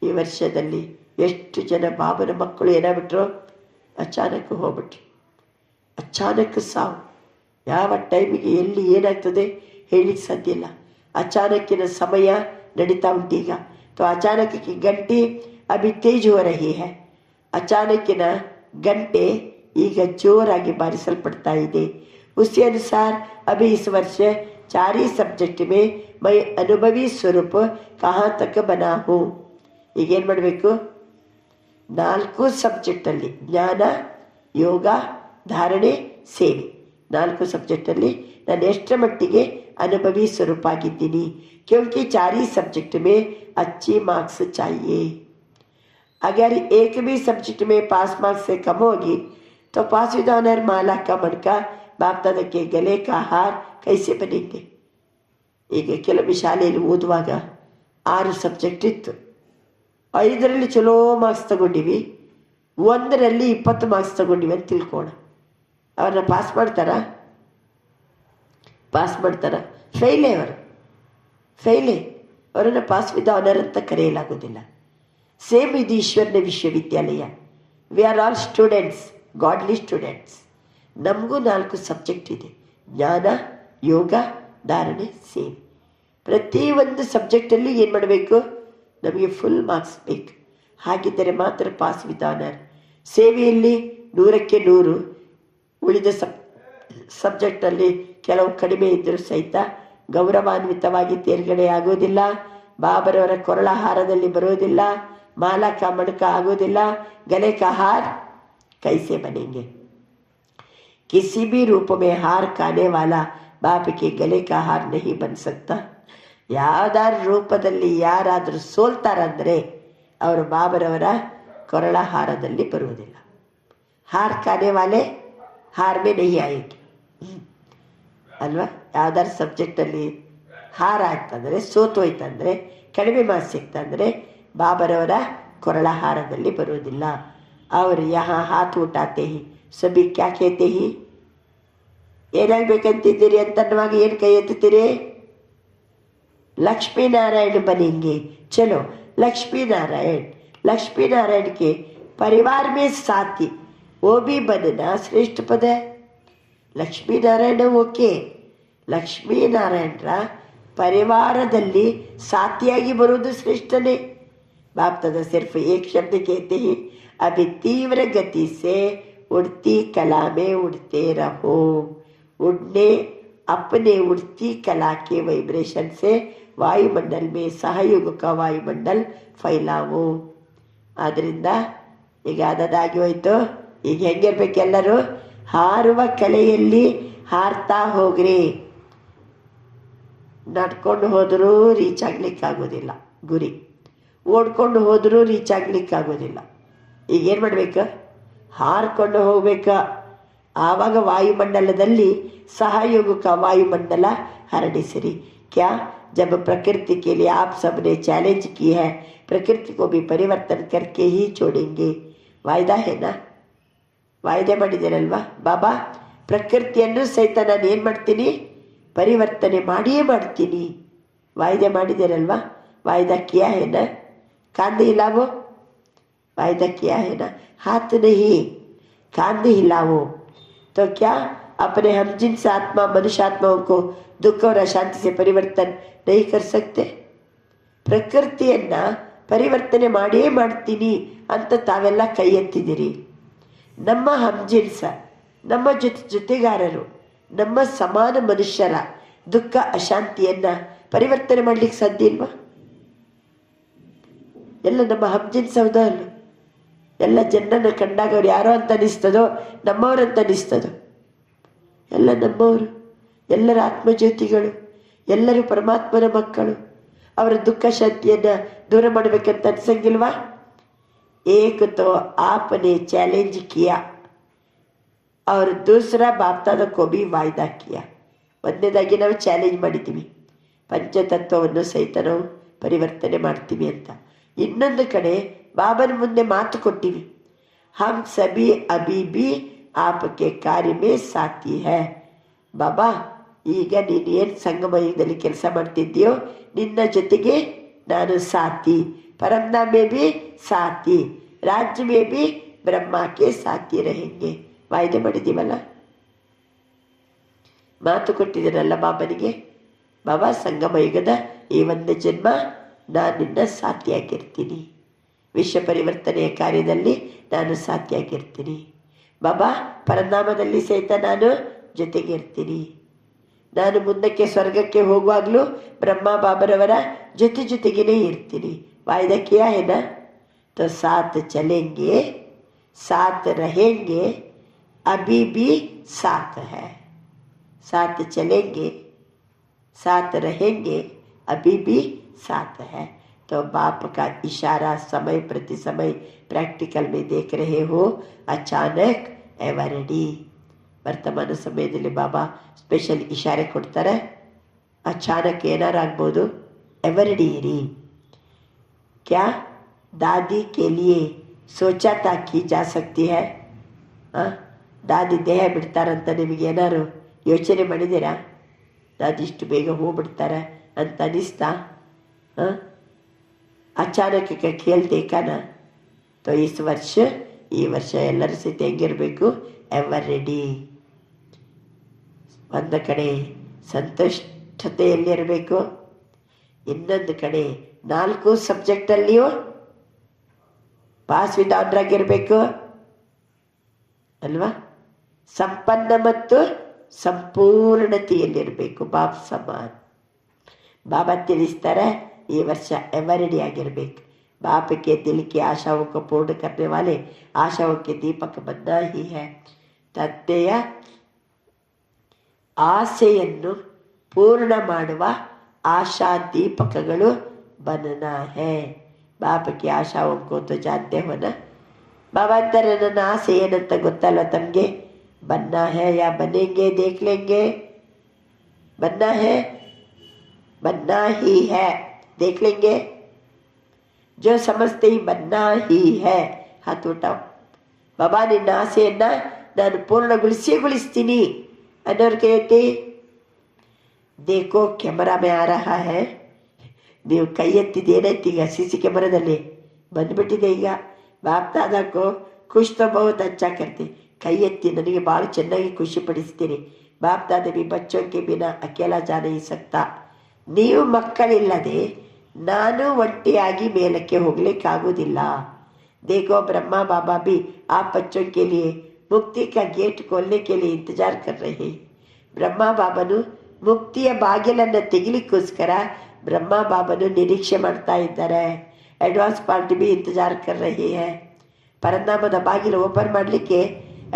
ಈ ವರ್ಷದಲ್ಲಿ ಎಷ್ಟು ಜನ ಬಾಬನ ಮಕ್ಕಳು ಏನಾಗ್ಬಿಟ್ರು? ಅಚಾನಕ್ ಹೋಗ್ಬಿಟ್ರು. ಅಚಾನಕ್ ಸಾವು. ಯಾವ ಟೈಮಿಗೆ ಎಲ್ಲಿ ಏನಾಗ್ತದೆ ಹೇಳಿಕ್ಕೆ ಸಾಧ್ಯ ಇಲ್ಲ. ಅಚಾನಕ್ಕಿನ ಸಮಯ ನಡೀತಾ ಉಂಟೀಗ. तो अचानक की घंटी अभी तेज हो रही है. ಅಚಾನಕ್ಕಿನ ಗಂಟೆ ಈಗ ಜೋರಾಗಿ ಬಾರಿಸಲ್ಪಡ್ತಾ ಇದೆ. उसी अनुसार अभी इस वर्ष 4 ही सब्जेक्ट में मैं अनुभवी स्वरूप कहाँ तक बना हूँ. ಈಗೇನು ಮಾಡಬೇಕು? 4 ಸಬ್ಜೆಕ್ಟಲ್ಲಿ ಜ್ಞಾನ, ಯೋಗ, ಧಾರಣೆ, ಸೇವೆ 4 ಸಬ್ಜೆಕ್ಟಲ್ಲಿ ನಾನು ಎಷ್ಟರ ಮಟ್ಟಿಗೆ ಅನುಭವಿ ಸ್ವರೂಪ ಆಗಿದ್ದೀನಿ. क्योंकि 4 ही सब्जेक्ट में अच्छी मार्क्स चाहिए. अगर एक भी सब्जेक्ट में पास मार्क्स से कम होगी तो पास विद ऑनर माला का मणका बाप दादा के गले का हार कैसे बनेंगे. ಈಗ ಕೆಲವು ಶಾಲೆಯಲ್ಲಿ ಓದುವಾಗ 6 ಸಬ್ಜೆಕ್ಟ್ ಇತ್ತು. 5ರಲ್ಲಿ ಚಲೋ ಮಾರ್ಕ್ಸ್ ತಗೊಂಡಿವಿ, 1ರಲ್ಲಿ 20 ಮಾರ್ಕ್ಸ್ ತಗೊಂಡಿವಿ ಅಂತ ತಿಳ್ಕೋಣ. ಅವ್ರನ್ನ ಪಾಸ್ ಮಾಡ್ತಾರಾ? ಪಾಸ್ ಮಾಡ್ತಾರಾ? ಫೇಲೇ. ಫೇಲೇ. ಅವರನ್ನು ಪಾಸ್ ವಿತ್ ಆನರ್ ಅಂತ ಕರೆಯಲಾಗೋದಿಲ್ಲ. ಸೇಮ್ ಇದು ಈಶ್ವರನ ವಿಶ್ವವಿದ್ಯಾಲಯ. We are all students, godly students. ನಮಗೂ 4 ಸಬ್ಜೆಕ್ಟ್ ಇದೆ: ಜ್ಞಾನ, ಯೋಗ, ಧಾರಣೆ, ಸೇವೆ. ಪ್ರತಿಯೊಂದು ಸಬ್ಜೆಕ್ಟಲ್ಲಿ ಏನು ಮಾಡಬೇಕು? ನಮಗೆ ಫುಲ್ ಮಾರ್ಕ್ಸ್ ಬೇಕು. ಹಾಗಿದ್ದರೆ ಮಾತ್ರ ಪಾಸ್ ವಿತ್ ಆನರ್. ಸೇವೆಯಲ್ಲಿ 100ಕ್ಕೆ 100. ಉಳಿದ ಸಬ್ಜೆಕ್ಟಲ್ಲಿ ಕೆಲವು ಕಡಿಮೆ ಇದ್ದರೂ ಸಹಿತ ಗೌರವಾನ್ವಿತವಾಗಿ ತೇರ್ಗಡೆ ಆಗೋದಿಲ್ಲ. ಬಾಬರವರ ಕೊರಳ ಹಾರದಲ್ಲಿ ಬರೋದಿಲ್ಲ. ಮಾಲಾ ಕಾ ಮಣಕ ಆಗೋದಿಲ್ಲ. ಗಲೆ ಕಾ ಹಾರ್ ಕೈಸೆ ಬನೆಂಗೆ. किसी भी रूप में हार खाने वाला बाप के गले का हार नहीं बन सकता. ಯಾವ್ದಾರು ರೂಪದಲ್ಲಿ ಯಾರಾದರೂ ಸೋಲ್ತಾರಂದರೆ ಅವರು ಬಾಬರವರ ಕೊರಳ ಹಾರದಲ್ಲಿ ಬರುವುದಿಲ್ಲ. ಹಾರ್ ಖಾನೆ ವಾಲೆ ಹಾರ್ ಮೇ ನಹಿ ಆಯೇಗಿ ಅಲ್ವಾ? ಯಾವ್ದಾರು ಸಬ್ಜೆಕ್ಟಲ್ಲಿ ಹಾರ ಆಗ್ತಂದರೆ, ಸೋತೋಯ್ತಂದರೆ, ಕಡಿಮೆ ಮಾರ್ಕ್ಸ್ ಸಿಕ್ತಂದರೆ ಬಾಬರವರ ಕೊರಳ ಹಾರದಲ್ಲಿ ಬರುವುದಿಲ್ಲ. ಅವರು ಯಹಾ ಹಾತ್ ಉಟಾತೆ ಹಿ ಸಭಿ ಕ್ಯಾ ಕೇತೆ ಹಿ. ಏನಾಗಬೇಕಂತಿದ್ದೀರಿ ಅಂತನ್ನುವಾಗ ಏನು ಕೈ ಎತ್ತುತ್ತೀರಿ? ಲಕ್ಷ್ಮೀನಾರಾಯಣ ಬನೆಂಗೆ. ಚಲೋ लक्ष्मी नारायण, लक्ष्मी नारायण के परिवार में साथी, वो भी बनना श्रेष्ठ पद है. ಲಕ್ಷ್ಮೀ ನಾರಾಯಣ ಓಕೆ, ಲಕ್ಷ್ಮೀ ನಾರಾಯಣರ ಪರಿವಾರದಲ್ಲಿ ಸಾಥಿಯಾಗಿ ಬರುವುದು ಶ್ರೇಷ್ಠನೇ. बाप दादा सिर्फ एक शब्द कहते हैं, अभी तीव्र गति से उड़ती कला में उड़ते रहो. उड़ने अपने उड़ती कला के वाइब्रेशन से वायुमंडल में सहयोग का वायुमंडल फैलावो. ಆದ್ದರಿಂದ ಈಗ ಅದಾಗಿ ಹೋಯ್ತು. ಈಗ ಹೆಂಗಿರ್ಬೇಕು, ಎಲ್ಲರೂ ಹಾರುವ ಕಲೆಯಲ್ಲಿ ಹಾರ್ತಾ ಹೋಗ್ರಿ. ನಡ್ಕೊಂಡು ಹೋದರೂ ರೀಚ್ ಆಗ್ಲಿಕ್ಕಾಗೋದಿಲ್ಲ ಗುರಿ, ಓಡ್ಕೊಂಡು ಹೋದರೂ ರೀಚ್ ಆಗ್ಲಿಕ್ಕಾಗೋದಿಲ್ಲ. ಈಗೇನು ಮಾಡಬೇಕು, ಹಾರ್ಕೊಂಡು ಹೋಗ್ಬೇಕ. ಆವಾಗ ವಾಯುಮಂಡಲದಲ್ಲಿ ಸಹಯೋಗಕ ವಾಯುಮಂಡಲ ಹರಡಿಸಿರಿ. क्या जब प्रकृति के लिए आप सबने चैलेंज की है, प्रकृति को भी परिवर्तन करके ही छोड़ेंगे. ವಾಯ್ದಾ ಹೇನಾ, ವಾಯ್ದೆ ಮಾಡಿದ್ದೀರಲ್ವಾ ಬಾಬಾ, ಪ್ರಕೃತಿಯನ್ನು ಸಹಿತ ನಾನು ಏನು ಮಾಡ್ತೀನಿ, ಪರಿವರ್ತನೆ ಮಾಡಿಯೇ ಮಾಡ್ತೀನಿ. ವಾಯ್ದೆ ಮಾಡಿದ್ದೀರಲ್ವಾ, ವಾಯ್ದಾ ಕಿಯಾ ಹೇನಾ, कांध हिलावो, वायदा किया है ना, हाथ नहीं कांध हिलावो. तो क्या अपने हम जिन्स आत्मा मनुष्य आत्माओं को दुख और अशांति से परिवर्तन नहीं कर सकते? ಪ್ರಕೃತಿಯನ್ನ ಪರಿವರ್ತನೆ ಮಾಡಿಯೇ ಮಾಡ್ತೀನಿ ಅಂತ ತಾವೆಲ್ಲ ಕೈ ಎತ್ತಿದಿರಿ. ನಮ್ಮ ಹಮ್ಜಿನ್ಸ, ನಮ್ಮ ಜೊತೆಗಾರರು, ನಮ್ಮ ಸಮಾನ ಮನುಷ್ಯರ ದುಃಖ ಅಶಾಂತಿಯನ್ನ ಪರಿವರ್ತನೆ ಮಾಡ್ಲಿಕ್ಕೆ ಸಾಧ್ಯ ಇಲ್ವಾ? ಎಲ್ಲ ನಮ್ಮ ಹಮ್ಜಿನ್ಸ್ ಹೌದಾ ಅಲ್ಲ? ಎಲ್ಲ ಜನರನ್ನು ಕಂಡಾಗ ಅವ್ರು ಯಾರೋ ಅಂತ ಅನಿಸ್ತದೋ, ನಮ್ಮವರಂತ ಅನಿಸ್ತದೋ? ಎಲ್ಲ ನಮ್ಮವರು, ಎಲ್ಲರ ಆತ್ಮಜ್ಯೋತಿಗಳು, ಎಲ್ಲರೂ ಪರಮಾತ್ಮನ ಮಕ್ಕಳು. ಅವರ ದುಃಖ ಶಾಂತಿಯನ್ನು ದೂರ ಮಾಡಬೇಕಂತ ಅನ್ಸಂಗಿಲ್ವಾ? एक तो आपने चैलेंज किया और दूसरा बाप दादा को भी वायदा किया. ಒಂದನೇದಾಗಿ ನಾವು ಚಾಲೆಂಜ್ ಮಾಡಿದ್ದೀವಿ, ಪಂಚತತ್ವವನ್ನು ಸಹಿತ ನಾವು ಪರಿವರ್ತನೆ ಮಾಡ್ತೀವಿ ಅಂತ. ಇನ್ನೊಂದು ಕಡೆ ಬಾಬನ ಮುಂದೆ ಮಾತು ಕೊಟ್ಟಿವಿ, ಹಮ್ ಸಭಿ ಅಭಿ ಬಿ ಆಪ್ಕೆ ಕಾರ್ಯ ಮೇ ಸಾಥಿ ಹೈ. ಬಾಬಾ, ಈಗ ನೀನು ಏನು ಸಂಗಮಯುಗದಲ್ಲಿ ಕೆಲಸ ಮಾಡ್ತಿದ್ದೀಯೋ ನಿನ್ನ ಜೊತೆಗೆ ನಾನು ಸಾಥಿ, परमदा में भी साथी, राज्य में भी ब्रह्मा के साथी रहेंगे. ವಾಯ್ದೆ ಮಾಡಿದ್ದೀವಲ್ಲ, ಮಾತು ಕೊಟ್ಟಿದ್ದೀರಲ್ಲ ಬಾಬನಿಗೆ, ಬಾಬಾ ಸಂಗಮ ಯುಗದ ಈ ಒಂದು ಜನ್ಮ ನಾನು ನಿನ್ನ ಸಾಥಿಯಾಗಿರ್ತೀನಿ, ವಿಶ್ವ ಪರಿವರ್ತನೆಯ ಕಾರ್ಯದಲ್ಲಿ ನಾನು ಸಾಥಿಯಾಗಿರ್ತೀನಿ. ಬಾಬಾ ಪರಿಣಾಮದಲ್ಲಿ ಸಹಿತ ನಾನು ಜೊತೆಗಿರ್ತೀನಿ. ನಾನು ಮುಂದಕ್ಕೆ ಸ್ವರ್ಗಕ್ಕೆ ಹೋಗುವಾಗಲೂ ಬ್ರಹ್ಮ ಬಾಬರವರ ಜೊತೆಗೇ ಇರ್ತೀನಿ. वायदा किया है ना, तो साथ चलेंगे, साथ रहेंगे, अभी भी साथ है. साथ चलेंगे, साथ रहेंगे, अभी भी साथ है. तो बाप का इशारा समय प्रति समय प्रैक्टिकल में देख रहे हो. अचानक एवरडी ವರ್ತಮಾನ ಸಮಯದಲ್ಲಿ ಬಾಬಾ ಸ್ಪೆಷಲ್ ಇಶಾರೆ ಕೊಡ್ತಾರೆ. ಅಚಾನಕ್ ಏನಾರಾಗ್ಬೋದು, ಎವರಡಿ ಇರಿ. क्या दादी के लिए सोचा था की जा सकती है? ದಾದಿ ದೇಹ ಬಿಡ್ತಾರಂತ ನಿಮಗೆ ಏನಾರು ಯೋಚನೆ ಮಾಡಿದ್ದೀರಾ? ದಾದಿ ಇಷ್ಟು ಬೇಗ ಹೋಗ್ಬಿಡ್ತಾರೆ ಅಂತ ಅನಿಸ್ತಾ? ಅಚಾನಕ್ ಖೇಲ್ ದೇಖಾನ. ತೋ ಈ ವರ್ಷ ಎಲ್ಲರೂ ಸಹಿತ ಹೆಂಗಿರಬೇಕು, ಎವರ್ ರೆಡಿ. ಒಂದು ಕಡೆ ಸಂತುಷ್ಟತೆಯಲ್ಲಿರಬೇಕು, ಇನ್ನೊಂದು ಕಡೆ 4 ಸಬ್ಜೆಕ್ಟಲ್ಲಿಯೂ ಪಾಸ್ ವಿತ್ ಆನರ್ ಆಗಿರಬೇಕು ಅಲ್ವಾ? ಸಂಪನ್ನ ಮತ್ತು ಸಂಪೂರ್ಣತೆಯಲ್ಲಿರಬೇಕು, ಬಾಪ್ ಸಮಾನ್. ಬಾಬಾ ತಿಳಿಸ್ತಾರೆ ಈ ವರ್ಷ ಎವರಡಿ ಆಗಿರಬೇಕು. बाप के दिल की आशाओं को पूर्ण करने वाले आशाओं के दीपक बनना ही है. ತಂದೆಯ ಆಸೆಯನ್ನು ಪೂರ್ಣ ಮಾಡುವ ಆಶಾ ದೀಪಕಗಳು बनना है. बाप की आशाओं को तो जानते हो ना. बाबा अंतर ನನ್ನ ಆಸೆ ಏನಂತ ಗೊತ್ತಲ್ವ ತಮಗೆ? बनना है या बनेंगे देख लेंगे. बनना है, बनना ही है, देख लेंगे. जो समझते ही बनना ही है, हाथ उठाओ. बाबा ನಿನ್ನ ಆಸೆಯನ್ನ ನಾನು ಪೂರ್ಣಗೊಳಿಸ್ತೀನಿ ಅನ್ನೋರು ಕೇಳ್ತಿ. देखो कैमरा में आ रहा है, ನೀವು ಕೈ ಎತ್ತಿದ್ದು ಏನಾಯ್ತು ಈಗ? CC ಕ್ಯಾಮರಾದಲ್ಲಿ ಬಂದ್ಬಿಟ್ಟಿದೆ ಈಗ. ಬಾಪ್ ದಾದಾಕೋ ಖುಷ್ ತೋ ಬಹುತ್ ಅಚ್ಚಾ ಕರ್ತಿ. ಕೈ ಎತ್ತಿ, ನನಗೆ ಭಾಳ ಚೆನ್ನಾಗಿ ಖುಷಿ ಪಡಿಸ್ತೀರಿ. ಬಾಪ್ ದಾದ ಬಿ ಬಚ್ಚೋಕೆ ಬಿನಾ ಅಕೇಲಾ ಜಾ ನಹೀ ಸಕ್ತಾ. ನೀವು ಮಕ್ಕಳಿಲ್ಲದೆ ನಾನು ಒಂಟಿಯಾಗಿ ಮೇಲಕ್ಕೆ ಹೋಗ್ಲಿಕ್ಕಾಗೋದಿಲ್ಲ. देखो ब्रह्मा बाबा भी आप बच्चों के लिए मुक्ति का गेट खोलने के लिए इंतजार कर रहे हैं. ಬ್ರಹ್ಮ ಬಾಬನು ಮುಕ್ತಿಯ ಬಾಗಿಲನ್ನು ತೆಗಿಲಿಕ್ಕೋಸ್ಕರ ಬ್ರಹ್ಮ ಬಾಬನು ನಿರೀಕ್ಷೆ ಮಾಡ್ತಾ ಇದ್ದಾರೆ. ಅಡ್ವಾನ್ಸ್ ಪಾರ್ಟಿ ಬಿ ಇಂತಜಾರ್ ಕರ್ ರಹಿ ಹೈ. ಪರಂಧಾಮದ ಬಾಗಿಲು ಓಪನ್ ಮಾಡಲಿಕ್ಕೆ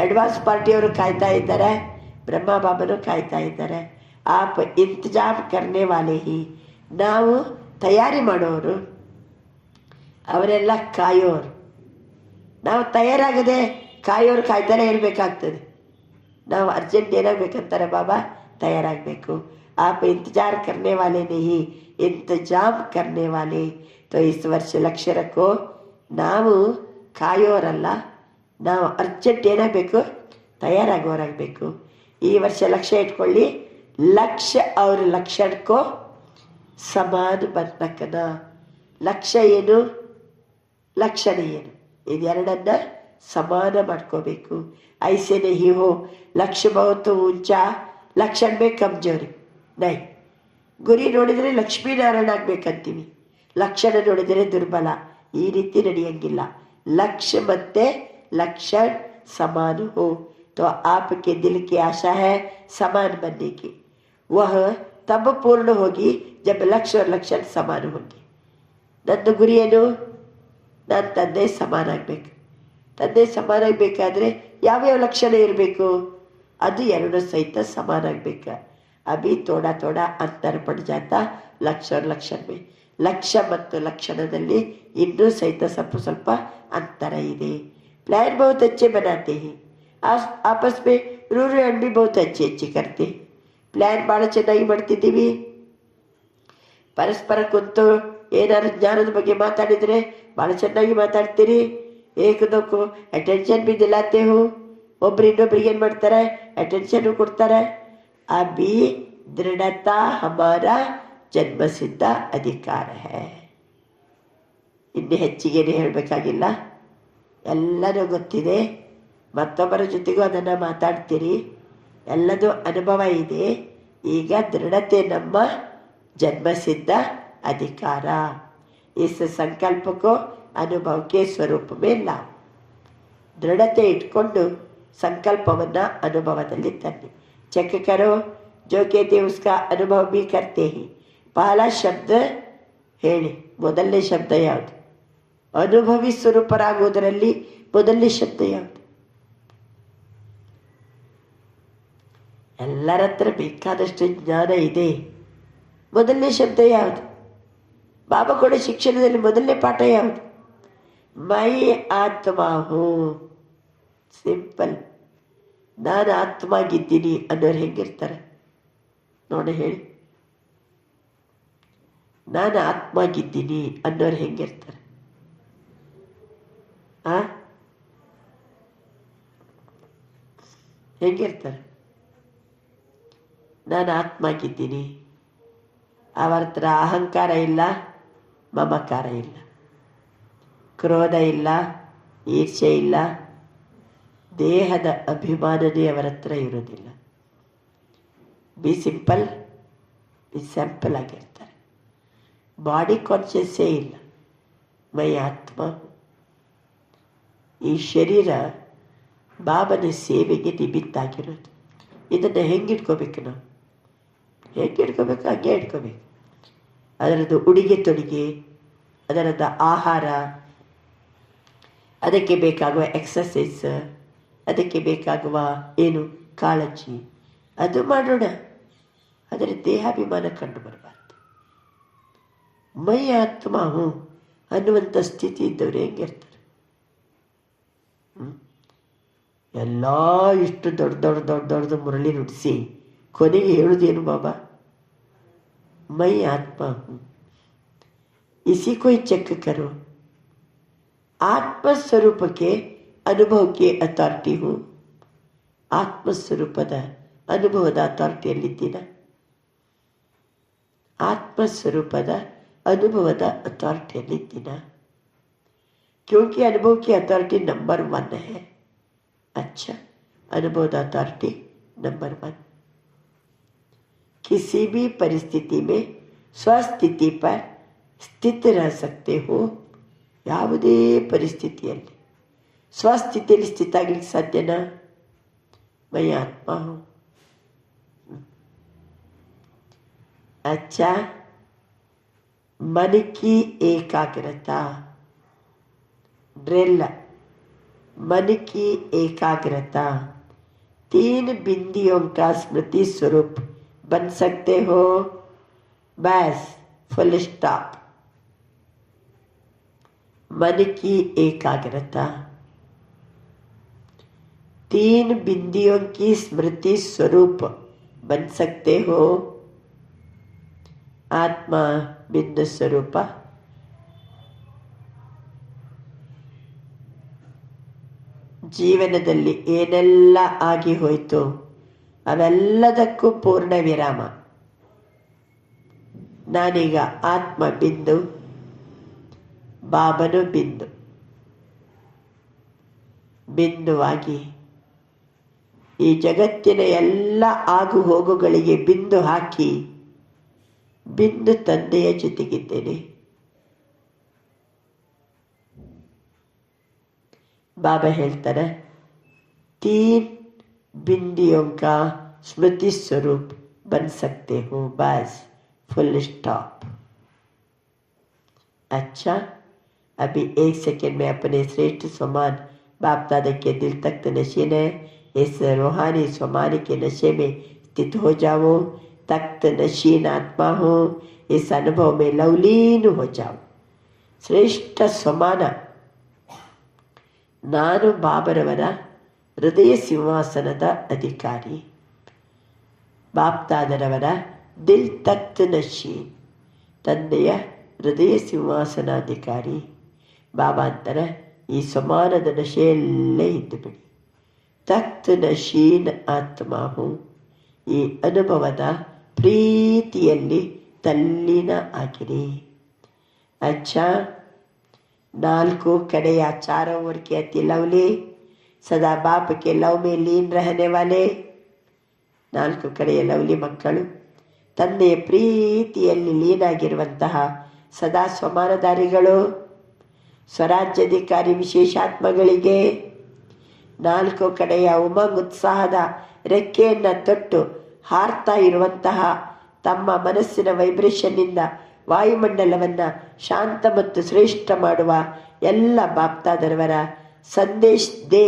ಅಡ್ವಾನ್ಸ್ ಪಾರ್ಟಿಯವರು ಕಾಯ್ತಾ ಇದ್ದಾರೆ, ಬ್ರಹ್ಮ ಬಾಬನು ಕಾಯ್ತಾ ಇದ್ದಾರೆ. ಆಪ್ ಇಂತಜಾಮ್ ಕರ್ನೆ ವಾಲೆ ಹಿ. ನಾವು ತಯಾರಿ ಮಾಡೋರು, ಅವರೆಲ್ಲ ಕಾಯೋರು. ನಾವು ತಯಾರಾಗದೆ ಕಾಯೋರು ಕಾಯ್ತಾನೆ ಇರಬೇಕಾಗ್ತದೆ. ನಾವು ಅರ್ಜೆಂಟ್ ಏನಾಗಬೇಕಂತಾರೆ ಬಾಬಾ? ತಯಾರಾಗಬೇಕು. ಆಪ್ ಇಂತಜಾರ್ ಕರ್ನೆ ವಾಲೆ नहीं, ಇಂತಜಾಮ್ ಕರ್ನೆ ವಾಲೆ. ತೋ ಇಸ್ ವರ್ಷ ಲಕ್ಷ್ಯ ರಖೋ. ನಾವು ಕಾಯೋರಲ್ಲ, ನಾವು ಅರ್ಜೆಂಟ್ ಏನಾಗಬೇಕು? ತಯಾರಾಗೋರಾಗಬೇಕು. ಈ ವರ್ಷ ಲಕ್ಷ್ಯ ಇಟ್ಕೊಳ್ಳಿ, ಲಕ್ಷ್ಯ ಅವ್ರ ಲಕ್ಷಣಕ್ಕೋ ಸಮಾನ ಬನ್ನಕನ. ಲಕ್ಷ್ಯ ಏನು, ಲಕ್ಷಣ ಏನು, ಇದೆರಡನ್ನ ಸಮಾನ ಮಾಡ್ಕೋಬೇಕು. ಐಸೆ ನಹಿ ಹೋ ಲಕ್ಷ್ಯ ಬಹುತ್ ಊಂಚಾ ಲಕ್ಷಣ ಮೇ ಕಮ್ಜೋರಿ ನೈ. ಗುರಿ ನೋಡಿದರೆ ಲಕ್ಷ್ಮೀನಾರಾಯಣ ಆಗ್ಬೇಕಂತೀವಿ, ಲಕ್ಷಣ ನೋಡಿದರೆ ದುರ್ಬಲ. ಈ ರೀತಿ ನಡೆಯಂಗಿಲ್ಲ. लक्ष्य मत्ते लक्षण समान हो तो आपके दिल की आशा है समान बनने की. वह तब पूर्ण होगी जब लक्ष्य और लक्षण समान होंगे. ನನ್ನ ಗುರಿ ಏನು? ನಾನು ತಂದೆ ಸಮಾನ ಆಗಬೇಕು. ತಂದೆ ಸಮಾನ ಆಗಬೇಕಾದ್ರೆ ಯಾವ್ಯಾವ ಲಕ್ಷಣ ಇರಬೇಕು? ಅದು ಎರಡು ಸಹಿತ ಸಮಾನ ಆಗಬೇಕು. ಅಭಿ ಥೋಡಾ ಥೋಡಾ ಅಂತರ ಪಡ್ ಜಾತಾ ಲಕ್ಷ್ಯ और लक्षण में. ಲಕ್ಷ್ಯ ಮತ್ತು ಲಕ್ಷಣದಲ್ಲಿ ಇನ್ನೂ ಸಹಿತ ಸ್ವಲ್ಪ ಸ್ವಲ್ಪ ಅಂತರ ಇದೆ. प्लान बहुत अच्छे बनाते हैं, आपस में रूल एंड भी बहुत अच्छे अच्छे करते हैं. ಪ್ಲ್ಯಾನ್ ಭಾಳ ಚೆನ್ನಾಗಿ ಮಾಡ್ತಿದ್ದೀವಿ. ಪರಸ್ಪರ ಕುಂತು ಏನಾದ್ರು ಜ್ಞಾನದ ಬಗ್ಗೆ ಮಾತಾಡಿದರೆ ಭಾಳ ಚೆನ್ನಾಗಿ ಮಾತಾಡ್ತೀರಿ. ಏಕದಕ್ಕೂ ಅಟೆನ್ಷನ್ ಬಿ ದಿಲಾತೆ ಹೋ. ಒಬ್ರು ಇನ್ನೊಬ್ರಿಗೆ ಏನು ಮಾಡ್ತಾರೆ? ಅಟೆನ್ಷನ್ ಕೊಡ್ತಾರೆ. ಅಭಿ ದೃಢತಾ ಹಮಾರ ಜನ್ಮಸಿದ್ಧ ಅಧಿಕಾರ ಹೈ. ಇನ್ನು ಹೆಚ್ಚಿಗೇನೆ ಹೇಳಬೇಕಾಗಿಲ್ಲ, ಎಲ್ಲನೂ ಗೊತ್ತಿದೆ. ಮತ್ತೊಬ್ಬರ ಜೊತೆಗೂ ಅದನ್ನು ಮಾತಾಡ್ತೀರಿ, ಎಲ್ಲದೂ ಅನುಭವ ಇದೆ. ಈಗ ದೃಢತೆ ನಮ್ಮ ಜನ್ಮಸಿದ್ಧ अधिकार. इस संकल्प को अनुभव के स्वरूप में लाओ. दृढ़ते इट्ಕೊಂಡು संकल्पವನ್ನು ಅನುಭವದಲ್ಲಿ ತನ್ನಿ. ಚೆಕ್ करो जो कहते उसका अनुभव भी करते ही. पहला शब्द ಹೇಳಿ, ಮೊದಲನೇ ಶಬ್ದ ಯಾವುದು? ಅನುಭವಿ ಸ್ವರೂಪರಾಗುವುದರಲ್ಲಿ ಮೊದಲನೇ ಶಬ್ದ ಯಾವುದು? ಎಲ್ಲರ ಹತ್ರ ಬೇಕಾದಷ್ಟು ಜ್ಞಾನ ಇದೆ. ಮೊದಲನೇ ಶಬ್ದ ಯಾವುದು? ಬಾಬಾ ಕೊಡೋ ಶಿಕ್ಷಣದಲ್ಲಿ ಮೊದಲನೇ ಪಾಠ ಯಾವುದು? ಮೈ ಆತ್ಮ ಹೂ. ಸಿಂಪಲ್. ನಾನು ಆತ್ಮ ಆಗಿದ್ದೀನಿ ಅನ್ನೋರು ಹೆಂಗಿರ್ತಾರೆ ನೋಡಿ ಹೇಳಿ. ನಾನು ಆತ್ಮ ಆಗಿದ್ದೀನಿ ಅನ್ನೋರು ಹೆಂಗಿರ್ತಾರೆ? ಹೆಂಗಿರ್ತಾರೆ? ನಾನು ಆತ್ಮ ಆಗಿದ್ದೀನಿ. ಅವರ ಹತ್ರ ಅಹಂಕಾರ ಇಲ್ಲ, ಮಮಕಾರ ಇಲ್ಲ, ಕ್ರೋಧ ಇಲ್ಲ, ಈರ್ಷೆ ಇಲ್ಲ, ದೇಹದ ಅಭಿಮಾನನೇ ಅವರ ಹತ್ರ ಇರೋದಿಲ್ಲ. ಬಿ ಸಿಂಪಲ್, ಬಿ ಸ್ಯಾಂಪಲ್ ಆಗಿರ್ತಾರೆ. ಬಾಡಿ ಕಾನ್ಷಿಯಸ್ಸೇ ಇಲ್ಲ. ಮೈ ಆತ್ಮ. ಈ ಶರೀರ ಬಾಬನ ಸೇವೆಗೆ ನಿಮಿತ್ತ ಆಗಿರೋದು. ಇದನ್ನು ಹೆಂಗಿಟ್ಕೋಬೇಕು? ನಾವು ಹೇಗೆ ಇಟ್ಕೋಬೇಕು? ಹಂಗೆ ಇಟ್ಕೋಬೇಕು. ಅದರದ್ದು ಉಡುಗೆ ತೊಡುಗೆ, ಅದರದ್ದು ಆಹಾರ, ಅದಕ್ಕೆ ಬೇಕಾಗುವ ಎಕ್ಸಸೈಸ್, ಅದಕ್ಕೆ ಬೇಕಾಗುವ ಏನು ಕಾಳಜಿ, ಅದು ಮಾಡೋಣ. ಅದರ ದೇಹಾಭಿಮಾನ ಕಂಡು ಬರಬಾರ್ದು. ಮೈ ಆತ್ಮ ಹೂ ಅನ್ನುವಂಥ ಸ್ಥಿತಿ ಇದ್ದವ್ರು ಹೆಂಗಿರ್ತಾರೆ? ಎಲ್ಲ ಇಷ್ಟು ದೊಡ್ಡ ದೊಡ್ಡ ದೊಡ್ಡ ದೊಡ್ಡದು ಮುರಳಿ ನುಡಿಸಿ ಕೊನೆಗೆ ಹೇಳುವುದೇನು ಬಾಬಾ? ಮೈ ಆತ್ಮ ಹೂ. इसी को ही चेक करो. ಆತ್ಮಸ್ವರೂಪಕ್ಕೆ ಅನುಭವಕ್ಕೆ ಅಥಾರಿಟಿ ಹೂ. ಆತ್ಮಸ್ವರೂಪದ ಅನುಭವದ ಅಥಾರಿಟಿಯಲ್ಲಿದ್ದೀನ? ಆತ್ಮಸ್ವರೂಪದ अनुभवದ ಅಥಾರಿಟಿಯಲ್ಲಿದ್ದೀನ? क्योंकि अनुभव की अथॉरिटी नंबर 1 है। अच्छा, अनुभव अथॉरिटी नंबर 1। किसी भी परिस्थिति में ಸ್ವಸ್ಥಿತಿ पर स्थित रह सकते हो। ಯಾವುದೇ ಪರಿಸ್ಥಿತಿಯಲ್ಲಿ ಸ್ವಸ್ಥಿತಿಯಲ್ಲಿ ಸ್ಥಿತ ಆಗಲಿಕ್ಕೆ ಸಾಧ್ಯನಾ? मैं आत्मा हूँ। अच्छा, मन की एकाग्रता ड्रिल। मन की एकाग्रता 3 बिंदियों का स्मृति स्वरूप बन सकते हो। बस, फुल स्टॉप। मन की एकाग्रता 3 बिंदियों की स्मृति स्वरूप बन सकते हो। आत्मा बिंदु स्वरूप, ಜೀವನದಲ್ಲಿ ಏನೆಲ್ಲ ಆಗಿ ಹೋಯಿತು ಅವೆಲ್ಲದಕ್ಕೂ ಪೂರ್ಣ ವಿರಾಮ. ನಾನೀಗ ಆತ್ಮ ಬಿಂದು, ಬಾಬನು ಬಿಂದು. ಬಿಂದುವಾಗಿ ಈ ಜಗತ್ತಿನ ಎಲ್ಲ ಆಗು ಹೋಗುಗಳಿಗೆ ಬಿಂದು ಹಾಕಿ ಬಿಂದು ತಂದೆಯ ಜೊತೆಗಿದ್ದೇನೆ. बाबा ಹೇಳ್ತಾರೆ, 3 बिंदियों का स्मृति स्वरूप बन सकते हो। बस, फुल स्टॉप। अच्छा, अभी 1 सेकेंड में अपने श्रेष्ठ स्वमान बाप दादा के दिल तख्त नशीन है, इस रूहानी स्वमान के नशे में स्थित हो जाओ। तख्त नशीन आत्मा हो, इस अनुभव में लवलीन हो जाओ। श्रेष्ठ स्वमान ನಾನು ಬಾಬರವರ ಹೃದಯ ಸಿಂಹಾಸನದ ಅಧಿಕಾರಿ. ಬಾಪ್ದಾದರವರ ದಿಲ್ ತಖ್ತ್ ನಶೀನ್, ತಂದೆಯ ಹೃದಯ ಸಿಂಹಾಸನಾಧಿಕಾರಿ. ಬಾಬಾ ಅಂತರ, ಈ ಸಮಾನದ ನಶೆಯಲ್ಲೇ ಇದ್ದು ಬಿಡಿ. ತಖ್ತ್ ನಶೀನ್ ಆತ್ಮಾಹು, ಈ ಅನುಭವದ ಪ್ರೀತಿಯಲ್ಲಿ ತಲ್ಲೀನ ಆಗಿರಿ. अच्छा, 4 कड़े चारों ओर के अति लवली सदा बाप के लव में लीन रहने वाले 4 ಕಡೆಯ ಲವ್ಲಿ ಮಕ್ಕಳು, ತಂದೆಯ ಪ್ರೀತಿಯಲ್ಲಿ ಲೀನಾಗಿರುವಂತಹ ಸದಾ ಸ್ವಮಾನಧಾರಿಗಳು, ಸ್ವರಾಜ್ಯಾಧಿಕಾರಿ ವಿಶೇಷಾತ್ಮಗಳಿಗೆ 4 ಕಡೆಯ ಉಮಂಗ್ ಉತ್ಸಾಹದ ರೆಕ್ಕೆಯನ್ನು ತೊಟ್ಟು ಹಾರ್ತಾ ಇರುವಂತಹ ತಮ್ಮ ಮನಸ್ಸಿನ ವೈಬ್ರೇಷನ್ನಿಂದ ವಾಯುಮಂಡಲವನ್ನು ಶಾಂತ ಮತ್ತು ಶ್ರೇಷ್ಠ ಮಾಡುವ ಎಲ್ಲ ಬಾಪ್ತಾದರವರ ಸಂದೇಶ ದೇ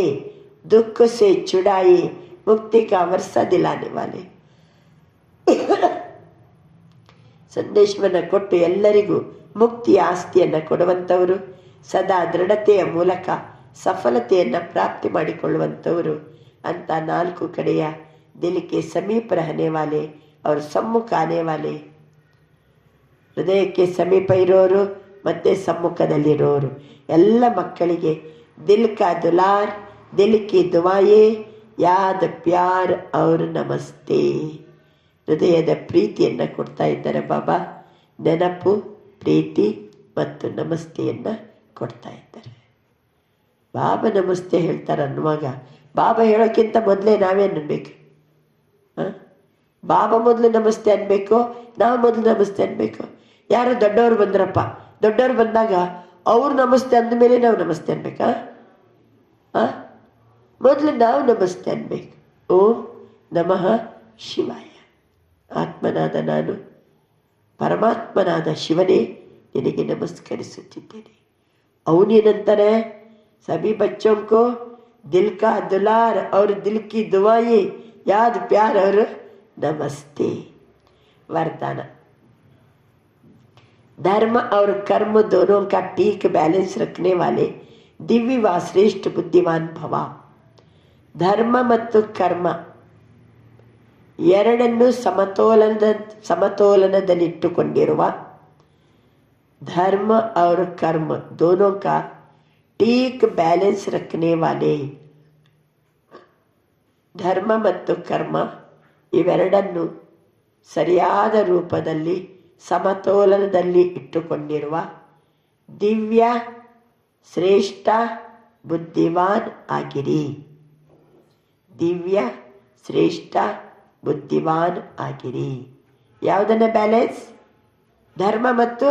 ದುಃಖ ಸೆ ಚುಡಾಯಿ ಮುಕ್ತಿ ಕಾ ವರ್ಷ ದಿಲಾನೆ ವಾಲೆ. ಸಂದೇಶವನ್ನು ಕೊಟ್ಟು ಎಲ್ಲರಿಗೂ ಮುಕ್ತಿಯ ಆಸ್ತಿಯನ್ನು ಕೊಡುವಂಥವರು, ಸದಾ ದೃಢತೆಯ ಮೂಲಕ ಸಫಲತೆಯನ್ನು ಪ್ರಾಪ್ತಿ ಮಾಡಿಕೊಳ್ಳುವಂಥವರು ಅಂತ 4 ಕಡೆಯ ದಿಲಕ್ಕೆ ಸಮೀಪ ರಹನೆ ವಾಲೆ ಅವರು ಸಮ್ಮುಖ ಆನೆ ವಾಲೆ. ಹೃದಯಕ್ಕೆ ಸಮೀಪ ಇರೋರು ಮತ್ತು ಸಮ್ಮುಖದಲ್ಲಿರೋರು ಎಲ್ಲ ಮಕ್ಕಳಿಗೆ ದಿಲ್ ಕಾ ದುಲಾರ್, ದಿಲ್ ಕಿ ದುವಾಯೇ, ಯಾದ್ ಪ್ಯಾರ್ ಅವ್ರ ನಮಸ್ತೆ, ಹೃದಯದ ಪ್ರೀತಿಯನ್ನು ಕೊಡ್ತಾ ಇದ್ದಾರೆ ಬಾಬಾ. ನೆನಪು, ಪ್ರೀತಿ ಮತ್ತು ನಮಸ್ತೆಯನ್ನು ಕೊಡ್ತಾ ಇದ್ದಾರೆ. ಬಾಬಾ ನಮಸ್ತೆ ಹೇಳ್ತಾರೆ ಅನ್ನುವಾಗ ಬಾಬಾ ಹೇಳೋಕ್ಕಿಂತ ಮೊದಲೇ ನಾವೇನು ಅನ್ಬೇಕು? ಬಾಬಾ ಮೊದಲು ನಮಸ್ತೆ ಅನ್ಬೇಕು, ನಾವು ಮೊದಲು ನಮಸ್ತೆ ಅನ್ಬೇಕು. ಯಾರು ದೊಡ್ಡವರು ಬಂದ್ರಪ್ಪ, ದೊಡ್ಡವರು ಬಂದಾಗ ಅವ್ರು ನಮಸ್ತೆ ಅಂದಮೇಲೆ ನಾವು ನಮಸ್ತೆ ಅನ್ಬೇಕಾ? ಮೊದಲು ನಾವು ನಮಸ್ತೆ ಅನ್ಬೇಕು. ಓಂ ನಮಃ ಶಿವಾಯ. ಆತ್ಮನಾದ ನಾನು, ಪರಮಾತ್ಮನಾದ ಶಿವನೇ ನಿನಗೆ ನಮಸ್ಕರಿಸುತ್ತಿದ್ದೇನೆ. ಅವನೇನಂತಾರೆ, ಸಭಿ ಬಚ್ಚೋं को दिल का दुलार और दिल की दुआएं याद प्यार और नमस्ते. वरदान, धर्म और कर्म दोनों का ठीक बैलेंस रखने वाले दिव्य व श्रेष्ठ बुद्धिमान भव. ಧರ್ಮ ಮತ್ತು ಕರ್ಮ ಎರಡನ್ನೂ ಸಮತೋಲನದಲ್ಲಿಟ್ಟುಕೊಂಡಿರುವ, धर्म और कर्म दोनों का ठीक बैलेंस रखने वाले, ಧರ್ಮ ಮತ್ತು ಕರ್ಮ ಇವೆರಡನ್ನು ಸರಿಯಾದ ರೂಪದಲ್ಲಿ ಸಮತೋಲನದಲ್ಲಿ ಇಟ್ಟುಕೊಂಡಿರುವ ದಿವ್ಯ ಶ್ರೇಷ್ಠ ಬುದ್ಧಿವಾನ್ ಆಗಿರಿ. ದಿವ್ಯ ಶ್ರೇಷ್ಠ ಬುದ್ಧಿವಾನ್ ಆಗಿರಿ. ಯಾವುದನ್ನ ಬ್ಯಾಲೆನ್ಸ್? ಧರ್ಮ ಮತ್ತು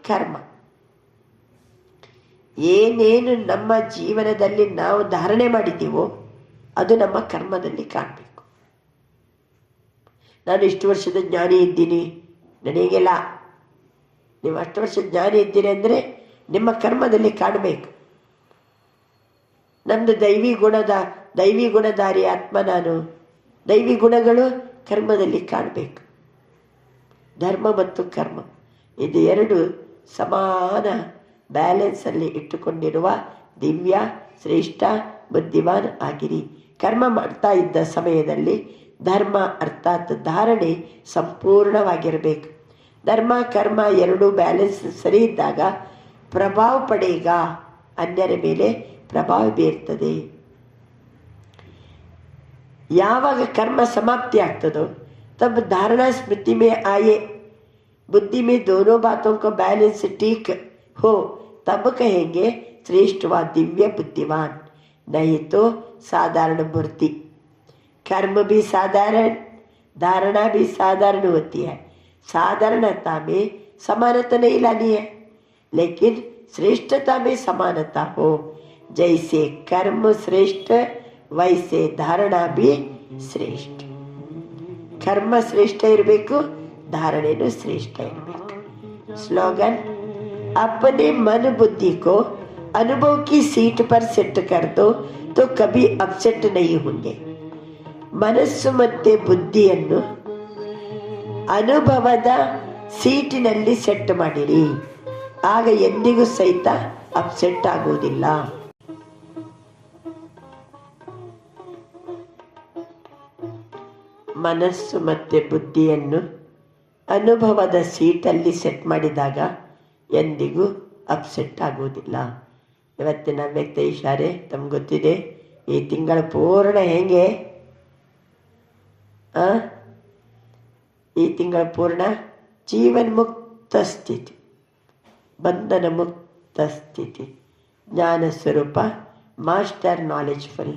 ಕರ್ಮ. ಏನೇನು ನಮ್ಮ ಜೀವನದಲ್ಲಿ ನಾವು ಧಾರಣೆ ಮಾಡಿದ್ದೀವೋ ಅದು ನಮ್ಮ ಕರ್ಮದಲ್ಲಿ ಕಾಣಬೇಕು. ನಾನು ಇಷ್ಟು ವರ್ಷದ ಜ್ಞಾನಿ ಇದ್ದೀನಿ, ನನಗೆಲ್ಲ. ನೀವು ಅಷ್ಟು ವರ್ಷದ ಜ್ಞಾನಿ ಇದ್ದೀರಿ ಅಂದರೆ ನಿಮ್ಮ ಕರ್ಮದಲ್ಲಿ ಕಾಣಬೇಕು. ನಮ್ಮದು ದೈವಿ ಗುಣಧಾರಿ ಆತ್ಮ ನಾನು. ದೈವಿ ಗುಣಗಳು ಕರ್ಮದಲ್ಲಿ ಕಾಣಬೇಕು. ಧರ್ಮ ಮತ್ತು ಕರ್ಮ ಇದು ಎರಡು ಸಮಾನ ಬ್ಯಾಲೆನ್ಸಲ್ಲಿ ಇಟ್ಟುಕೊಂಡಿರುವ ದಿವ್ಯ ಶ್ರೇಷ್ಠ ಬುದ್ಧಿವಾನ್ ಆಗಿರಿ. ಕರ್ಮ ಮಾಡ್ತಾ ಇದ್ದ ಸಮಯದಲ್ಲಿ ಧರ್ಮ ಅರ್ಥಾತ್ ಧಾರಣೆ ಸಂಪೂರ್ಣವಾಗಿರಬೇಕು. ಧರ್ಮ ಕರ್ಮ ಎರಡೂ ಬ್ಯಾಲೆನ್ಸ್ ಸರಿ ಇದ್ದಾಗ ಪ್ರಭಾವ ಪಡೆಗ, ಅನ್ಯರ ಮೇಲೆ ಪ್ರಭಾವ ಬೀರ್ತದೆ. ಯಾವಾಗ ಕರ್ಮ समाप्ति ಆಗ್ತದೋ तब धारणा स्मृति में आए, बुद्धि में दोनों बातों को बैलेंस ठीक हो, तब कहेंगे श्रेष्ठ व दिव्य बुद्धिवान, नहीं तो साधारण मूर्ति. कर्म भी साधारण, धारणा भी साधारण होती है. साधारणता में समानता नहीं लानी है, लेकिन श्रेष्ठता में समानता हो. जैसे कर्म श्रेष्ठ वैसे धारणा भी श्रेष्ठ. कर्म श्रेष्ठ इरಬೇಕು, धारणेनु श्रेष्ठ इरಬೇಕು. स्लोगन: अपने मन बुद्धि को अनुभव की सीट पर सेट कर दो तो कभी अपसेट नहीं होंगे. ಮನಸ್ಸು ಮತ್ತೆ ಬುದ್ಧಿಯನ್ನು ಅನುಭವದ ಸೀಟಿನಲ್ಲಿ ಸೆಟ್ ಮಾಡಿರಿ, ಆಗ ಎಂದಿಗೂ ಸಹಿತ ಅಪ್ಸೆಟ್ ಆಗುವುದಿಲ್ಲ. ಮನಸ್ಸು ಮತ್ತು ಬುದ್ಧಿಯನ್ನು ಅನುಭವದ ಸೀಟಲ್ಲಿ ಸೆಟ್ ಮಾಡಿದಾಗ ಎಂದಿಗೂ ಅಪ್ಸೆಟ್ ಆಗುವುದಿಲ್ಲ. ಇವತ್ತಿನ ವ್ಯಕ್ತಿ ಇಶಾರೆ ತಮ್ಗೆ ಗೊತ್ತಿದೆ. ಈ ತಿಂಗಳ ಪೂರ್ಣ ಹೇಗೆ, ಈ ತಿಂಗಳ ಪೂರ್ಣ ಜೀವನ್ ಮುಕ್ತ ಸ್ಥಿತಿ, ಬಂಧನ ಮುಕ್ತ ಸ್ಥಿತಿ, ಜ್ಞಾನ ಸ್ವರೂಪ, ಮಾಸ್ಟರ್ ನಾಲೆಜ್ಫುಲ್,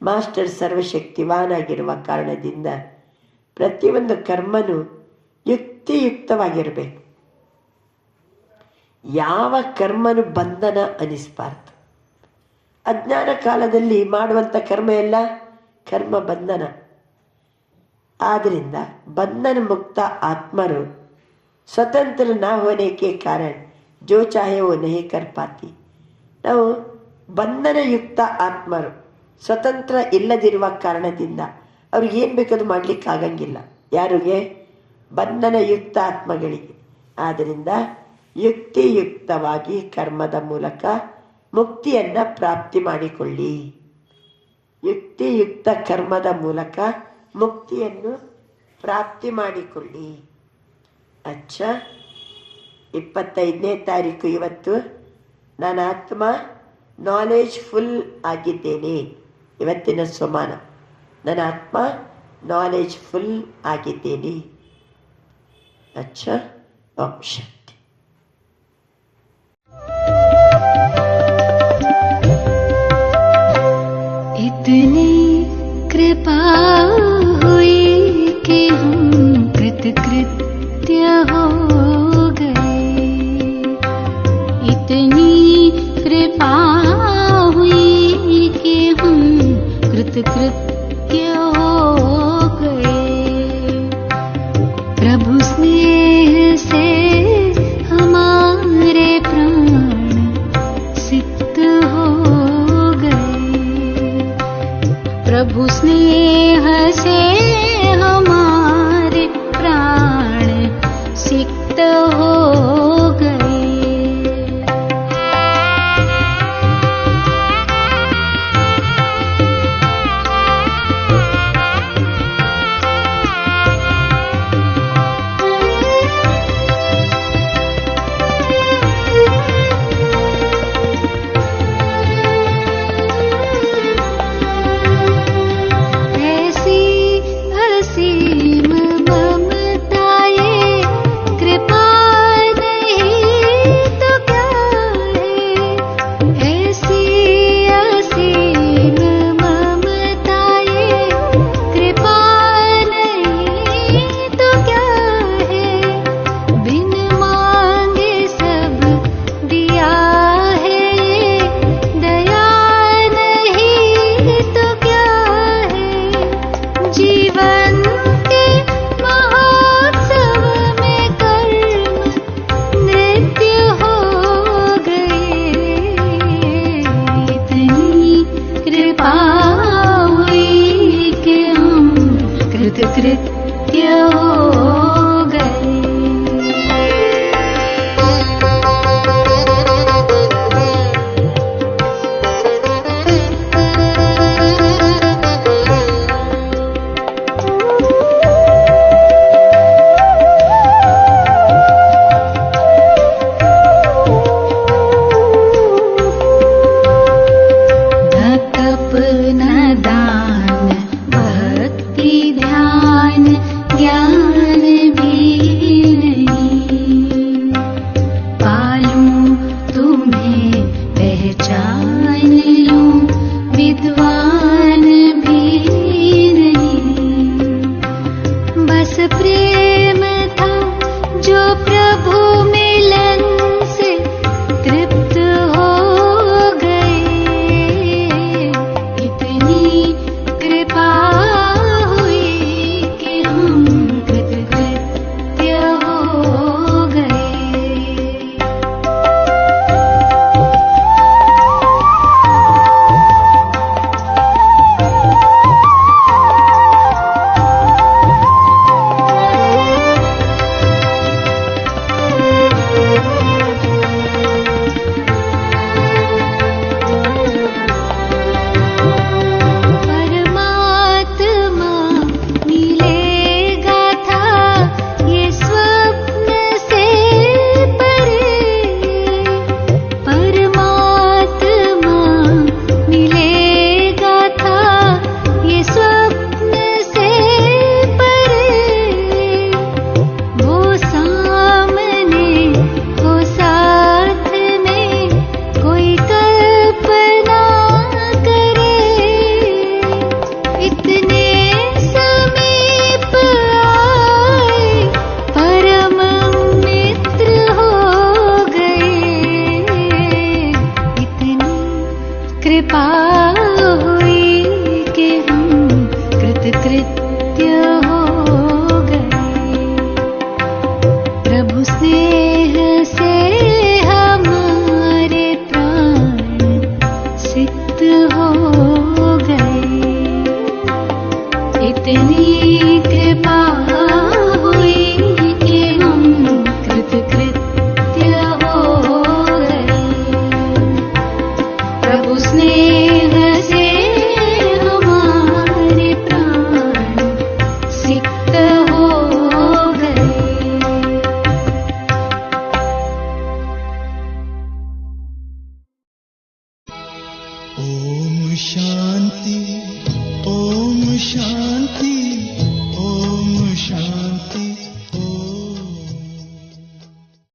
ಮಾಸ್ಟರ್ ಸರ್ವಶಕ್ತಿವಾನ್ ಆಗಿರುವ ಕಾರಣದಿಂದ ಪ್ರತಿಯೊಂದು ಕರ್ಮನು ಯುಕ್ತಿಯುಕ್ತವಾಗಿರಬೇಕು. ಯಾವ ಕರ್ಮನು ಬಂಧನ ಅನಿಸಬಾರ್ದು. ಅಜ್ಞಾನ ಕಾಲದಲ್ಲಿ ಮಾಡುವಂಥ ಕರ್ಮ ಎಲ್ಲ ಕರ್ಮ ಬಂಧನ. ಆದ್ದರಿಂದ बंधन मुक्त आत्मरु स्वतंत्र न होने के कारण जो चाहे वो नहीं कर पाती. ನಾವು ಬಂಧನಯುಕ್ತ ಆತ್ಮರು, ಸ್ವತಂತ್ರ ಇಲ್ಲದಿರುವ ಕಾರಣದಿಂದ ಅವ್ರಿಗೆ ಏನು ಬೇಕಾದ್ರೂ ಮಾಡಲಿಕ್ಕೆ ಆಗಂಗಿಲ್ಲ. ಯಾರಿಗೆ? ಬಂಧನಯುಕ್ತ ಆತ್ಮಗಳಿಗೆ. ಆದ್ದರಿಂದ ಯುಕ್ತಿಯುಕ್ತವಾಗಿ ಕರ್ಮದ ಮೂಲಕ ಮುಕ್ತಿಯನ್ನು ಪ್ರಾಪ್ತಿ ಮಾಡಿಕೊಳ್ಳಿ. ಯುಕ್ತಿಯುಕ್ತ ಕರ್ಮದ ಮೂಲಕ ಮುಕ್ತಿಯನ್ನು ಪ್ರಾಪ್ತಿ ಮಾಡಿಕೊಳ್ಳಿ. ಅಚ್ಚ, 25ನೇ ತಾರೀಕು ಇವತ್ತು. ನನ್ನ ಆತ್ಮ ನಾಲೆಜ್ ಫುಲ್ ಆಗಿದ್ದೇನೆ. ಇವತ್ತಿನ ಸೋಮಾನ. ನನ್ನ ಆತ್ಮ ನಾಲೆಜ್ ಫುಲ್ ಆಗಿದ್ದೇನೆ. ಅಚ್ಚ, ಓಂ ಶಾಂತಿ. इतनी कृपा हुई कि हम कृतकृत्य हो गए. इतनी कृपा हुई कि हम कृतकृत्य हो गए. प्रभु स्नेह से कृपा हुई कि हम कृतकृत्य हो गए। प्रभु स्नेह से हमारे प्राण सिक्त हो गए। इतनी कृपा हुई कि हम कृतकृत्य हो गए। प्रभु स्नेह से हमारे प्राण सिक्त हो गए। ओम शांति, ओम शांति।